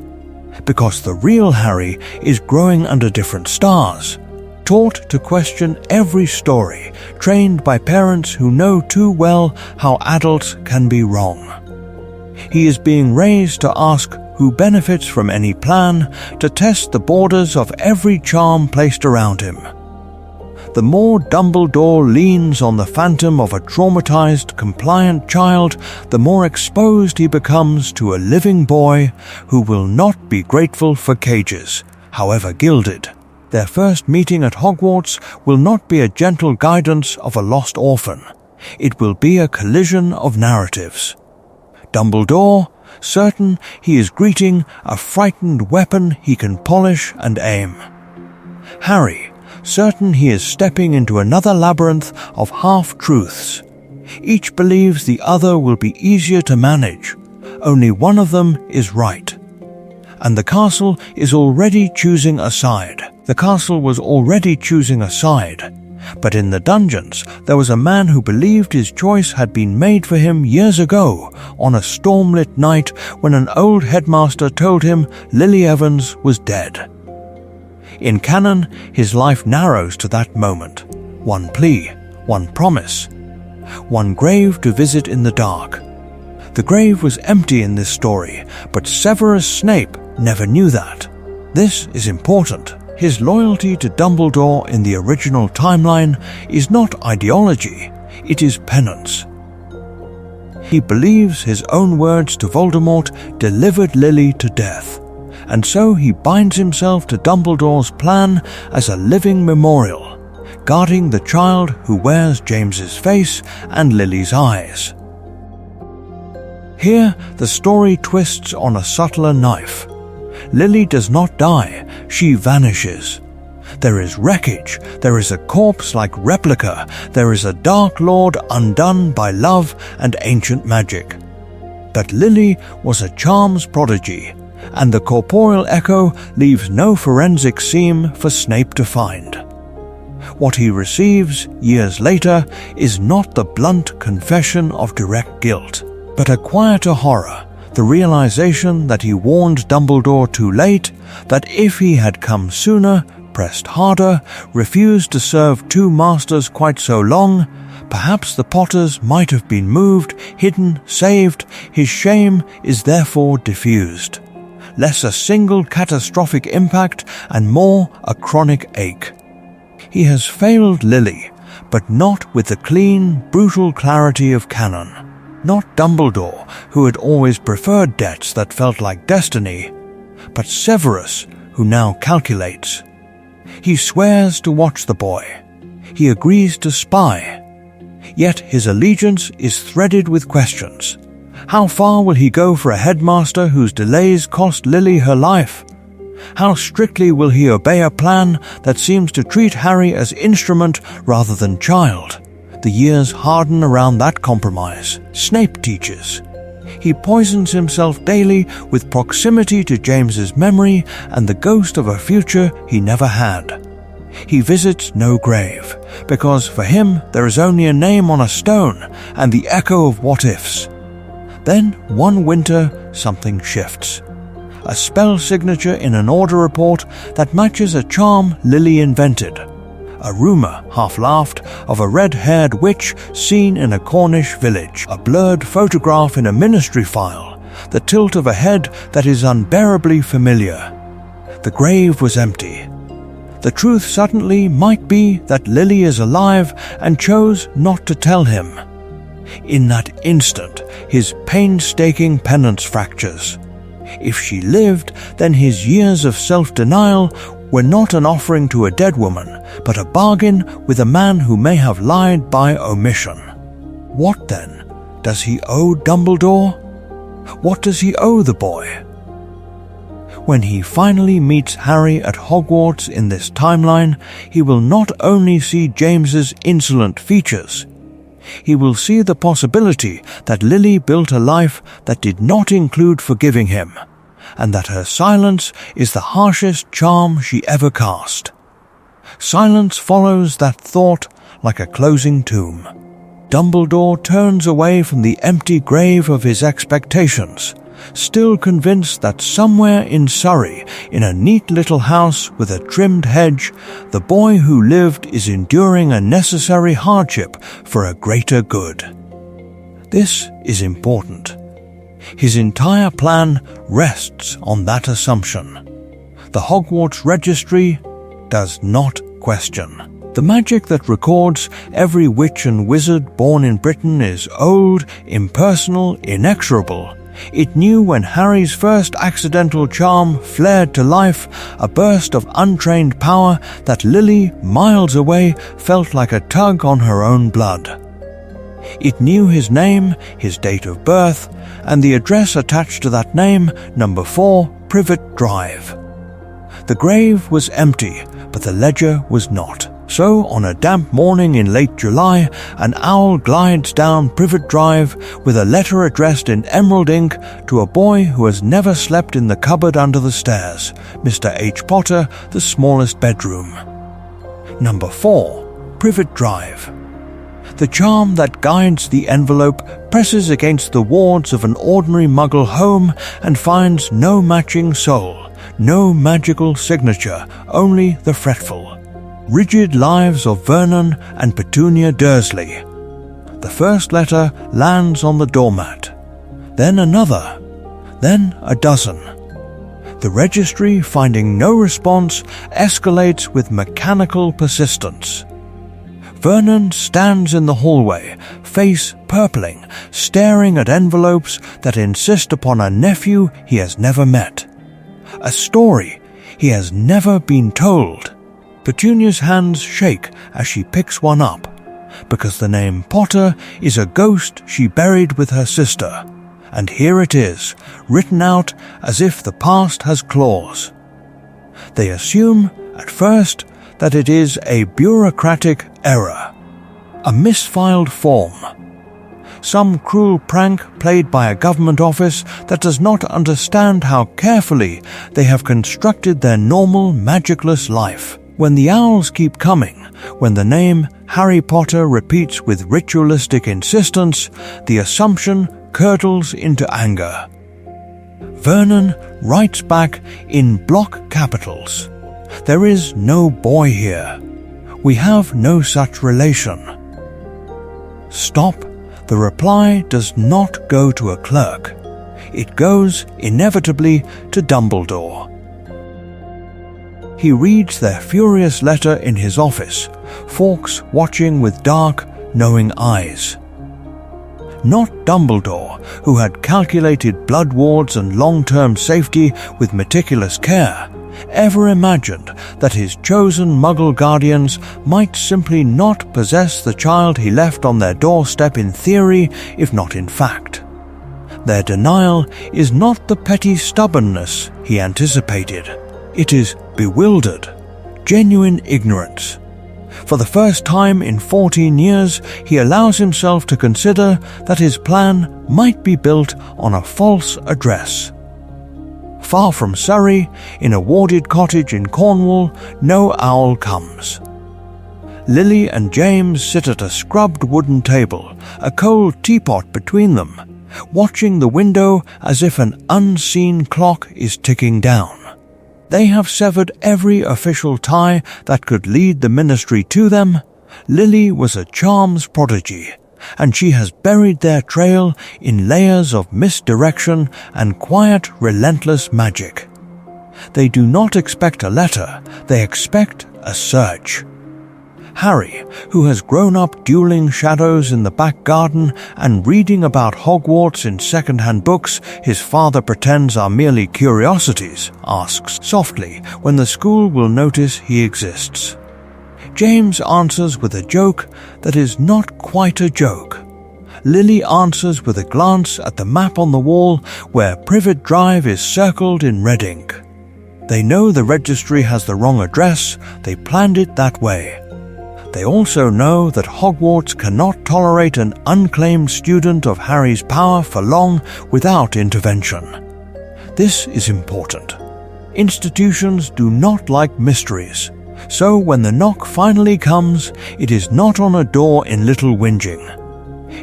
[SPEAKER 1] Because the real Harry is growing under different stars, taught to question every story, trained by parents who know too well how adults can be wrong. He is being raised to ask who benefits from any plan, to test the borders of every charm placed around him. The more Dumbledore leans on the phantom of a traumatized, compliant child, the more exposed he becomes to a living boy who will not be grateful for cages, however gilded. Their first meeting at Hogwarts will not be a gentle guidance of a lost orphan. It will be a collision of narratives. Dumbledore, certain he is greeting a frightened weapon he can polish and aim. Harry, certain he is stepping into another labyrinth of half-truths. Each believes the other will be easier to manage. Only one of them is right. And the castle is already choosing a side. The castle was already choosing a side. But in the dungeons, there was a man who believed his choice had been made for him years ago, on a stormlit night when an old headmaster told him Lily Evans was dead. In canon, his life narrows to that moment. One plea, one promise, one grave to visit in the dark. The grave was empty in this story, but Severus Snape never knew that. This is important. His loyalty to Dumbledore in the original timeline is not ideology, it is penance. He believes his own words to Voldemort delivered Lily to death, and so he binds himself to Dumbledore's plan as a living memorial, guarding the child who wears James's face and Lily's eyes. Here, the story twists on a subtler knife. Lily does not die, she vanishes. There is wreckage, there is a corpse-like replica, there is a Dark Lord undone by love and ancient magic. But Lily was a charms prodigy, and the corporeal echo leaves no forensic seam for Snape to find. What he receives years later is not the blunt confession of direct guilt, but a quieter horror. The realization that he warned Dumbledore too late, that if he had come sooner, pressed harder, refused to serve two masters quite so long, perhaps the Potters might have been moved, hidden, saved. His shame is therefore diffused. Less a single catastrophic impact and more a chronic ache. He has failed Lily, but not with the clean, brutal clarity of canon. Not Dumbledore, who had always preferred debts that felt like destiny, but Severus, who now calculates. He swears to watch the boy. He agrees to spy. Yet his allegiance is threaded with questions. How far will he go for a headmaster whose delays cost Lily her life? How strictly will he obey a plan that seems to treat Harry as instrument rather than child? The years harden around that compromise. Snape teaches. He poisons himself daily with proximity to James's memory and the ghost of a future he never had. He visits no grave, because for him there is only a name on a stone and the echo of what-ifs. Then, one winter, something shifts. A spell signature in an order report that matches a charm Lily invented. A rumour, half-laughed, of a red-haired witch seen in a Cornish village. A blurred photograph in a ministry file. The tilt of a head that is unbearably familiar. The grave was empty. The truth suddenly might be that Lily is alive and chose not to tell him. In that instant, his painstaking penance fractures. If she lived, then his years of self-denial were not an offering to a dead woman, but a bargain with a man who may have lied by omission. What then? Does he owe Dumbledore? What does he owe the boy? When he finally meets Harry at Hogwarts in this timeline, he will not only see James's insolent features, he will see the possibility that Lily built a life that did not include forgiving him, and that her silence is the harshest charm she ever cast. Silence follows that thought like a closing tomb. Dumbledore turns away from the empty grave of his expectations, still convinced that somewhere in Surrey, in a neat little house with a trimmed hedge, the boy who lived is enduring a necessary hardship for a greater good. This is important. His entire plan rests on that assumption. The Hogwarts Registry does not question. The magic that records every witch and wizard born in Britain is old, impersonal, inexorable. It knew when Harry's first accidental charm flared to life, a burst of untrained power that Lily, miles away, felt like a tug on her own blood. It knew his name, his date of birth, and the address attached to that name, number 4, Privet Drive. The grave was empty, but the ledger was not. So, on a damp morning in late July, an owl glides down Privet Drive with a letter addressed in emerald ink to a boy who has never slept in the cupboard under the stairs, Mr. H. Potter, the smallest bedroom. Number 4, Privet Drive. The charm that guides the envelope presses against the wards of an ordinary Muggle home and finds no matching soul, no magical signature, only the fretful, rigid lives of Vernon and Petunia Dursley. The first letter lands on the doormat, then another, then a dozen. The registry, finding no response, escalates with mechanical persistence. Vernon stands in the hallway, face purpling, staring at envelopes that insist upon a nephew he has never met. A story he has never been told. Petunia's hands shake as she picks one up, because the name Potter is a ghost she buried with her sister, and here it is, written out as if the past has claws. They assume, at first, that it is a bureaucratic error, a misfiled form, some cruel prank played by a government office that does not understand how carefully they have constructed their normal magicless life. When the owls keep coming, when the name Harry Potter repeats with ritualistic insistence, the assumption curdles into anger. Vernon writes back in block capitals, "There is no boy here. We have no such relation." Stop. The reply does not go to a clerk. It goes, inevitably, to Dumbledore. He reads their furious letter in his office, Fawkes watching with dark, knowing eyes. Not Dumbledore, who had calculated blood wards and long-term safety with meticulous care, ever imagined that his chosen Muggle guardians might simply not possess the child he left on their doorstep in theory, if not in fact. Their denial is not the petty stubbornness he anticipated. It is bewildered, genuine ignorance. For the first time in 14 years, he allows himself to consider that his plan might be built on a false address. Far from Surrey, in a warded cottage in Cornwall, no owl comes. Lily and James sit at a scrubbed wooden table, a cold teapot between them, watching the window as if an unseen clock is ticking down. They have severed every official tie that could lead the ministry to them. Lily was a charms prodigy, and she has buried their trail in layers of misdirection and quiet, relentless magic. They do not expect a letter, they expect a search. Harry, who has grown up dueling shadows in the back garden and reading about Hogwarts in second-hand books his father pretends are merely curiosities, asks softly when the school will notice he exists. James answers with a joke that is not quite a joke. Lily answers with a glance at the map on the wall where Privet Drive is circled in red ink. They know the registry has the wrong address, they planned it that way. They also know that Hogwarts cannot tolerate an unclaimed student of Harry's power for long without intervention. This is important. Institutions do not like mysteries, so when the knock finally comes, it is not on a door in Little Whinging.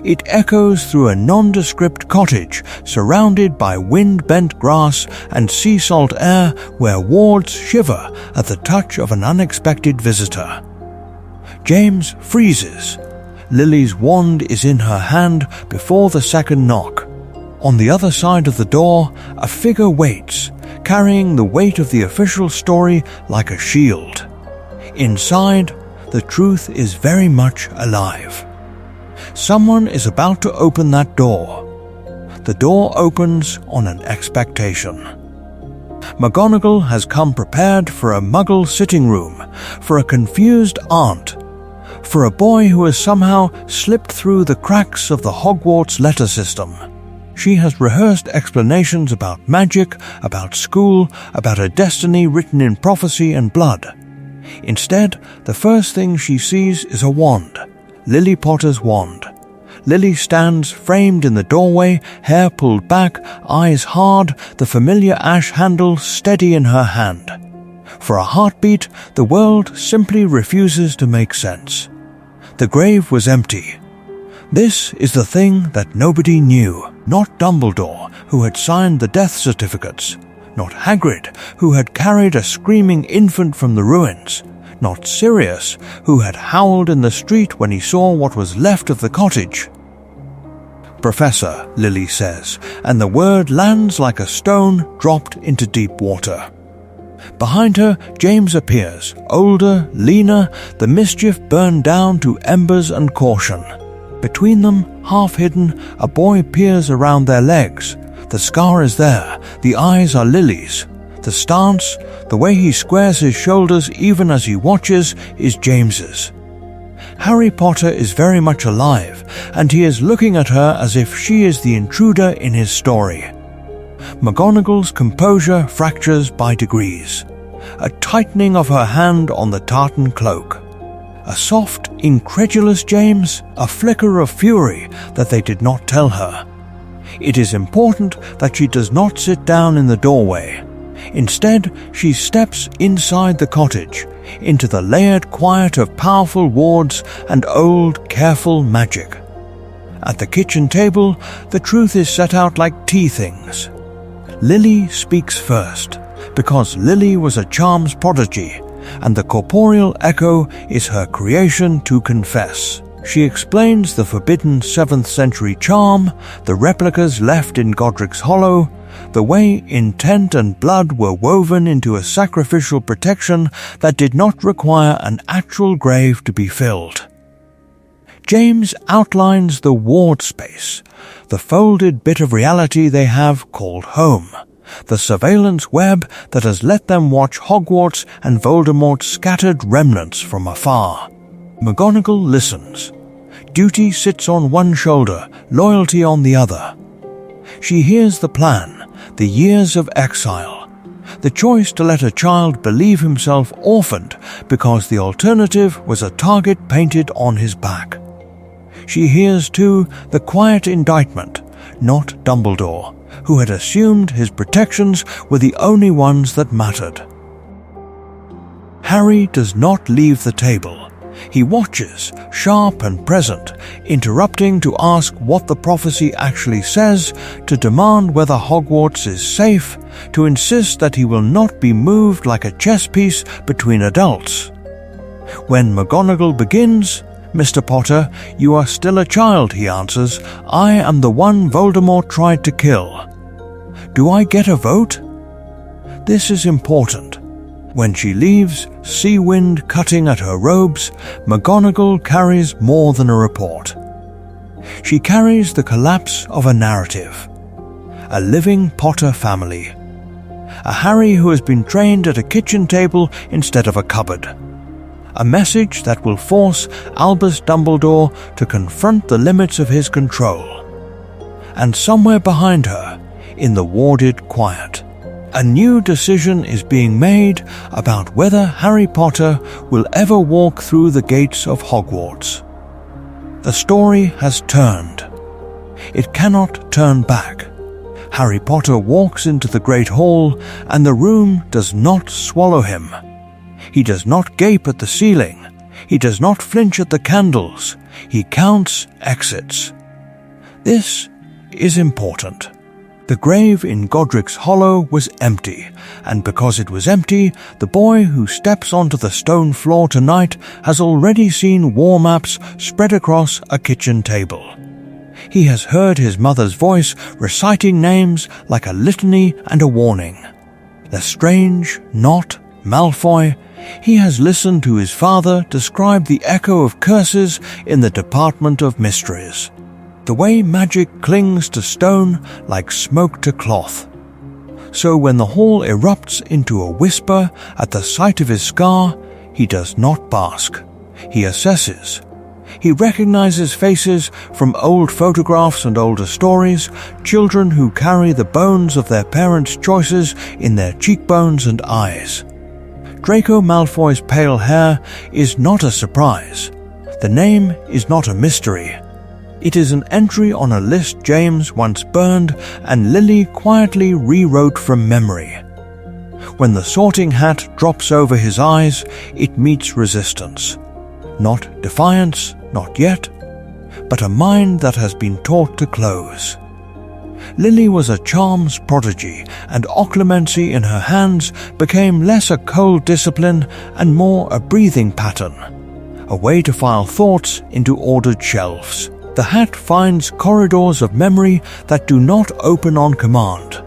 [SPEAKER 1] It echoes through a nondescript cottage surrounded by wind-bent grass and sea salt air where wards shiver at the touch of an unexpected visitor. James freezes. Lily's wand is in her hand before the second knock. On the other side of the door, a figure waits, carrying the weight of the official story like a shield. Inside, the truth is very much alive. Someone is about to open that door. The door opens on an expectation. McGonagall has come prepared for a Muggle sitting room, for a confused aunt, for a boy who has somehow slipped through the cracks of the Hogwarts letter system. She has rehearsed explanations about magic, about school, about a destiny written in prophecy and blood. Instead, the first thing she sees is a wand, Lily Potter's wand. Lily stands framed in the doorway, hair pulled back, eyes hard, the familiar ash handle steady in her hand. For a heartbeat, the world simply refuses to make sense. The grave was empty. This is the thing that nobody knew. Not Dumbledore, who had signed the death certificates. Not Hagrid, who had carried a screaming infant from the ruins. Not Sirius, who had howled in the street when he saw what was left of the cottage. "Professor," Lily says, and the word lands like a stone dropped into deep water. Behind her, James appears, older, leaner, the mischief burned down to embers and caution. Between them, half hidden, a boy peers around their legs. The scar is there, the eyes are Lily's. The stance, the way he squares his shoulders even as he watches, is James's. Harry Potter is very much alive, and he is looking at her as if she is the intruder in his story. McGonagall's composure fractures by degrees. A tightening of her hand on the tartan cloak. A soft, incredulous James, a flicker of fury that they did not tell her. It is important that she does not sit down in the doorway. Instead, she steps inside the cottage, into the layered quiet of powerful wards and old, careful magic. At the kitchen table, the truth is set out like tea things. Lily speaks first, because Lily was a charms prodigy, and the corporeal echo is her creation to confess. She explains the forbidden 7th century charm, the replicas left in Godric's Hollow, the way intent and blood were woven into a sacrificial protection that did not require an actual grave to be filled. James outlines the ward space, the folded bit of reality they have called home, the surveillance web that has let them watch Hogwarts and Voldemort's scattered remnants from afar. McGonagall listens. Duty sits on one shoulder, loyalty on the other. She hears the plan, the years of exile, the choice to let a child believe himself orphaned because the alternative was a target painted on his back. She hears, too, the quiet indictment, not Dumbledore, who had assumed his protections were the only ones that mattered. Harry does not leave the table. He watches, sharp and present, interrupting to ask what the prophecy actually says, to demand whether Hogwarts is safe, to insist that he will not be moved like a chess piece between adults. When McGonagall begins, "Mr. Potter, you are still a child," he answers. "I am the one Voldemort tried to kill. Do I get a vote?" This is important. When she leaves, sea wind cutting at her robes, McGonagall carries more than a report. She carries the collapse of a narrative. A living Potter family. A Harry who has been trained at a kitchen table instead of a cupboard. A message that will force Albus Dumbledore to confront the limits of his control. And somewhere behind her, in the warded quiet, a new decision is being made about whether Harry Potter will ever walk through the gates of Hogwarts. The story has turned. It cannot turn back. Harry Potter walks into the Great Hall, and the room does not swallow him. He does not gape at the ceiling. He does not flinch at the candles. He counts exits. This is important. The grave in Godric's Hollow was empty, and because it was empty, the boy who steps onto the stone floor tonight has already seen war maps spread across a kitchen table. He has heard his mother's voice reciting names like a litany and a warning. Lestrange, Nott, Malfoy. He has listened to his father describe the echo of curses in the Department of Mysteries. The way magic clings to stone like smoke to cloth. So when the hall erupts into a whisper at the sight of his scar, he does not bask. He assesses. He recognizes faces from old photographs and older stories, children who carry the bones of their parents' choices in their cheekbones and eyes. Draco Malfoy's pale hair is not a surprise. The name is not a mystery. It is an entry on a list James once burned and Lily quietly rewrote from memory. When the Sorting Hat drops over his eyes, it meets resistance. Not defiance, not yet, but a mind that has been taught to close. Lily was a charms prodigy, and occlumency in her hands became less a cold discipline and more a breathing pattern, a way to file thoughts into ordered shelves. The hat finds corridors of memory that do not open on command.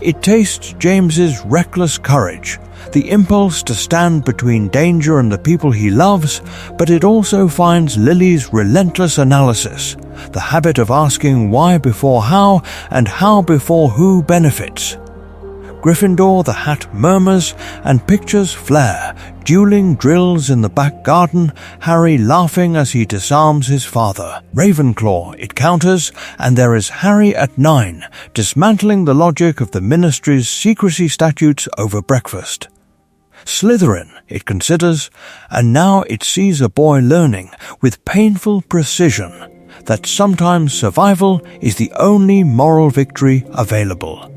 [SPEAKER 1] It tastes James's reckless courage, the impulse to stand between danger and the people he loves, but it also finds Lily's relentless analysis, the habit of asking why before how and how before who benefits. Gryffindor, the hat murmurs and pictures Fleur, dueling drills in the back garden, Harry laughing as he disarms his father. Ravenclaw, it counters, and there is Harry at 9, dismantling the logic of the Ministry's secrecy statutes over breakfast. Slytherin, it considers, and now it sees a boy learning, with painful precision, that sometimes survival is the only moral victory available.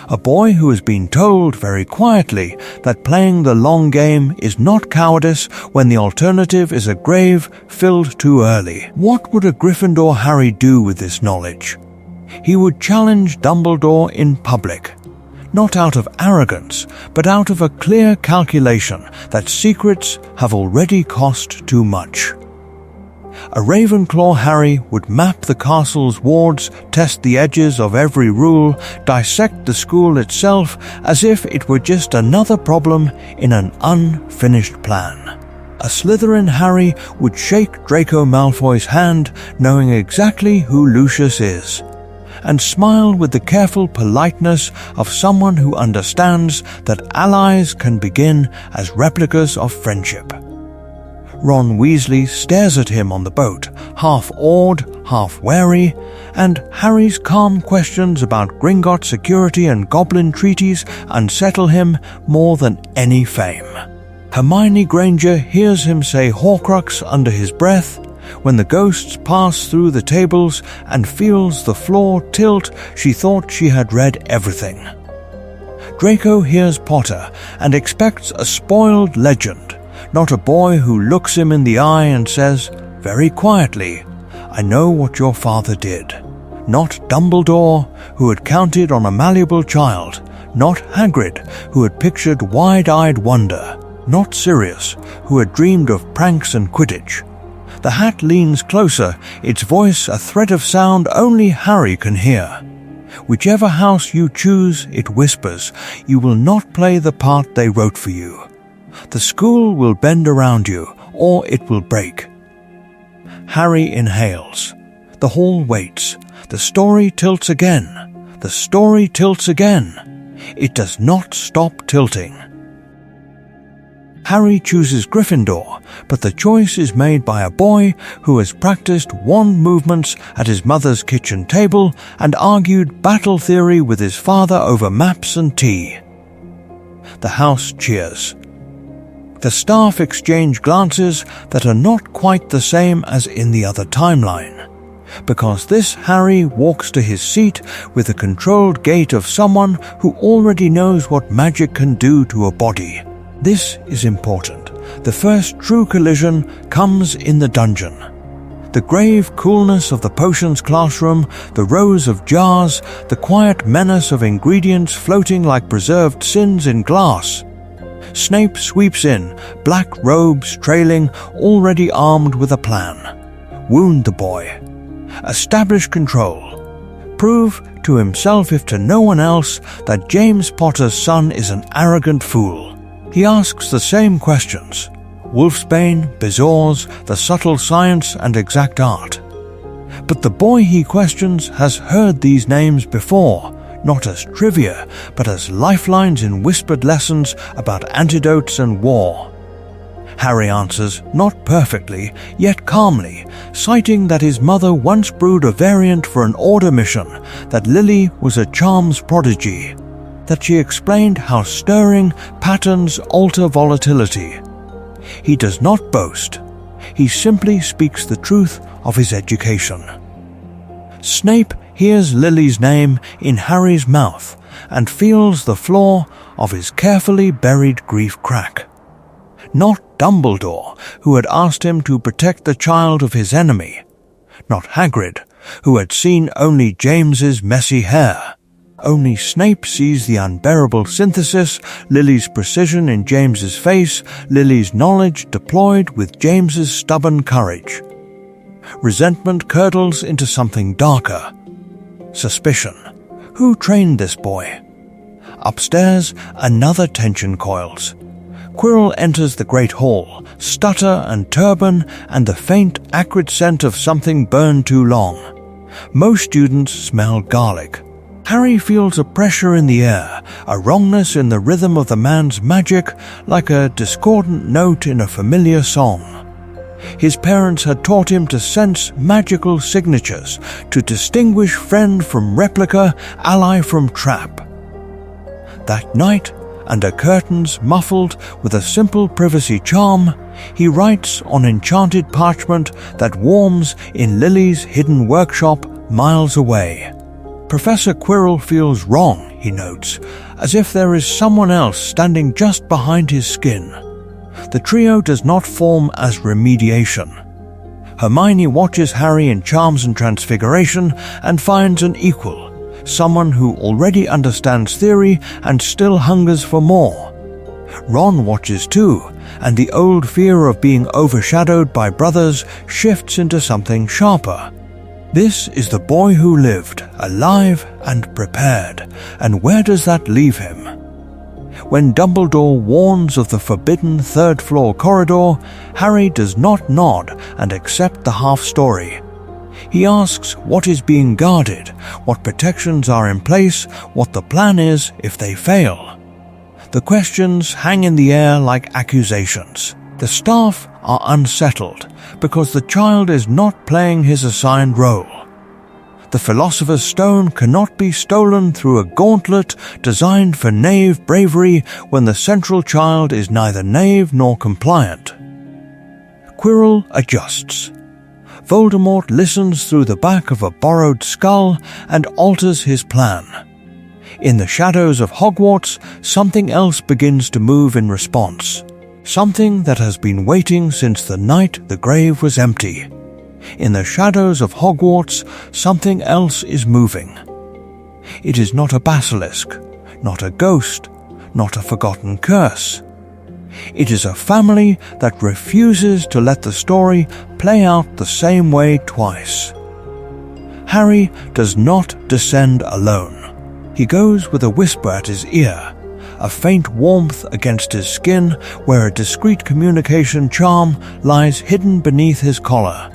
[SPEAKER 1] A boy who has been told very quietly that playing the long game is not cowardice when the alternative is a grave filled too early. What would a Gryffindor Harry do with this knowledge? He would challenge Dumbledore in public. Not out of arrogance, but out of a clear calculation that secrets have already cost too much. A Ravenclaw Harry would map the castle's wards, test the edges of every rule, dissect the school itself as if it were just another problem in an unfinished plan. A Slytherin Harry would shake Draco Malfoy's hand, knowing exactly who Lucius is, and smile with the careful politeness of someone who understands that allies can begin as replicas of friendship. Ron Weasley stares at him on the boat, half awed, half wary, and Harry's calm questions about Gringotts security and goblin treaties unsettle him more than any fame. Hermione Granger hears him say Horcrux under his breath when the ghosts pass through the tables and feels the floor tilt. She thought she had read everything. Draco hears Potter and expects a spoiled legend, not a boy who looks him in the eye and says, very quietly, I know what your father did. Not Dumbledore, who had counted on a malleable child. Not Hagrid, who had pictured wide-eyed wonder. Not Sirius, who had dreamed of pranks and Quidditch. The hat leans closer, its voice a thread of sound only Harry can hear. Whichever house you choose, it whispers, you will not play the part they wrote for you. The school will bend around you, or it will break. Harry inhales. The hall waits. The story tilts again. The story tilts again. It does not stop tilting. Harry chooses Gryffindor, but the choice is made by a boy who has practiced wand movements at his mother's kitchen table and argued battle theory with his father over maps and tea. The house cheers. The staff exchange glances that are not quite the same as in the other timeline, because this Harry walks to his seat with the controlled gait of someone who already knows what magic can do to a body. This is important. The first true collision comes in the dungeon. The grave coolness of the potions classroom, the rows of jars, the quiet menace of ingredients floating like preserved sins in glass. Snape sweeps in, black robes trailing, already armed with a plan. Wound the boy. Establish control. Prove to himself, if to no one else, that James Potter's son is an arrogant fool. He asks the same questions. Wolfsbane, Bezoars, the subtle science and exact art. But the boy he questions has heard these names before, not as trivia, but as lifelines in whispered lessons about antidotes and war. Harry answers, not perfectly, yet calmly, citing that his mother once brewed a variant for an order mission, that Lily was a charms prodigy, that she explained how stirring patterns alter volatility. He does not boast. He simply speaks the truth of his education. Snape hears Lily's name in Harry's mouth and feels the flaw of his carefully buried grief crack. Not Dumbledore, who had asked him to protect the child of his enemy. Not Hagrid, who had seen only James's messy hair. Only Snape sees the unbearable synthesis, Lily's precision in James's face, Lily's knowledge deployed with James's stubborn courage. Resentment curdles into something darker. Suspicion. Who trained this boy? Upstairs, another tension coils. Quirrell enters the Great Hall, stutter and turban and the faint, acrid scent of something burned too long. Most students smell garlic. Harry feels a pressure in the air, a wrongness in the rhythm of the man's magic, like a discordant note in a familiar song. His parents had taught him to sense magical signatures, to distinguish friend from replica, ally from trap. That night, under curtains muffled with a simple privacy charm, he writes on enchanted parchment that warms in Lily's hidden workshop miles away. Professor Quirrell feels wrong, he notes, as if there is someone else standing just behind his skin. The trio does not form as remediation. Hermione watches Harry in Charms and Transfiguration and finds an equal, someone who already understands theory and still hungers for more. Ron watches too, and the old fear of being overshadowed by brothers shifts into something sharper. This is the boy who lived, alive and prepared, and where does that leave him? When Dumbledore warns of the forbidden third-floor corridor, Harry does not nod and accept the half-story. He asks what is being guarded, what protections are in place, what the plan is if they fail. The questions hang in the air like accusations. The staff are unsettled because the child is not playing his assigned role. The Philosopher's Stone cannot be stolen through a gauntlet designed for knave bravery when the central child is neither knave nor compliant. Quirrell adjusts. Voldemort listens through the back of a borrowed skull and alters his plan. In the shadows of Hogwarts, something else begins to move in response. Something that has been waiting since the night the grave was empty. In the shadows of Hogwarts, something else is moving. It is not a basilisk, not a ghost, not a forgotten curse. It is a family that refuses to let the story play out the same way twice. Harry does not descend alone. He goes with a whisper at his ear, a faint warmth against his skin where a discreet communication charm lies hidden beneath his collar.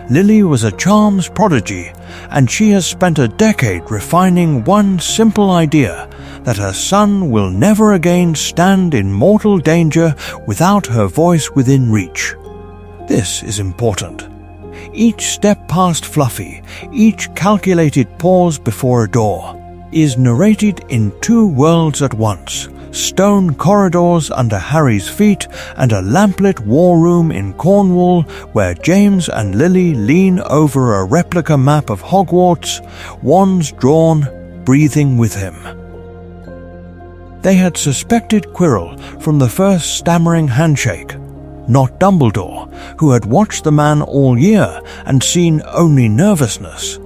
[SPEAKER 1] Lily was a charms prodigy, and she has spent a decade refining one simple idea, that her son will never again stand in mortal danger without her voice within reach. This is important. Each step past Fluffy, each calculated pause before a door, is narrated in two worlds at once, stone corridors under Harry's feet and a lamplit war room in Cornwall where James and Lily lean over a replica map of Hogwarts, wands drawn, breathing with him. They had suspected Quirrell from the first stammering handshake, not Dumbledore, who had watched the man all year and seen only nervousness,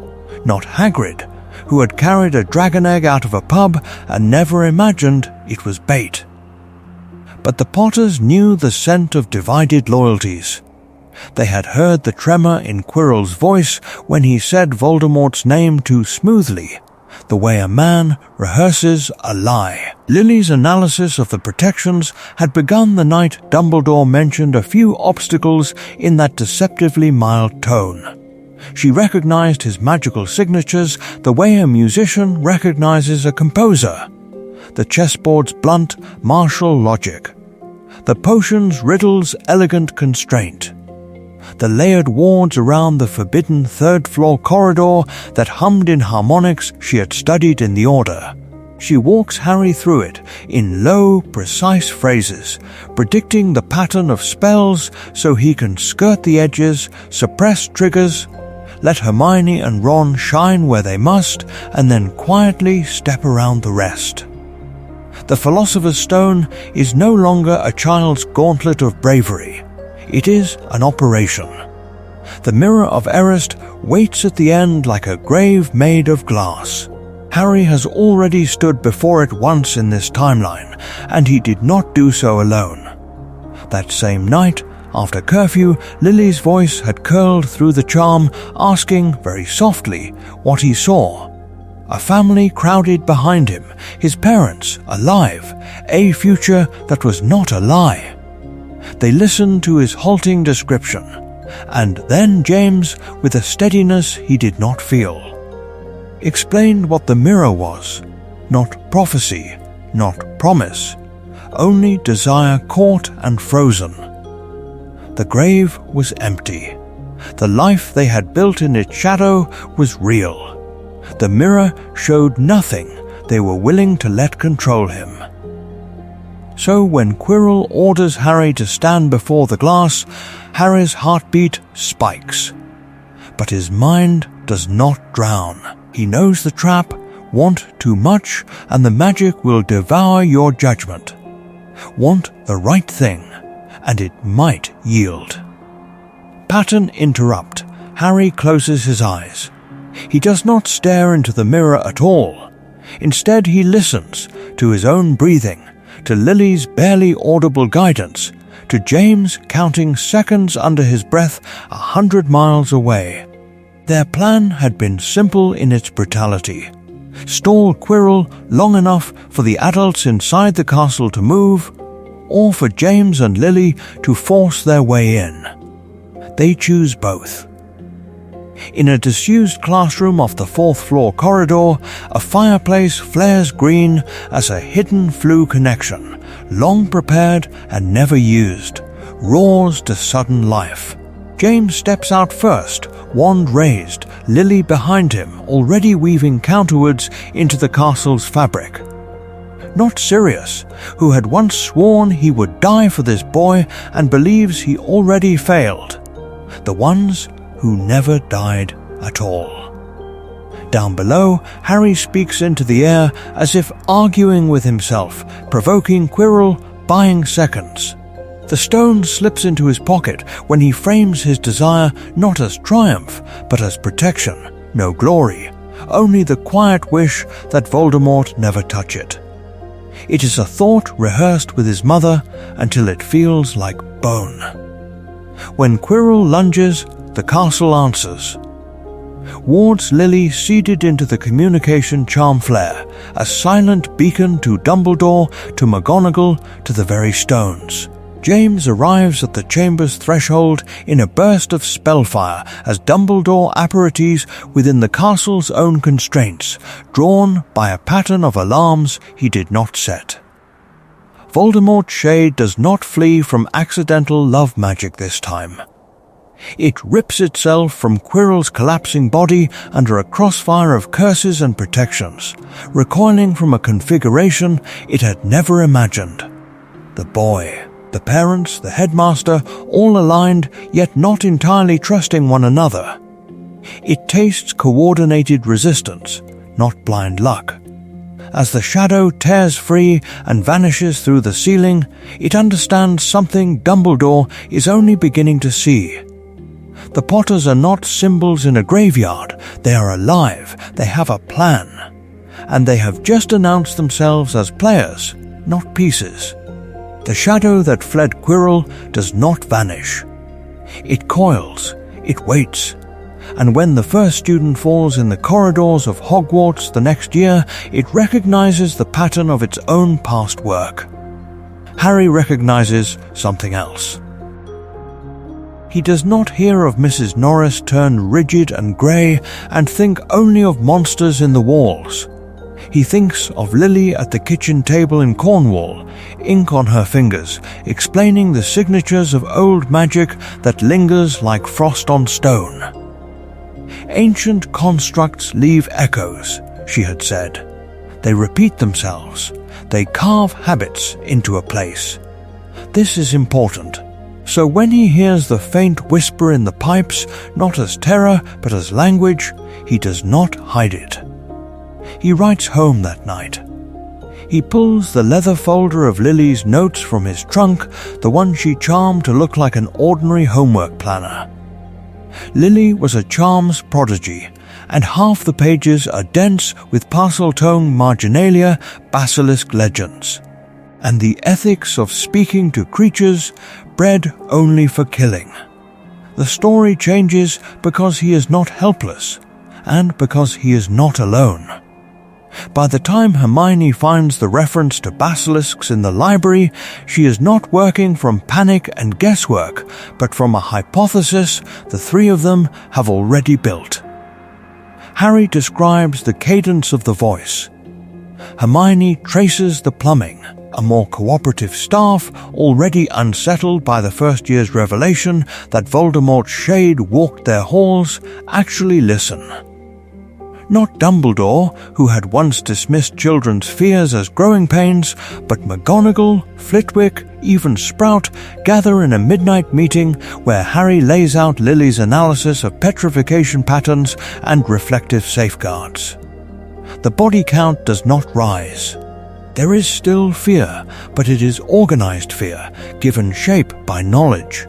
[SPEAKER 1] not Hagrid, who had carried a dragon egg out of a pub and never imagined it was bait. But the Potters knew the scent of divided loyalties. They had heard the tremor in Quirrell's voice when he said Voldemort's name too smoothly, the way a man rehearses a lie. Lily's analysis of the protections had begun the night Dumbledore mentioned a few obstacles in that deceptively mild tone. She recognized his magical signatures the way a musician recognizes a composer, the chessboard's blunt, martial logic. the potion's riddle's elegant constraint, the layered wards around the forbidden third-floor corridor that hummed in harmonics she had studied in the Order. She walks Harry through it in low, precise phrases, predicting the pattern of spells so he can skirt the edges, suppress triggers, let Hermione and Ron shine where they must, and then quietly step around the rest. The Philosopher's Stone is no longer a child's gauntlet of bravery. It is an operation. The Mirror of Erist waits at the end like a grave made of glass. Harry has already stood before it once in this timeline, and he did not do so alone. That same night, after curfew, Lily's voice had curled through the charm, asking very softly what he saw. A family crowded behind him, his parents alive, a future that was not a lie. They listened to his halting description, and then James, with a steadiness he did not feel, explained what the mirror was. Not prophecy, not promise, only desire caught and frozen. The grave was empty. The life they had built in its shadow was real. The mirror showed nothing they were willing to let control him. So when Quirrell orders Harry to stand before the glass, Harry's heartbeat spikes. But his mind does not drown. He knows the trap, want too much, and the magic will devour your judgment. Want the right thing, and it might yield. Pattern interrupt. Harry closes his eyes. He does not stare into the mirror at all. Instead, he listens to his own breathing, to Lily's barely audible guidance, to James counting seconds under his breath 100 miles away. Their plan had been simple in its brutality. Stall Quirrell long enough for the adults inside the castle to move, or for James and Lily to force their way in. They choose both. In a disused classroom off the fourth-floor corridor, a fireplace flares green as a hidden flue connection, long prepared and never used, roars to sudden life. James steps out first, wand raised, Lily behind him, already weaving counterwards into the castle's fabric. Not Sirius, who had once sworn he would die for this boy and believes he already failed. The ones who never died at all. Down below, Harry speaks into the air as if arguing with himself, provoking Quirrell, buying seconds. The stone slips into his pocket when he frames his desire not as triumph, but as protection, no glory, only the quiet wish that Voldemort never touch it. It is a thought rehearsed with his mother until it feels like bone. When Quirrell lunges, the castle answers. Wards Lily seeded into the communication charm flare, a silent beacon to Dumbledore, to McGonagall, to the very stones. James arrives at the chamber's threshold in a burst of spellfire as Dumbledore apparates within the castle's own constraints, drawn by a pattern of alarms he did not set. Voldemort's shade does not flee from accidental love magic this time. It rips itself from Quirrell's collapsing body under a crossfire of curses and protections, recoiling from a configuration it had never imagined. The boy, the parents, the headmaster, all aligned, yet not entirely trusting one another. It tastes coordinated resistance, not blind luck. As the shadow tears free and vanishes through the ceiling, it understands something Dumbledore is only beginning to see. The Potters are not symbols in a graveyard. They are alive, they have a plan, and they have just announced themselves as players, not pieces. The shadow that fled Quirrell does not vanish. It coils, it waits, and when the first student falls in the corridors of Hogwarts the next year, it recognizes the pattern of its own past work. Harry recognizes something else. He does not hear of Mrs. Norris turned rigid and grey and think only of monsters in the walls. He thinks of Lily at the kitchen table in Cornwall, ink on her fingers, explaining the signatures of old magic that lingers like frost on stone. Ancient constructs leave echoes, she had said. They repeat themselves. They carve habits into a place. This is important. So when he hears the faint whisper in the pipes, not as terror but as language, he does not hide it. He writes home that night. He pulls the leather folder of Lily's notes from his trunk, the one she charmed to look like an ordinary homework planner. Lily was a charms prodigy, and half the pages are dense with Parseltongue marginalia basilisk legends, and the ethics of speaking to creatures bred only for killing. The story changes because he is not helpless, and because he is not alone. By the time Hermione finds the reference to basilisks in the library, she is not working from panic and guesswork, but from a hypothesis the three of them have already built. Harry describes the cadence of the voice. Hermione traces the plumbing. A more cooperative staff, already unsettled by the first year's revelation that Voldemort's shade walked their halls, actually listen. Not Dumbledore, who had once dismissed children's fears as growing pains, but McGonagall, Flitwick, even Sprout gather in a midnight meeting where Harry lays out Lily's analysis of petrification patterns and reflective safeguards. The body count does not rise. There is still fear, but it is organized fear, given shape by knowledge.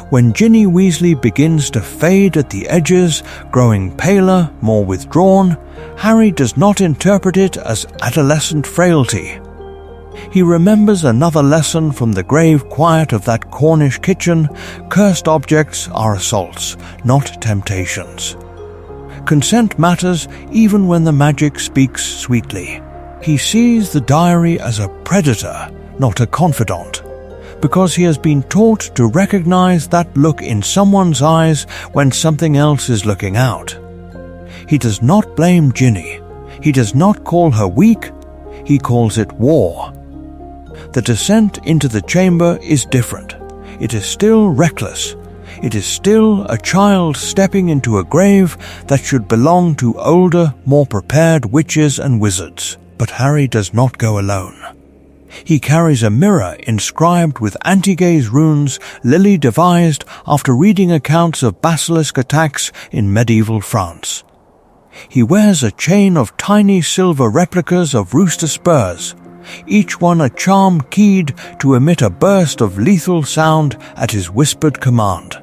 [SPEAKER 1] When Ginny Weasley begins to fade at the edges, growing paler, more withdrawn, Harry does not interpret it as adolescent frailty. He remembers another lesson from the grave quiet of that Cornish kitchen: cursed objects are assaults, not temptations. Consent matters even when the magic speaks sweetly. He sees the diary as a predator, not a confidant, because he has been taught to recognize that look in someone's eyes when something else is looking out. He does not blame Ginny. He does not call her weak. He calls it war. The descent into the chamber is different. It is still reckless. It is still a child stepping into a grave that should belong to older, more prepared witches and wizards. But Harry does not go alone. He carries a mirror inscribed with anti-gaze runes Lily devised after reading accounts of basilisk attacks in medieval France. He wears a chain of tiny silver replicas of rooster spurs, each one a charm keyed to emit a burst of lethal sound at his whispered command.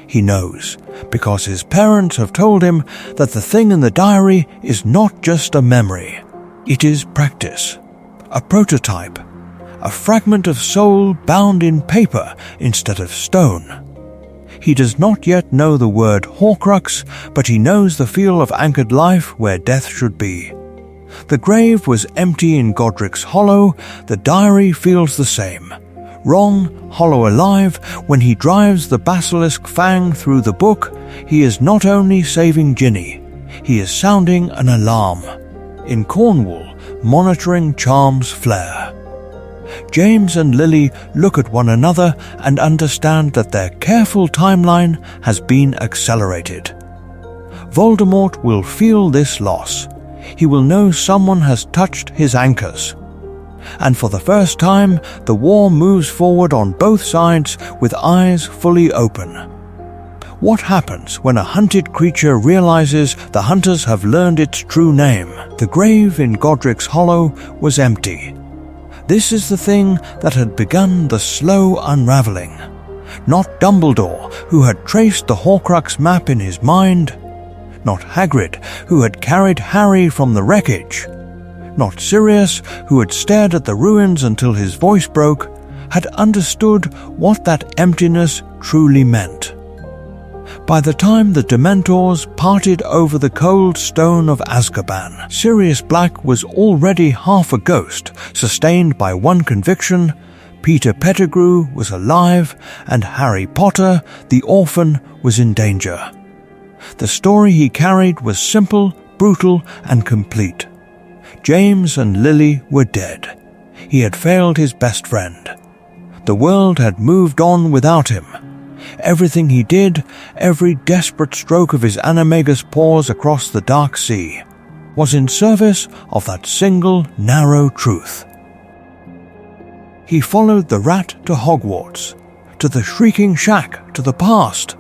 [SPEAKER 1] He knows, because his parents have told him, that the thing in the diary is not just a memory. It is practice, a prototype, a fragment of soul bound in paper instead of stone. He does not yet know the word Horcrux, but he knows the feel of anchored life where death should be. The grave was empty in Godric's Hollow. The diary feels the same. Ron, hollow alive, when he drives the basilisk fang through the book, he is not only saving Ginny, he is sounding an alarm. In Cornwall, monitoring charms flare. James and Lily look at one another and understand that their careful timeline has been accelerated. Voldemort will feel this loss. He will know someone has touched his anchors. And for the first time, the war moves forward on both sides with eyes fully open. What happens when a hunted creature realizes the hunters have learned its true name? The grave in Godric's Hollow was empty. This is the thing that had begun the slow unraveling. Not Dumbledore, who had traced the Horcrux map in his mind. Not Hagrid, who had carried Harry from the wreckage. Not Sirius, who had stared at the ruins until his voice broke, had understood what that emptiness truly meant. By the time the Dementors parted over the cold stone of Azkaban, Sirius Black was already half a ghost, sustained by one conviction: Peter Pettigrew was alive, and Harry Potter, the orphan, was in danger. The story he carried was simple, brutal, and complete. James and Lily were dead. He had failed his best friend. The world had moved on without him. Everything he did, every desperate stroke of his animagus paws across the dark sea, was in service of that single narrow truth. He followed the rat to Hogwarts, to the shrieking shack, to the past.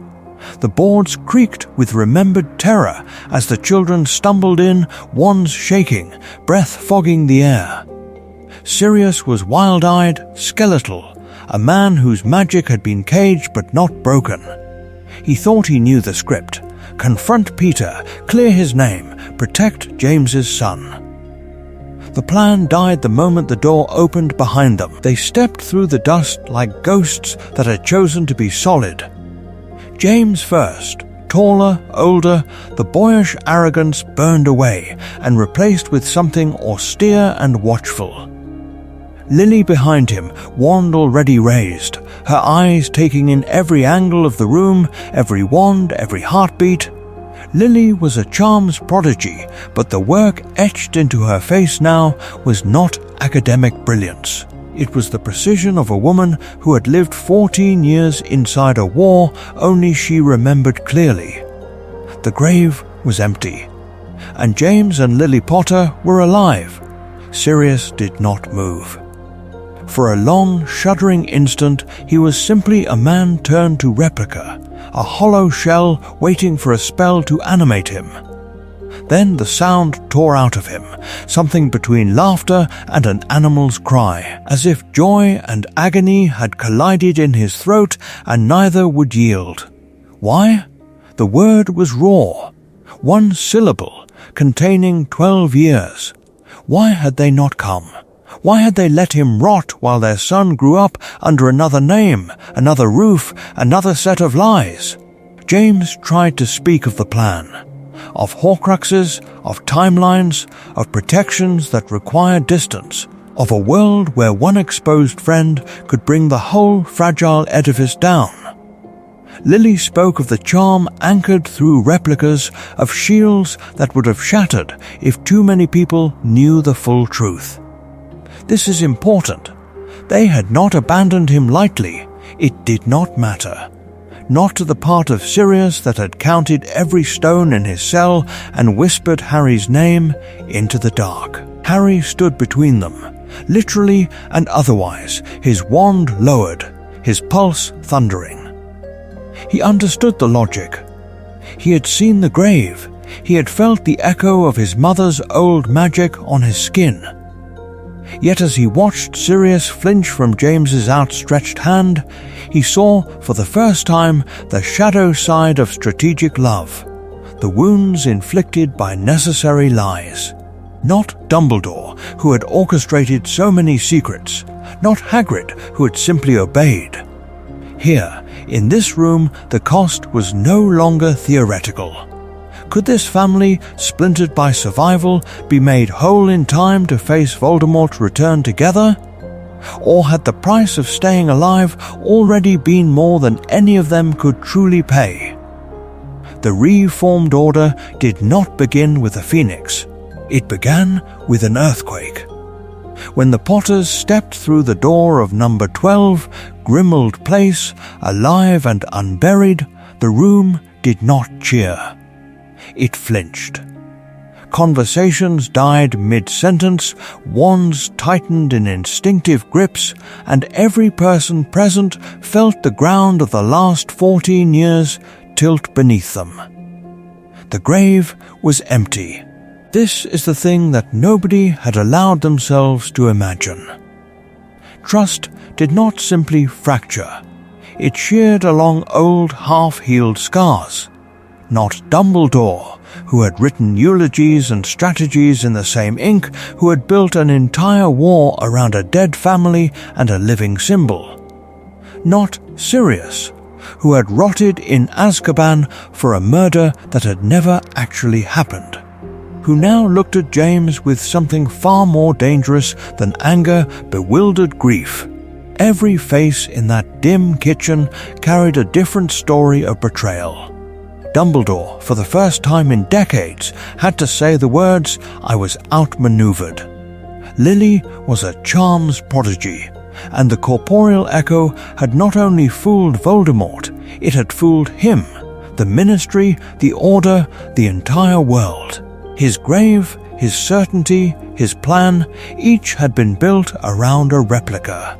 [SPEAKER 1] The boards creaked with remembered terror as the children stumbled in, wands shaking, breath fogging the air. Sirius was wild-eyed, skeletal, a man whose magic had been caged but not broken. He thought he knew the script. Confront Peter, clear his name, protect James's son. The plan died the moment the door opened behind them. They stepped through the dust like ghosts that had chosen to be solid. James first, taller, older, the boyish arrogance burned away and replaced with something austere and watchful. Lily behind him, wand already raised, her eyes taking in every angle of the room, every wand, every heartbeat. Lily was a charms prodigy, but the work etched into her face now was not academic brilliance. It was the precision of a woman who had lived 14 years inside a war only she remembered clearly. The grave was empty, and James and Lily Potter were alive. Sirius did not move. For a long, shuddering instant, he was simply a man turned to replica, a hollow shell waiting for a spell to animate him. Then the sound tore out of him, something between laughter and an animal's cry, as if joy and agony had collided in his throat and neither would yield. Why? The word was raw, one syllable, containing 12 years. Why had they not come? Why had they let him rot while their son grew up under another name, another roof, another set of lies? James tried to speak of the plan, of Horcruxes, of timelines, of protections that required distance, of a world where one exposed friend could bring the whole fragile edifice down. Lily spoke of the charm anchored through replicas, of shields that would have shattered if too many people knew the full truth. This is important. They had not abandoned him lightly. It did not matter. Not to the part of Sirius that had counted every stone in his cell and whispered Harry's name into the dark. Harry stood between them, literally and otherwise, his wand lowered, his pulse thundering. He understood the logic. He had seen the grave. He had felt the echo of his mother's old magic on his skin. Yet as he watched Sirius flinch from James's outstretched hand, he saw for the first time the shadow side of strategic love, the wounds inflicted by necessary lies. Not Dumbledore, who had orchestrated so many secrets, not Hagrid, who had simply obeyed. Here, in this room, the cost was no longer theoretical. Could this family, splintered by survival, be made whole in time to face Voldemort's return together? Or had the price of staying alive already been more than any of them could truly pay? The reformed order did not begin with a phoenix. It began with an earthquake. When the Potters stepped through the door of number 12, Grimmauld Place, alive and unburied, the room did not cheer. It flinched. Conversations died mid-sentence, wands tightened in instinctive grips, and every person present felt the ground of the last 14 years tilt beneath them. The grave was empty. This is the thing that nobody had allowed themselves to imagine. Trust did not simply fracture. It sheared along old half-healed scars. Not Dumbledore, who had written eulogies and strategies in the same ink, who had built an entire war around a dead family and a living symbol. Not Sirius, who had rotted in Azkaban for a murder that had never actually happened, who now looked at James with something far more dangerous than anger, bewildered grief. Every face in that dim kitchen carried a different story of betrayal. Dumbledore, for the first time in decades, had to say the words, "I was outmaneuvered." Lily was a charms prodigy, and the corporeal echo had not only fooled Voldemort, it had fooled him, the Ministry, the Order, the entire world. His grave, his certainty, his plan, each had been built around a replica.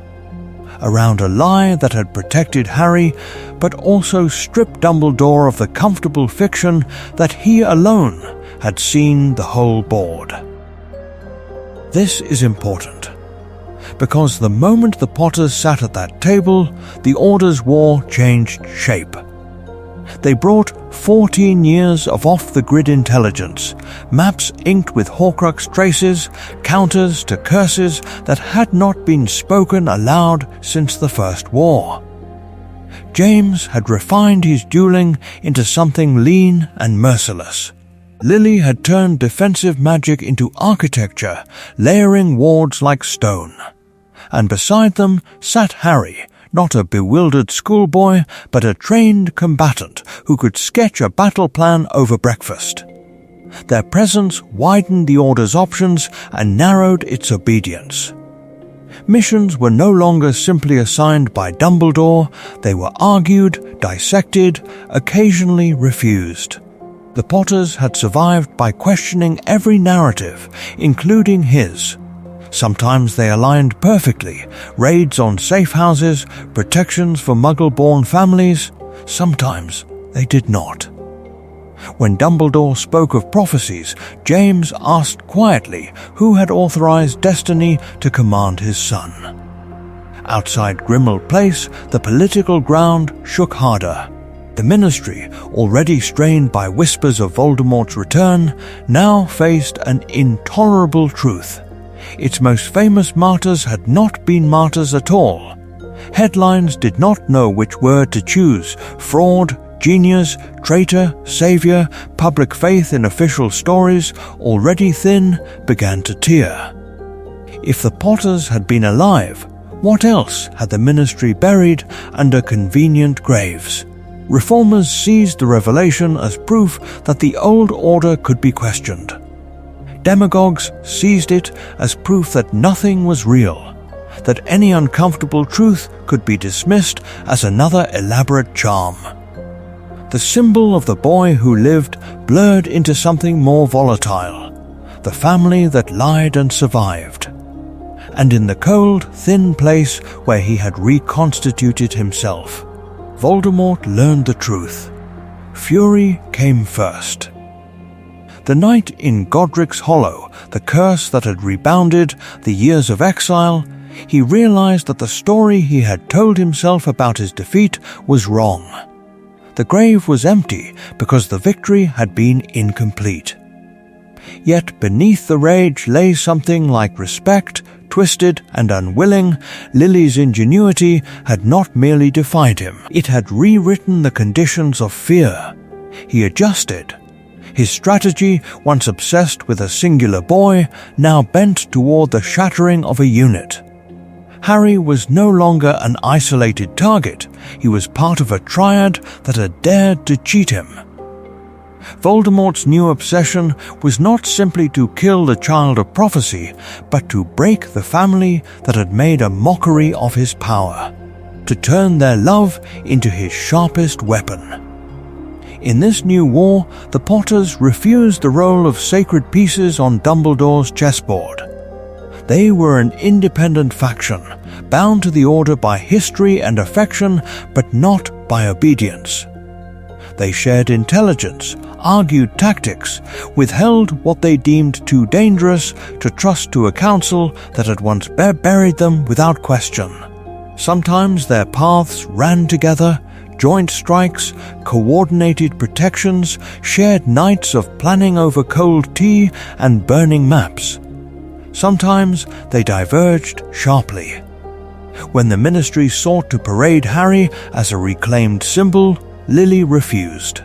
[SPEAKER 1] Around a lie that had protected Harry, but also stripped Dumbledore of the comfortable fiction that he alone had seen the whole board. This is important, because the moment the Potters sat at that table, the Order's war changed shape. They brought 14 years of off-the-grid intelligence, maps inked with Horcrux traces, counters to curses that had not been spoken aloud since the First War. James had refined his dueling into something lean and merciless. Lily had turned defensive magic into architecture, layering wards like stone. And beside them sat Harry, not a bewildered schoolboy, but a trained combatant who could sketch a battle plan over breakfast. Their presence widened the Order's options and narrowed its obedience. Missions were no longer simply assigned by Dumbledore, they were argued, dissected, occasionally refused. The Potters had survived by questioning every narrative, including his. Sometimes they aligned perfectly, raids on safe houses, protections for Muggle-born families. Sometimes they did not. When Dumbledore spoke of prophecies, James asked quietly who had authorized Destiny to command his son. Outside Grimmauld Place, the political ground shook harder. The Ministry, already strained by whispers of Voldemort's return, now faced an intolerable truth. Its most famous martyrs had not been martyrs at all. Headlines did not know which word to choose: fraud, genius, traitor, savior. Public faith in official stories, already thin, began to tear. If the Potters had been alive, what else had the Ministry buried under convenient graves? Reformers seized the revelation as proof that the old order could be questioned. Demagogues seized it as proof that nothing was real, that any uncomfortable truth could be dismissed as another elaborate charm. The symbol of the boy who lived blurred into something more volatile, the family that lied and survived. And in the cold, thin place where he had reconstituted himself, Voldemort learned the truth. Fury came first. The night in Godric's Hollow, the curse that had rebounded, the years of exile, he realized that the story he had told himself about his defeat was wrong. The grave was empty because the victory had been incomplete. Yet beneath the rage lay something like respect. Twisted and unwilling, Lily's ingenuity had not merely defied him, it had rewritten the conditions of fear. He adjusted. His strategy, once obsessed with a singular boy, now bent toward the shattering of a unit. Harry was no longer an isolated target, he was part of a triad that had dared to cheat him. Voldemort's new obsession was not simply to kill the child of prophecy, but to break the family that had made a mockery of his power, to turn their love into his sharpest weapon. In this new war, the Potters refused the role of sacred pieces on Dumbledore's chessboard. They were an independent faction, bound to the Order by history and affection, but not by obedience. They shared intelligence, argued tactics, withheld what they deemed too dangerous to trust to a council that had once buried them without question. Sometimes their paths ran together, joint strikes, coordinated protections, shared nights of planning over cold tea and burning maps. Sometimes they diverged sharply. When the Ministry sought to parade Harry as a reclaimed symbol, Lily refused.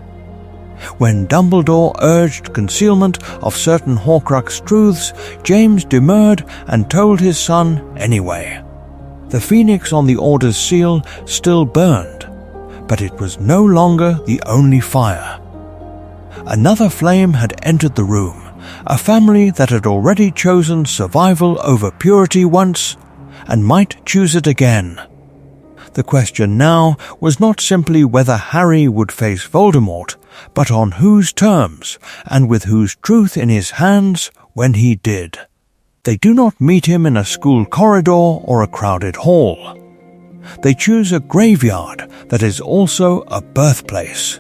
[SPEAKER 1] When Dumbledore urged concealment of certain Horcrux truths, James demurred and told his son anyway. The phoenix on the Order's seal still burned, but it was no longer the only fire. Another flame had entered the room, a family that had already chosen survival over purity once, and might choose it again. The question now was not simply whether Harry would face Voldemort, but on whose terms, and with whose truth in his hands when he did. They do not meet him in a school corridor or a crowded hall. They choose a graveyard that is also a birthplace.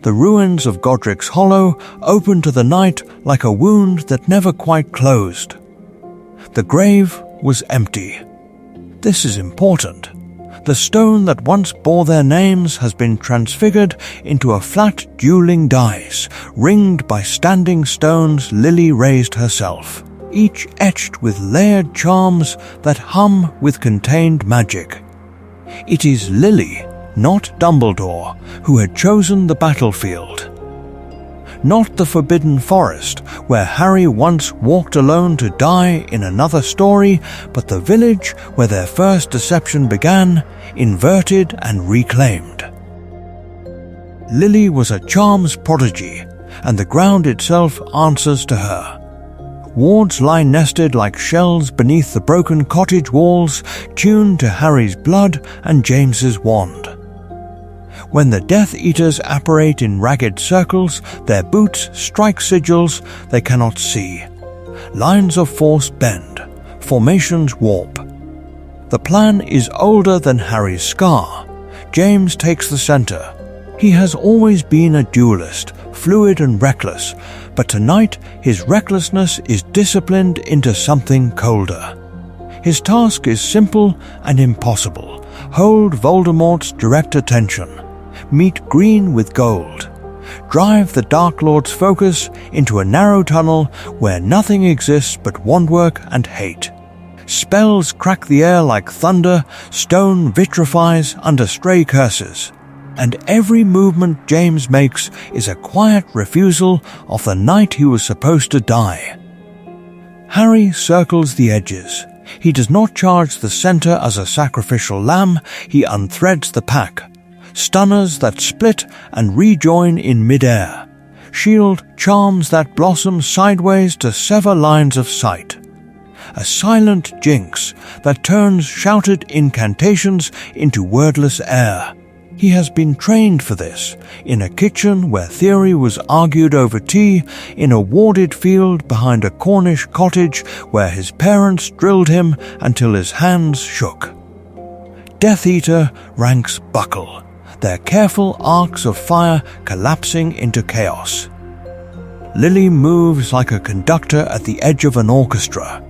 [SPEAKER 1] The ruins of Godric's Hollow open to the night like a wound that never quite closed. The grave was empty. This is important. The stone that once bore their names has been transfigured into a flat dueling dice, ringed by standing stones Lily raised herself, each etched with layered charms that hum with contained magic. It is Lily, not Dumbledore, who had chosen the battlefield. Not the Forbidden Forest, where Harry once walked alone to die in another story, but the village where their first deception began, inverted and reclaimed. Lily was a charms prodigy, and the ground itself answers to her. Wards lie nested like shells beneath the broken cottage walls, tuned to Harry's blood and James's wand. When the Death Eaters apparate in ragged circles, their boots strike sigils they cannot see. Lines of force bend, formations warp. The plan is older than Harry's scar. James takes the center. He has always been a duelist, fluid and reckless, but tonight his recklessness is disciplined into something colder. His task is simple and impossible. Hold Voldemort's direct attention. Meet green with gold. Drive the Dark Lord's focus into a narrow tunnel where nothing exists but wandwork and hate. Spells crack the air like thunder, stone vitrifies under stray curses, and every movement James makes is a quiet refusal of the night he was supposed to die. Harry circles the edges. He does not charge the center as a sacrificial lamb, he unthreads the pack. Stunners that split and rejoin in mid-air. Shield charms that blossom sideways to sever lines of sight. A silent jinx that turns shouted incantations into wordless air. He has been trained for this, in a kitchen where theory was argued over tea, in a warded field behind a Cornish cottage where his parents drilled him until his hands shook. Death Eater ranks buckle, their careful arcs of fire collapsing into chaos. Lily moves like a conductor at the edge of an orchestra.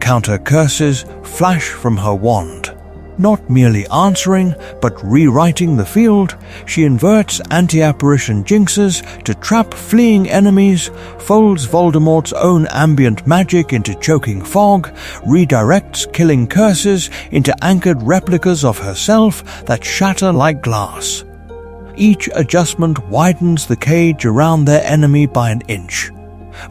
[SPEAKER 1] Counter curses flash from her wand. Not merely answering, but rewriting the field, she inverts anti-apparition jinxes to trap fleeing enemies, folds Voldemort's own ambient magic into choking fog, redirects killing curses into anchored replicas of herself that shatter like glass. Each adjustment widens the cage around their enemy by an inch.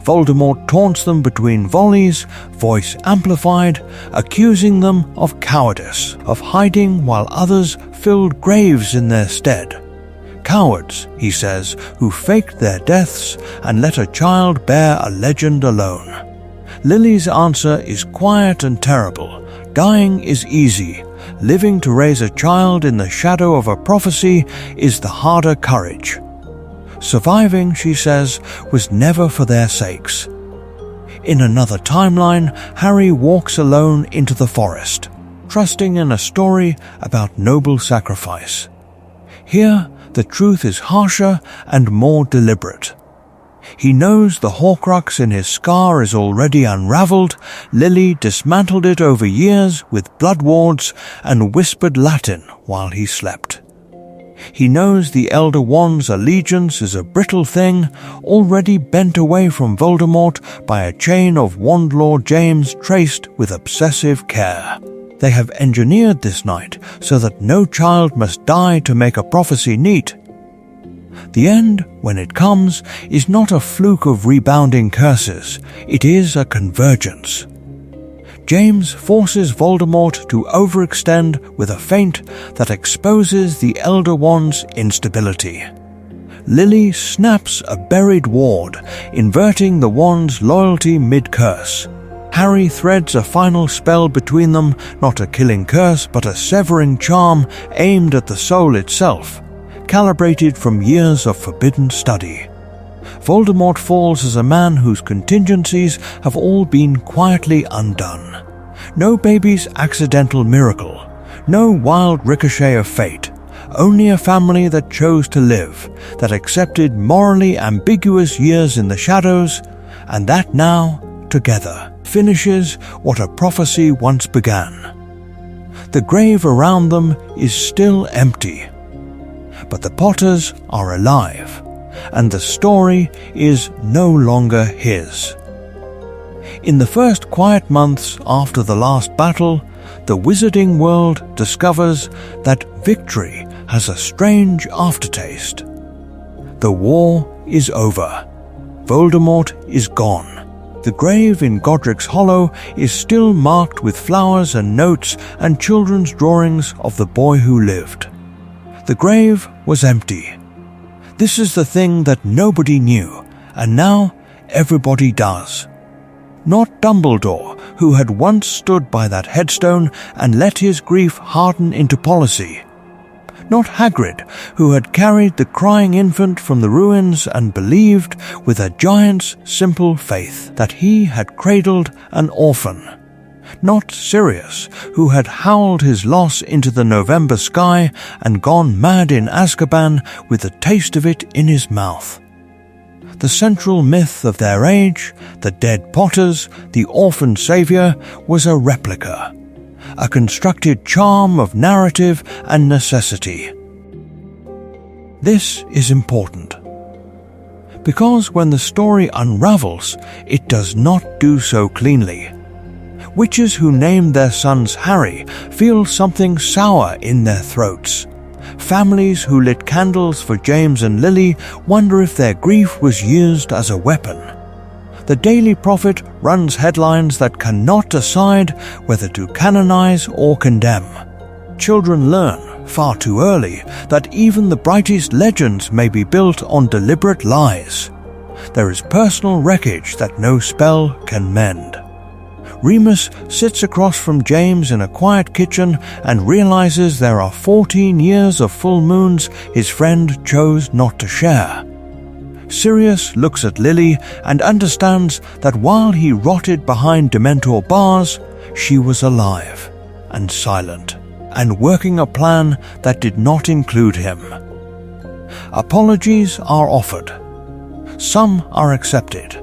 [SPEAKER 1] Voldemort taunts them between volleys, voice amplified, accusing them of cowardice, of hiding while others filled graves in their stead. Cowards, he says, who faked their deaths and let a child bear a legend alone. Lily's answer is quiet and terrible. Dying is easy. Living to raise a child in the shadow of a prophecy is the harder courage. Surviving, she says, was never for their sakes. In another timeline, Harry walks alone into the forest, trusting in a story about noble sacrifice. Here, the truth is harsher and more deliberate. He knows the Horcrux in his scar is already unraveled. Lily dismantled it over years with blood wards and whispered Latin while he slept. He knows the Elder Wand's allegiance is a brittle thing, already bent away from Voldemort by a chain of Wand Lord James traced with obsessive care. They have engineered this night so that no child must die to make a prophecy neat. The end, when it comes, is not a fluke of rebounding curses, it is a convergence. James forces Voldemort to overextend with a feint that exposes the Elder Wand's instability. Lily snaps a buried ward, inverting the wand's loyalty mid-curse. Harry threads a final spell between them, not a killing curse but a severing charm aimed at the soul itself, calibrated from years of forbidden study. Voldemort falls as a man whose contingencies have all been quietly undone. No baby's accidental miracle, no wild ricochet of fate, only a family that chose to live, that accepted morally ambiguous years in the shadows, and that now, together, finishes what a prophecy once began. The grave around them is still empty, but the Potters are alive, and the story is no longer his. In the first quiet months after the last battle, the wizarding world discovers that victory has a strange aftertaste. The war is over. Voldemort is gone. The grave in Godric's Hollow is still marked with flowers and notes and children's drawings of the boy who lived. The grave was empty. This is the thing that nobody knew, and now everybody does. Not Dumbledore, who had once stood by that headstone and let his grief harden into policy. Not Hagrid, who had carried the crying infant from the ruins and believed, with a giant's simple faith, that he had cradled an orphan. Not Sirius, who had howled his loss into the November sky and gone mad in Azkaban with the taste of it in his mouth. The central myth of their age, the dead Potters, the orphan saviour, was a replica, a constructed charm of narrative and necessity. This is important, because when the story unravels, it does not do so cleanly. Witches who named their sons Harry feel something sour in their throats. Families who lit candles for James and Lily wonder if their grief was used as a weapon. The Daily Prophet runs headlines that cannot decide whether to canonize or condemn. Children learn, far too early, that even the brightest legends may be built on deliberate lies. There is personal wreckage that no spell can mend. Remus sits across from James in a quiet kitchen and realizes there are 14 years of full moons his friend chose not to share. Sirius looks at Lily and understands that while he rotted behind Dementor bars, she was alive and silent and working a plan that did not include him. Apologies are offered. Some are accepted.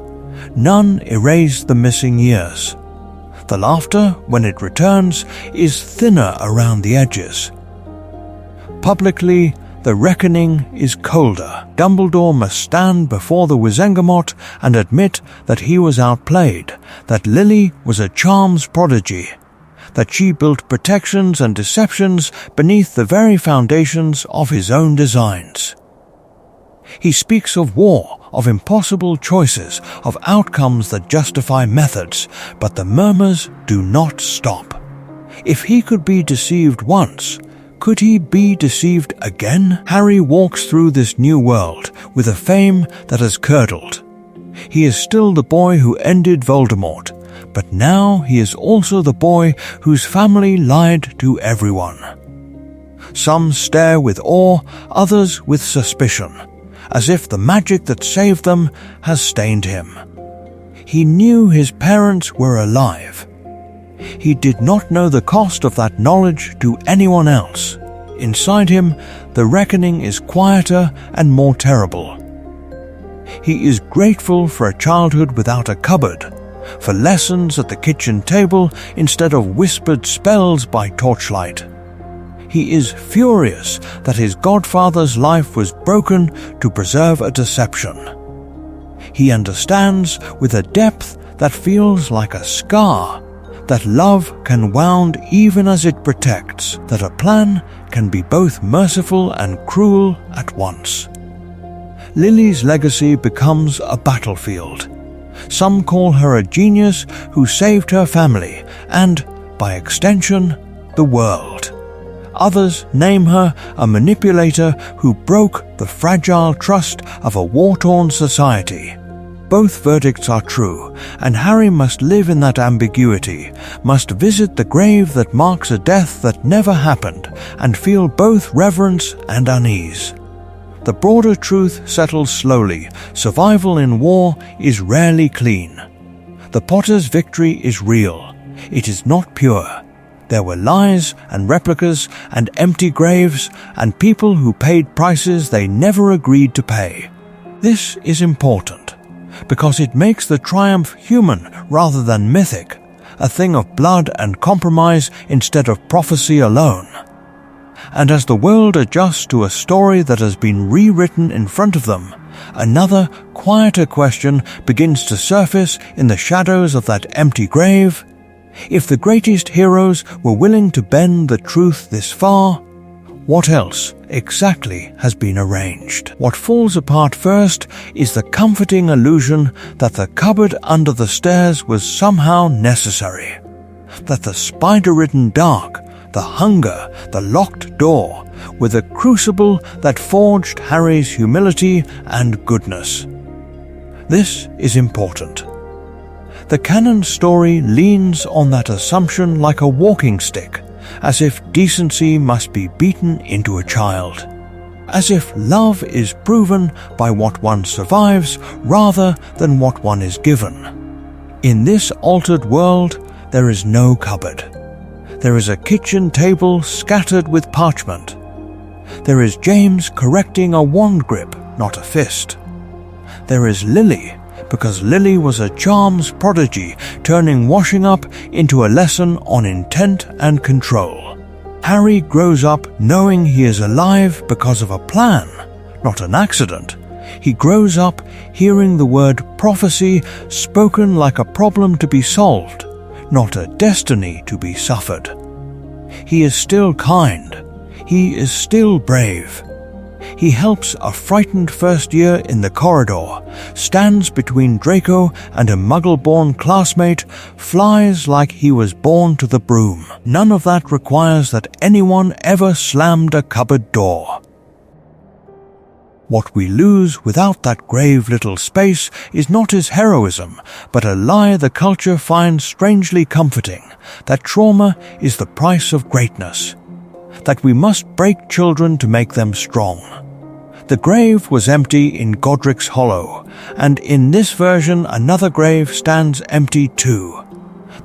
[SPEAKER 1] None erase the missing years. The laughter, when it returns, is thinner around the edges. Publicly, the reckoning is colder. Dumbledore must stand before the Wizengamot and admit that he was outplayed, that Lily was a charms prodigy, that she built protections and deceptions beneath the very foundations of his own designs. He speaks of war, of impossible choices, of outcomes that justify methods, but the murmurs do not stop. If he could be deceived once, could he be deceived again? Harry walks through this new world with a fame that has curdled. He is still the boy who ended Voldemort, but now he is also the boy whose family lied to everyone. Some stare with awe, others with suspicion, as if the magic that saved them has stained him. He knew his parents were alive. He did not know the cost of that knowledge to anyone else. Inside him, the reckoning is quieter and more terrible. He is grateful for a childhood without a cupboard, for lessons at the kitchen table instead of whispered spells by torchlight. He is furious that his godfather's life was broken to preserve a deception. He understands with a depth that feels like a scar that love can wound even as it protects, that a plan can be both merciful and cruel at once. Lily's legacy becomes a battlefield. Some call her a genius who saved her family and, by extension, the world. Others name her a manipulator who broke the fragile trust of a war-torn society. Both verdicts are true, and Harry must live in that ambiguity, must visit the grave that marks a death that never happened, and feel both reverence and unease. The broader truth settles slowly. Survival in war is rarely clean. The Potter's victory is real. It is not pure. There were lies and replicas and empty graves and people who paid prices they never agreed to pay. This is important, because it makes the triumph human rather than mythic, a thing of blood and compromise instead of prophecy alone. And as the world adjusts to a story that has been rewritten in front of them, another, quieter question begins to surface in the shadows of that empty grave. If the greatest heroes were willing to bend the truth this far, what else exactly has been arranged? What falls apart first is the comforting illusion that the cupboard under the stairs was somehow necessary, that the spider-ridden dark, the hunger, the locked door, were the crucible that forged Harry's humility and goodness. This is important. The canon story leans on that assumption like a walking stick, as if decency must be beaten into a child, as if love is proven by what one survives rather than what one is given. In this altered world, there is no cupboard. There is a kitchen table scattered with parchment. There is James correcting a wand grip, not a fist. There is Lily, because Lily was a charms prodigy, turning washing up into a lesson on intent and control. Harry grows up knowing he is alive because of a plan, not an accident. He grows up hearing the word prophecy spoken like a problem to be solved, not a destiny to be suffered. He is still kind. He is still brave. He helps a frightened first year in the corridor, stands between Draco and a Muggle-born classmate, flies like he was born to the broom. None of that requires that anyone ever slammed a cupboard door. What we lose without that grave little space is not his heroism, but a lie the culture finds strangely comforting, that trauma is the price of greatness, that we must break children to make them strong. The grave was empty in Godric's Hollow, and in this version another grave stands empty too,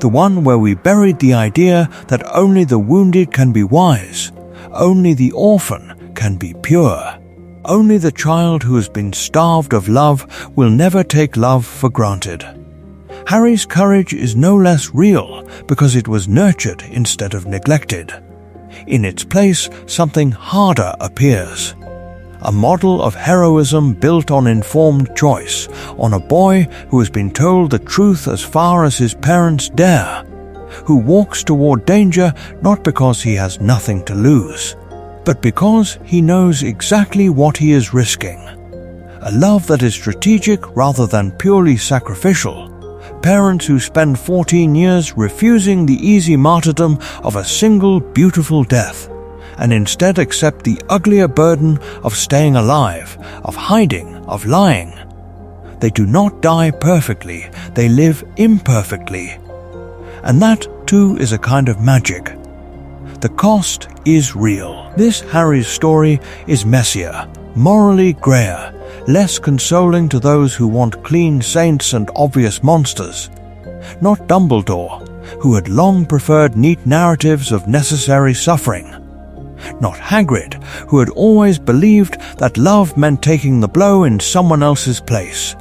[SPEAKER 1] the one where we buried the idea that only the wounded can be wise, only the orphan can be pure. Only the child who has been starved of love will never take love for granted. Harry's courage is no less real because it was nurtured instead of neglected. In its place, something harder appears. A model of heroism built on informed choice, on a boy who has been told the truth as far as his parents dare, who walks toward danger not because he has nothing to lose, but because he knows exactly what he is risking. A love that is strategic rather than purely sacrificial. Parents who spend 14 years refusing the easy martyrdom of a single beautiful death, and instead accept the uglier burden of staying alive, of hiding, of lying. They do not die perfectly, they live imperfectly. And that, too, is a kind of magic. The cost is real. This Harry's story is messier, morally greyer, less consoling to those who want clean saints and obvious monsters. Not Dumbledore, who had long preferred neat narratives of necessary suffering. Not Hagrid, who had always believed that love meant taking the blow in someone else's place.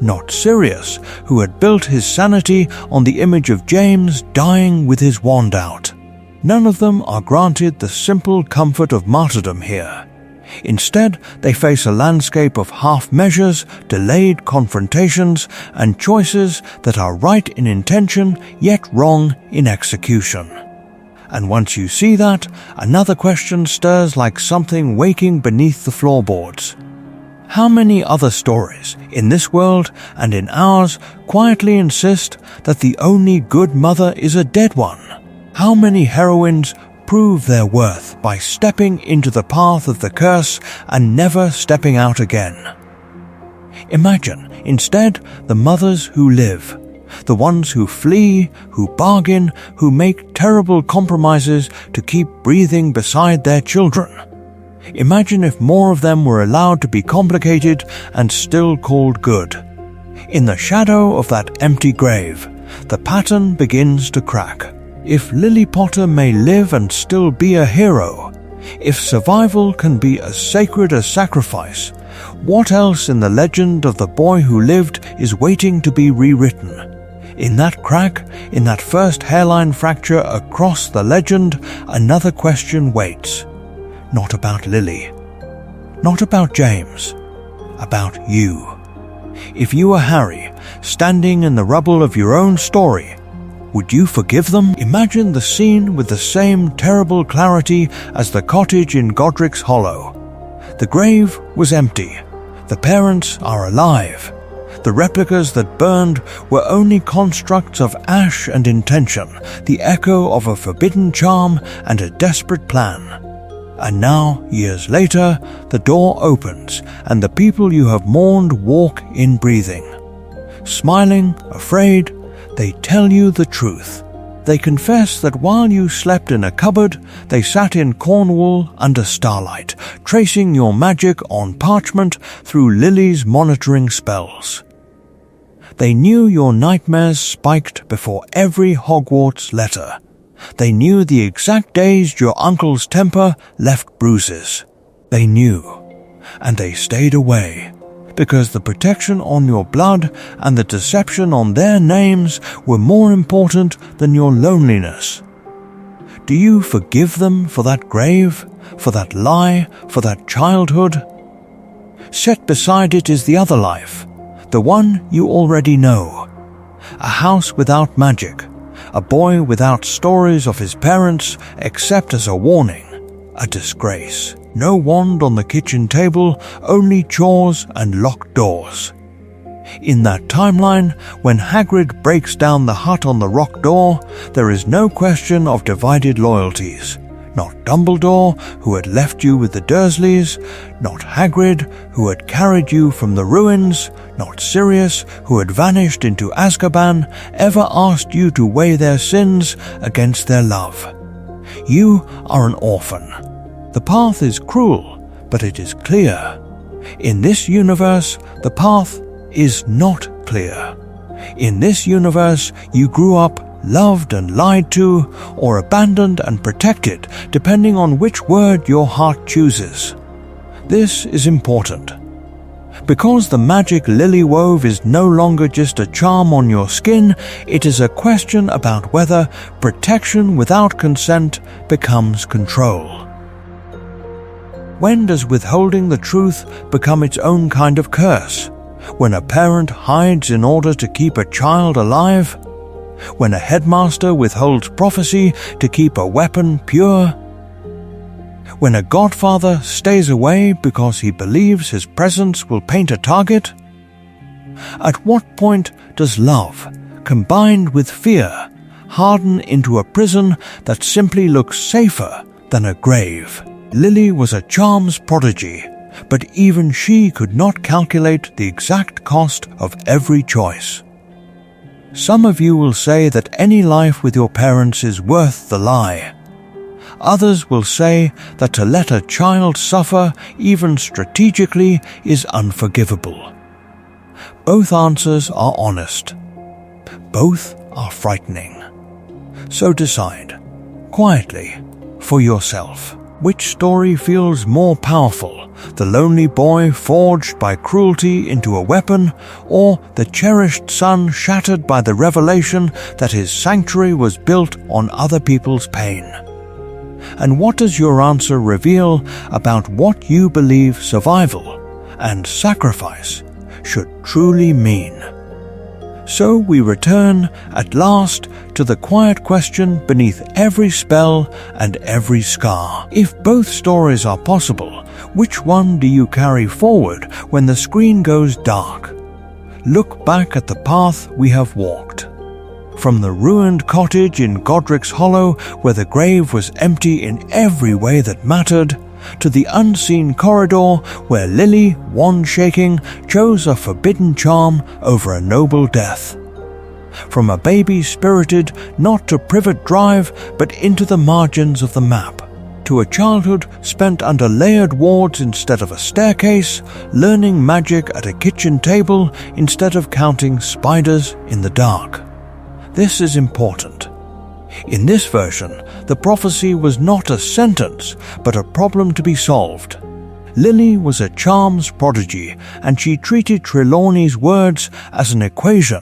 [SPEAKER 1] Not Sirius, who had built his sanity on the image of James dying with his wand out. None of them are granted the simple comfort of martyrdom here. Instead, they face a landscape of half measures, delayed confrontations, and choices that are right in intention yet wrong in execution. And once you see that, another question stirs like something waking beneath the floorboards. How many other stories, in this world and in ours, quietly insist that the only good mother is a dead one? How many heroines prove their worth by stepping into the path of the curse and never stepping out again. Imagine, instead, the mothers who live, the ones who flee, who bargain, who make terrible compromises to keep breathing beside their children. Imagine if more of them were allowed to be complicated and still called good. In the shadow of that empty grave, the pattern begins to crack. If Lily Potter may live and still be a hero, if survival can be as sacred as sacrifice, what else in the legend of the boy who lived is waiting to be rewritten? In that crack, in that first hairline fracture across the legend, another question waits. Not about Lily. Not about James. About you. If you were Harry, standing in the rubble of your own story, would you forgive them? Imagine the scene with the same terrible clarity as the cottage in Godric's Hollow. The grave was empty. The parents are alive. The replicas that burned were only constructs of ash and intention, the echo of a forbidden charm and a desperate plan. And now, years later, the door opens and the people you have mourned walk in breathing. Smiling, afraid, they tell you the truth. They confess that while you slept in a cupboard, they sat in Cornwall under starlight, tracing your magic on parchment through Lily's monitoring spells. They knew your nightmares spiked before every Hogwarts letter. They knew the exact days your uncle's temper left bruises. They knew, and they stayed away, because the protection on your blood and the deception on their names were more important than your loneliness. Do you forgive them for that grave, for that lie, for that childhood? Set beside it is the other life, the one you already know. A house without magic, a boy without stories of his parents except as a warning, a disgrace. No wand on the kitchen table, only chores and locked doors. In that timeline, when Hagrid breaks down the hut on the rock door, there is no question of divided loyalties. Not Dumbledore, who had left you with the Dursleys, not Hagrid, who had carried you from the ruins, not Sirius, who had vanished into Azkaban, ever asked you to weigh their sins against their love. You are an orphan. The path is cruel, but it is clear. In this universe, the path is not clear. In this universe, you grew up loved and lied to, or abandoned and protected, depending on which word your heart chooses. This is important. Because the magic Lily wove is no longer just a charm on your skin, it is a question about whether protection without consent becomes control. When does withholding the truth become its own kind of curse? When a parent hides in order to keep a child alive? When a headmaster withholds prophecy to keep a weapon pure? When a godfather stays away because he believes his presence will paint a target? At what point does love, combined with fear, harden into a prison that simply looks safer than a grave? Lily was a charms prodigy, but even she could not calculate the exact cost of every choice. Some of you will say that any life with your parents is worth the lie. Others will say that to let a child suffer, even strategically, is unforgivable. Both answers are honest. Both are frightening. So decide, quietly, for yourself. Which story feels more powerful, the lonely boy forged by cruelty into a weapon, or the cherished son shattered by the revelation that his sanctuary was built on other people's pain? And what does your answer reveal about what you believe survival and sacrifice should truly mean? So we return, at last, to the quiet question beneath every spell and every scar. If both stories are possible, which one do you carry forward when the screen goes dark? Look back at the path we have walked. From the ruined cottage in Godric's Hollow, where the grave was empty in every way that mattered, to the unseen corridor where Lily, wand-shaking, chose a forbidden charm over a noble death. From a baby spirited not to Privet Drive but into the margins of the map, to a childhood spent under layered wards instead of a staircase, learning magic at a kitchen table instead of counting spiders in the dark. This is important. In this version, the prophecy was not a sentence, but a problem to be solved. Lily was a charms prodigy, and she treated Trelawney's words as an equation,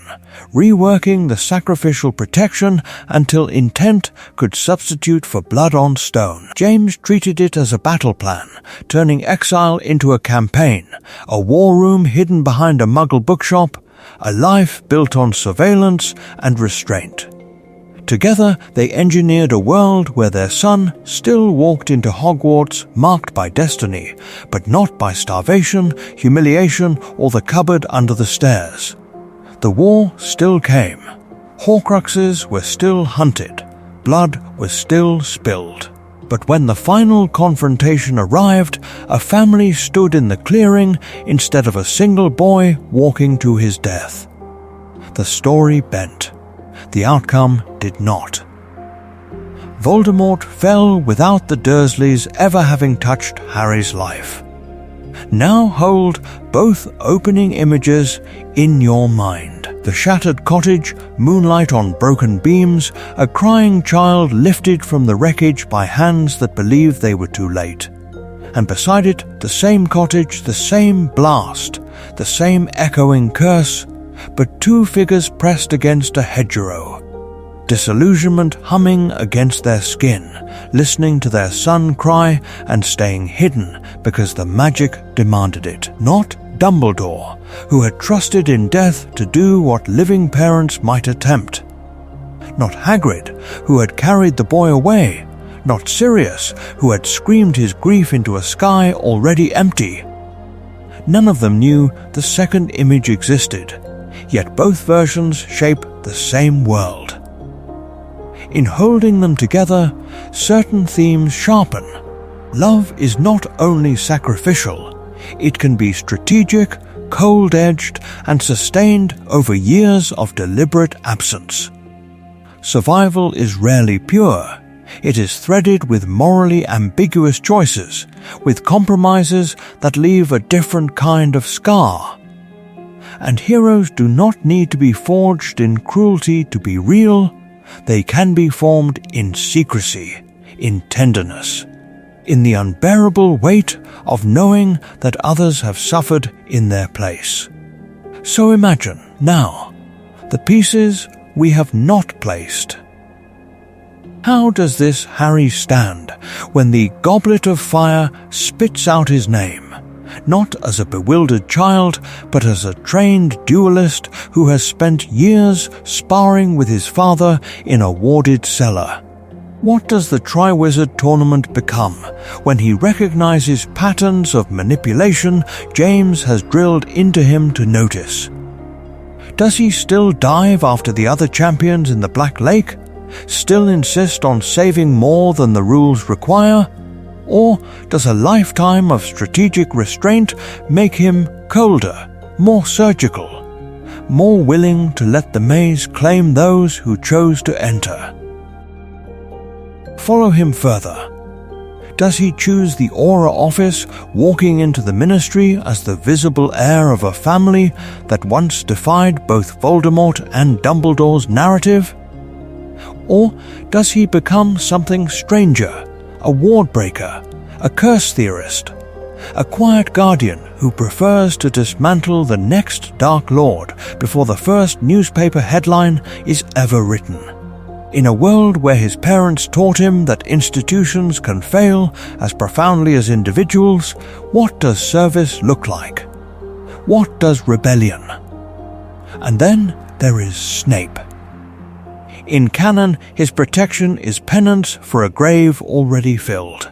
[SPEAKER 1] reworking the sacrificial protection until intent could substitute for blood on stone. James treated it as a battle plan, turning exile into a campaign, a war room hidden behind a muggle bookshop, a life built on surveillance and restraint. Together, they engineered a world where their son still walked into Hogwarts marked by destiny, but not by starvation, humiliation, or the cupboard under the stairs. The war still came. Horcruxes were still hunted. Blood was still spilled. But when the final confrontation arrived, a family stood in the clearing instead of a single boy walking to his death. The story bent. The outcome did not. Voldemort fell without the Dursleys ever having touched Harry's life. Now hold both opening images in your mind. The shattered cottage, moonlight on broken beams, a crying child lifted from the wreckage by hands that believed they were too late. And beside it, the same cottage, the same blast, the same echoing curse, but two figures pressed against a hedgerow. Disillusionment humming against their skin, listening to their son cry and staying hidden because the magic demanded it. Not Dumbledore, who had trusted in death to do what living parents might attempt. Not Hagrid, who had carried the boy away. Not Sirius, who had screamed his grief into a sky already empty. None of them knew the second image existed, yet both versions shape the same world. In holding them together, certain themes sharpen. Love is not only sacrificial, it can be strategic, cold-edged, and sustained over years of deliberate absence. Survival is rarely pure. It is threaded with morally ambiguous choices, with compromises that leave a different kind of scar. And heroes do not need to be forged in cruelty to be real. They can be formed in secrecy, in tenderness, in the unbearable weight of knowing that others have suffered in their place. So imagine, now, the pieces we have not placed. How does this Harry stand when the goblet of fire spits out his name? Not as a bewildered child, but as a trained duelist who has spent years sparring with his father in a warded cellar. What does the Triwizard Tournament become when he recognizes patterns of manipulation James has drilled into him to notice? Does he still dive after the other champions in the Black Lake? Still insist on saving more than the rules require? Or does a lifetime of strategic restraint make him colder, more surgical, more willing to let the maze claim those who chose to enter? Follow him further. Does he choose the Aura office, walking into the Ministry as the visible heir of a family that once defied both Voldemort and Dumbledore's narrative? Or does he become something stranger? A ward breaker, a curse theorist, a quiet guardian who prefers to dismantle the next Dark Lord before the first newspaper headline is ever written. In a world where his parents taught him that institutions can fail as profoundly as individuals, what does service look like? What does rebellion? And then there is Snape. In canon, his protection is penance for a grave already filled.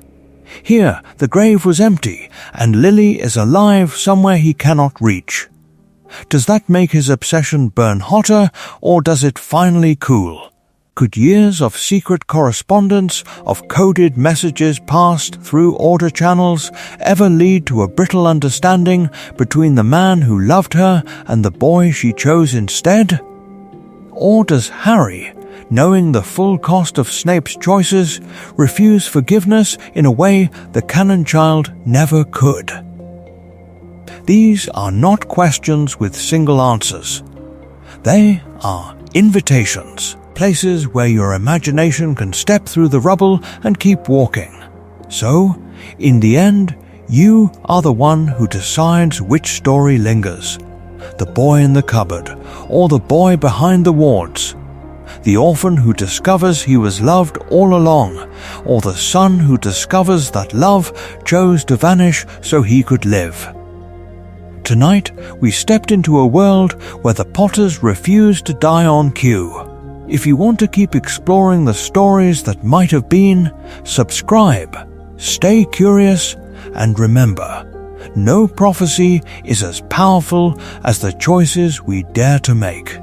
[SPEAKER 1] Here, the grave was empty, and Lily is alive somewhere he cannot reach. Does that make his obsession burn hotter, or does it finally cool? Could years of secret correspondence, of coded messages passed through order channels, ever lead to a brittle understanding between the man who loved her and the boy she chose instead? Or does Harry, knowing the full cost of Snape's choices, refuse forgiveness in a way the canon child never could? These are not questions with single answers. They are invitations, places where your imagination can step through the rubble and keep walking. So, in the end, you are the one who decides which story lingers. The boy in the cupboard, or the boy behind the wards. The orphan who discovers he was loved all along, or the son who discovers that love chose to vanish so he could live. Tonight, we stepped into a world where the Potters refuse to die on cue. If you want to keep exploring the stories that might have been, subscribe, stay curious, and remember, no prophecy is as powerful as the choices we dare to make.